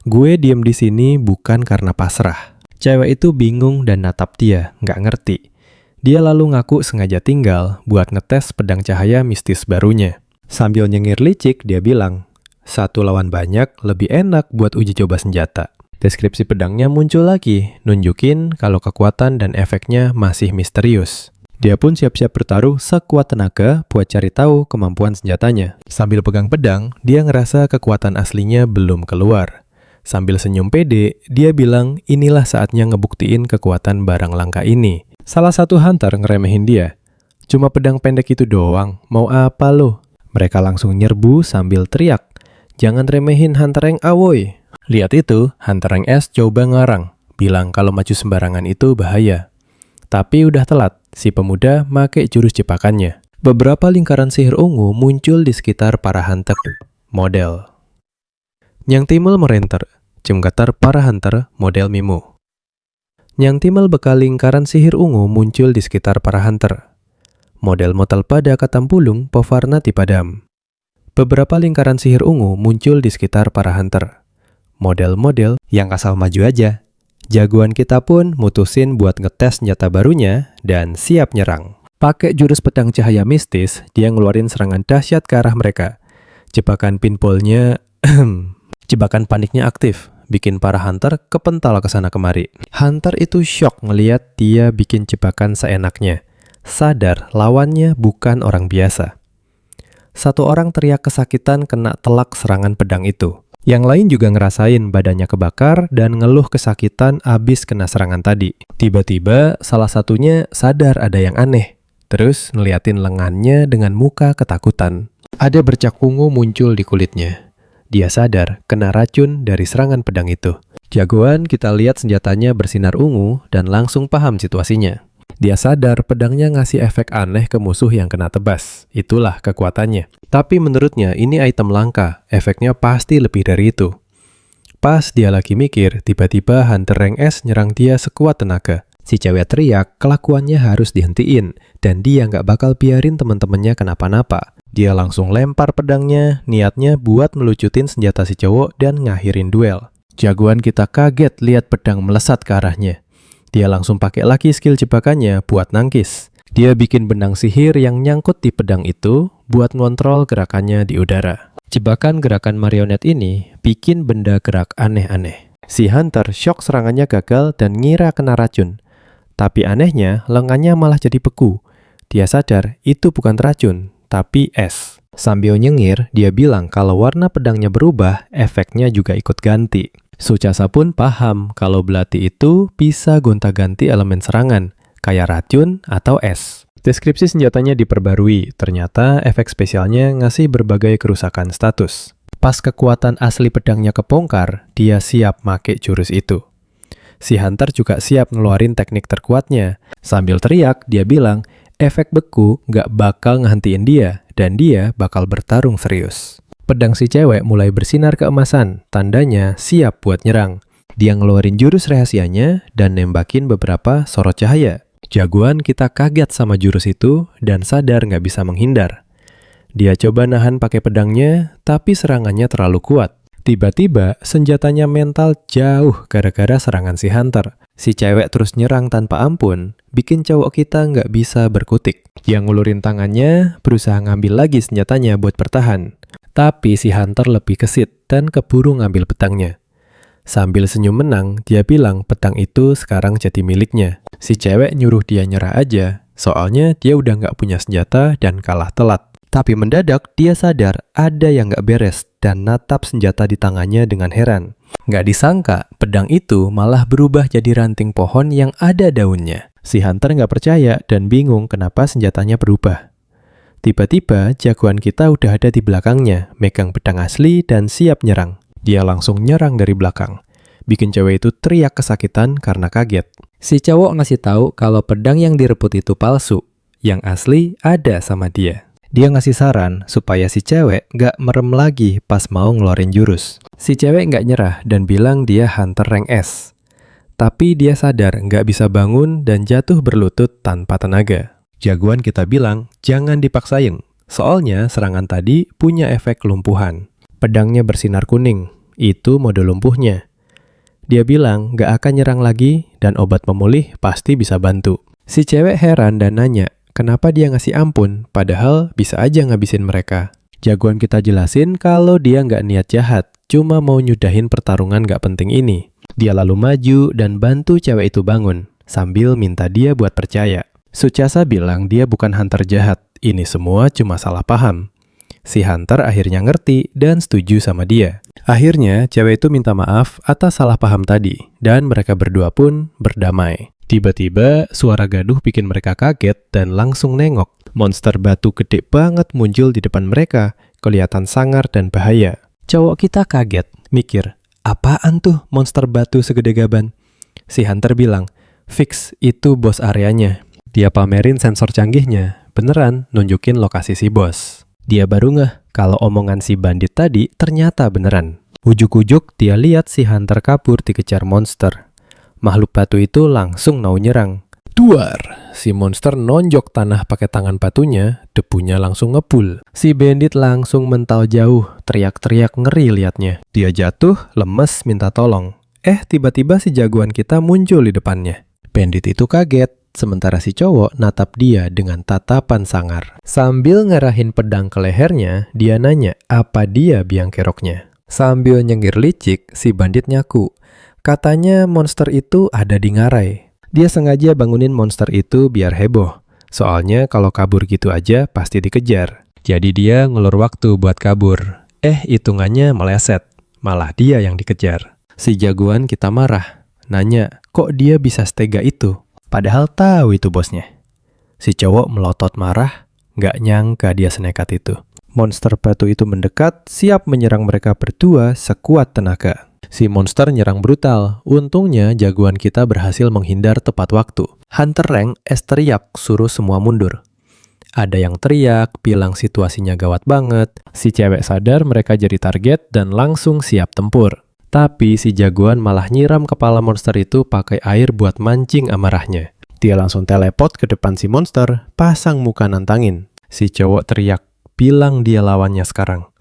gue diem di sini bukan karena pasrah." Cewek itu bingung dan natap dia, nggak ngerti. Dia lalu ngaku sengaja tinggal buat ngetes pedang cahaya mistis barunya. Sambil nyengir licik, dia bilang, 1 lawan banyak lebih enak buat uji coba senjata. Deskripsi pedangnya muncul lagi, nunjukin kalau kekuatan dan efeknya masih misterius. Dia pun siap-siap bertaruh sekuat tenaga buat cari tahu kemampuan senjatanya. Sambil pegang pedang, dia ngerasa kekuatan aslinya belum keluar. Sambil senyum pede, dia bilang inilah saatnya ngebuktiin kekuatan barang langka ini. Salah satu hunter ngeremehin dia. "Cuma pedang pendek itu doang, mau apa lo?" Mereka langsung nyerbu sambil teriak, "Jangan remehin hunter rank A woy." Lihat itu, hunter rank S coba ngarang, bilang kalau maju sembarangan itu bahaya. Tapi udah telat, si pemuda make jurus jebakannya. Beberapa lingkaran sihir ungu muncul di sekitar para hunter. Model Nyang Timel merenter, jemgatar para hunter model Mimo. Nyang Timel bekal lingkaran sihir ungu muncul di sekitar para hunter. Model motel pada katampulung pewarna tipadam. Beberapa lingkaran sihir ungu muncul di sekitar para hunter. Model-model yang asal maju aja. Jagoan kita pun mutusin buat ngetes senjata barunya dan siap nyerang. Pakai jurus pedang cahaya mistis, dia ngeluarin serangan dahsyat ke arah mereka. Jebakan pinballnya, jebakan paniknya aktif, bikin para hunter kepental kesana kemari. Hunter itu shock ngeliat dia bikin jebakan seenaknya. Sadar lawannya bukan orang biasa. Satu orang teriak kesakitan kena telak serangan pedang itu. Yang lain juga ngerasain badannya kebakar dan ngeluh kesakitan abis kena serangan tadi. Tiba-tiba salah satunya sadar ada yang aneh. Terus ngeliatin lengannya dengan muka ketakutan. Ada bercak ungu muncul di kulitnya. Dia sadar kena racun dari serangan pedang itu. Jagoan kita lihat senjatanya bersinar ungu dan langsung paham situasinya. Dia sadar pedangnya ngasih efek aneh ke musuh yang kena tebas. Itulah kekuatannya. Tapi menurutnya ini item langka, efeknya pasti lebih dari itu. Pas dia lagi mikir, tiba-tiba hunter rank S nyerang dia sekuat tenaga. Si cewek teriak, kelakuannya harus dihentiin, dan dia nggak bakal biarin teman-temannya kenapa-napa. Dia langsung lempar pedangnya, niatnya buat melucutin senjata si cowok dan ngakhirin duel. Jagoan kita kaget lihat pedang melesat ke arahnya. Dia langsung pakai lagi skill jebakannya buat nangkis. Dia bikin benang sihir yang nyangkut di pedang itu buat ngontrol gerakannya di udara. Jebakan gerakan marionet ini bikin benda gerak aneh-aneh. Si hunter shock serangannya gagal dan ngira kena racun. Tapi anehnya lengannya malah jadi beku. Dia sadar itu bukan racun, tapi es. Sambil nyengir, dia bilang kalau warna pedangnya berubah, efeknya juga ikut ganti. Suchasa pun paham kalau belati itu bisa gonta-ganti elemen serangan, kayak racun atau es. Deskripsi senjatanya diperbarui, ternyata efek spesialnya ngasih berbagai kerusakan status. Pas kekuatan asli pedangnya kebongkar, dia siap make jurus itu. Si hunter juga siap ngeluarin teknik terkuatnya. Sambil teriak, dia bilang, efek beku nggak bakal ngehentiin dia, dan dia bakal bertarung serius. Pedang si cewek mulai bersinar keemasan, tandanya siap buat nyerang. Dia ngeluarin jurus rahasianya dan nembakin beberapa sorot cahaya. Jagoan kita kaget sama jurus itu dan sadar nggak bisa menghindar. Dia coba nahan pakai pedangnya, tapi serangannya terlalu kuat. Tiba-tiba senjatanya mental jauh gara-gara serangan si hunter. Si cewek terus nyerang tanpa ampun, bikin cowok kita nggak bisa berkutik. Yang ngulurin tangannya berusaha ngambil lagi senjatanya buat bertahan. Tapi si hunter lebih gesit dan keburu ngambil pedangnya. Sambil senyum menang, dia bilang pedang itu sekarang jadi miliknya. Si cewek nyuruh dia nyerah aja, soalnya dia udah nggak punya senjata dan kalah telat. Tapi mendadak dia sadar ada yang gak beres dan natap senjata di tangannya dengan heran. Gak disangka, pedang itu malah berubah jadi ranting pohon yang ada daunnya. Si Hunter gak percaya dan bingung kenapa senjatanya berubah. Tiba-tiba jagoan kita udah ada di belakangnya, megang pedang asli dan siap nyerang. Dia langsung nyerang dari belakang. Bikin cewek itu teriak kesakitan karena kaget. Si cowok ngasih tahu kalau pedang yang direbut itu palsu. Yang asli ada sama dia. Dia ngasih saran supaya si cewek gak merem lagi pas mau ngeluarin jurus. Si cewek gak nyerah dan bilang dia Hunter rank S. Tapi dia sadar gak bisa bangun dan jatuh berlutut tanpa tenaga. Jagoan kita bilang jangan dipaksain. Soalnya serangan tadi punya efek kelumpuhan. Pedangnya bersinar kuning. Itu mode lumpuhnya. Dia bilang gak akan nyerang lagi dan obat pemulih pasti bisa bantu. Si cewek heran dan nanya, kenapa dia ngasih ampun, padahal bisa aja ngabisin mereka. Jagoan kita jelasin kalau dia nggak niat jahat, cuma mau nyudahin pertarungan nggak penting ini. Dia lalu maju dan bantu cewek itu bangun, sambil minta dia buat percaya. Suchasa bilang dia bukan Hunter jahat, ini semua cuma salah paham. Si Hunter akhirnya ngerti dan setuju sama dia. Akhirnya, cewek itu minta maaf atas salah paham tadi, dan mereka berdua pun berdamai. Tiba-tiba, suara gaduh bikin mereka kaget dan langsung nengok. Monster batu gede banget muncul di depan mereka, kelihatan sangar dan bahaya. Cowok kita kaget, mikir, apaan tuh monster batu segede gaban? Si Hunter bilang, fix, itu bos areanya. Dia pamerin sensor canggihnya, beneran nunjukin lokasi si bos. Dia baru ngeh kalau omongan si bandit tadi ternyata beneran. Ujuk-ujuk dia lihat si Hunter kabur dikejar monster. Makhluk batu itu langsung mau nyerang. Duar! Si monster nonjok tanah pakai tangan batunya, debunya langsung ngebul. Si bandit langsung mental jauh, teriak-teriak ngeri liatnya. Dia jatuh, lemes, minta tolong. Tiba-tiba si jagoan kita muncul di depannya. Bandit itu kaget, sementara si cowok natap dia dengan tatapan sangar. Sambil ngarahin pedang ke lehernya, dia nanya apa dia biang keroknya. Sambil nyengir licik, si bandit nyaku. Katanya monster itu ada di ngarai. Dia sengaja bangunin monster itu biar heboh. Soalnya kalau kabur gitu aja pasti dikejar. Jadi dia ngulur waktu buat kabur. Hitungannya meleset. Malah dia yang dikejar. Si jagoan kita marah. Nanya, kok dia bisa setega itu? Padahal tahu itu bosnya. Si cowok melotot marah. Gak nyangka dia senekat itu. Monster batu itu mendekat, siap menyerang mereka berdua sekuat tenaga. Si monster nyerang brutal. Untungnya jagoan kita berhasil menghindar tepat waktu. Hunter rank S teriak suruh semua mundur. Ada yang teriak, bilang situasinya gawat banget. Si cewek sadar mereka jadi target dan langsung siap tempur. Tapi si jagoan malah nyiram kepala monster itu pakai air buat mancing amarahnya. Dia langsung teleport ke depan si monster, pasang muka nantangin. Si cowok teriak, bilang dia lawannya sekarang.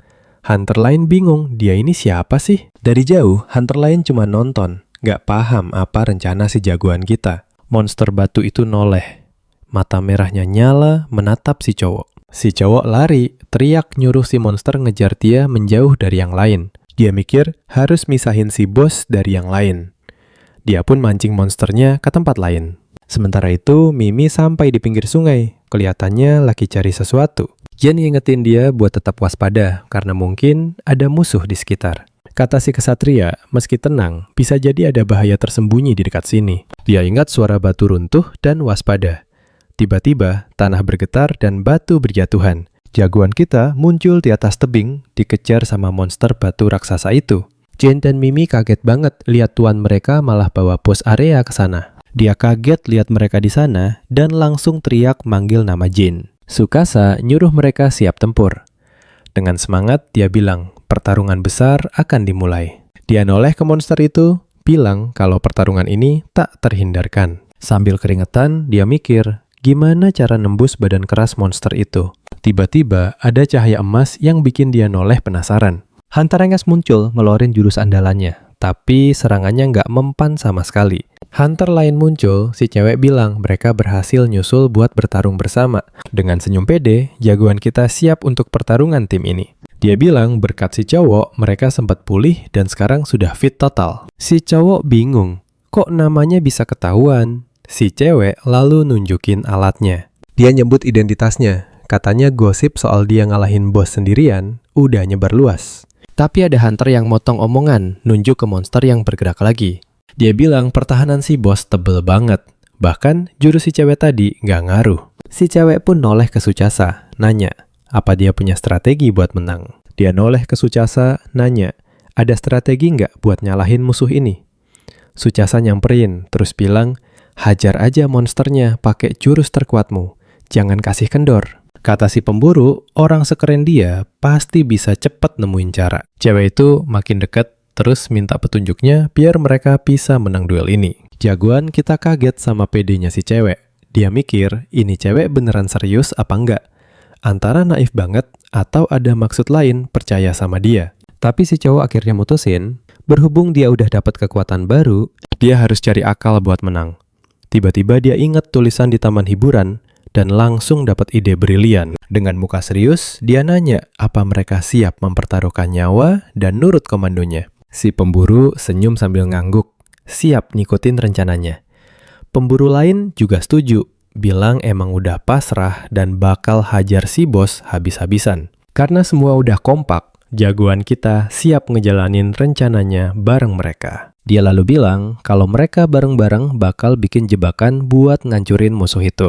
Hunter lain bingung, dia ini siapa sih? Dari jauh, Hunter lain cuma nonton, gak paham apa rencana si jagoan kita. Monster batu itu noleh. Mata merahnya nyala, menatap si cowok. Si cowok lari, teriak nyuruh si monster ngejar dia menjauh dari yang lain. Dia mikir harus misahin si bos dari yang lain. Dia pun mancing monsternya ke tempat lain. Sementara itu, Mimi sampai di pinggir sungai. Kelihatannya lagi cari sesuatu. Jen ngingetin dia buat tetap waspada, karena mungkin ada musuh di sekitar. Kata si kesatria, meski tenang, bisa jadi ada bahaya tersembunyi di dekat sini. Dia ingat suara batu runtuh dan waspada. Tiba-tiba, tanah bergetar dan batu berjatuhan. Jagoan kita muncul di atas tebing, dikejar sama monster batu raksasa itu. Jen dan Mimi kaget banget lihat tuan mereka malah bawa bos area ke sana. Dia kaget lihat mereka di sana dan langsung teriak manggil nama Jin. Tsukasa nyuruh mereka siap tempur. Dengan semangat dia bilang, pertarungan besar akan dimulai. Dia noleh ke monster itu, bilang kalau pertarungan ini tak terhindarkan. Sambil keringetan, dia mikir, gimana cara nembus badan keras monster itu. Tiba-tiba ada cahaya emas yang bikin dia noleh penasaran. Hunter Rengas muncul ngeluarin jurus andalannya, tapi serangannya nggak mempan sama sekali. Hunter lain muncul, si cewek bilang mereka berhasil nyusul buat bertarung bersama. Dengan senyum pede, jagoan kita siap untuk pertarungan tim ini. Dia bilang berkat si cowok, mereka sempat pulih dan sekarang sudah fit total. Si cowok bingung, kok namanya bisa ketahuan? Si cewek lalu nunjukin alatnya. Dia nyebut identitasnya, katanya gosip soal dia ngalahin bos sendirian udah nyebar luas. Tapi ada hunter yang motong omongan, nunjuk ke monster yang bergerak lagi. Dia bilang pertahanan si bos tebel banget. Bahkan jurus si cewek tadi nggak ngaruh. Si cewek pun noleh ke Suchasa, nanya, apa dia punya strategi buat menang? Dia noleh ke Suchasa, nanya, ada strategi nggak buat nyalahin musuh ini? Suchasa nyamperin, terus bilang, hajar aja monsternya pakai jurus terkuatmu. Jangan kasih kendor. Kata si pemburu, orang sekeren dia pasti bisa cepet nemuin cara. Cewek itu makin deket, terus minta petunjuknya biar mereka bisa menang duel ini. Jagoan kita kaget sama pedenya si cewek. Dia mikir, ini cewek beneran serius apa enggak? Antara naif banget atau ada maksud lain percaya sama dia. Tapi si cowok akhirnya mutusin, berhubung dia udah dapat kekuatan baru, dia harus cari akal buat menang. Tiba-tiba dia ingat tulisan di taman hiburan dan langsung dapat ide brilian. Dengan muka serius, dia nanya apa mereka siap mempertaruhkan nyawa dan nurut komandonya. Si pemburu senyum sambil ngangguk, siap ngikutin rencananya. Pemburu lain juga setuju, bilang emang udah pasrah dan bakal hajar si bos habis-habisan. Karena semua udah kompak, jagoan kita siap ngejalanin rencananya bareng mereka. Dia lalu bilang kalau mereka bareng-bareng bakal bikin jebakan buat ngancurin musuh itu.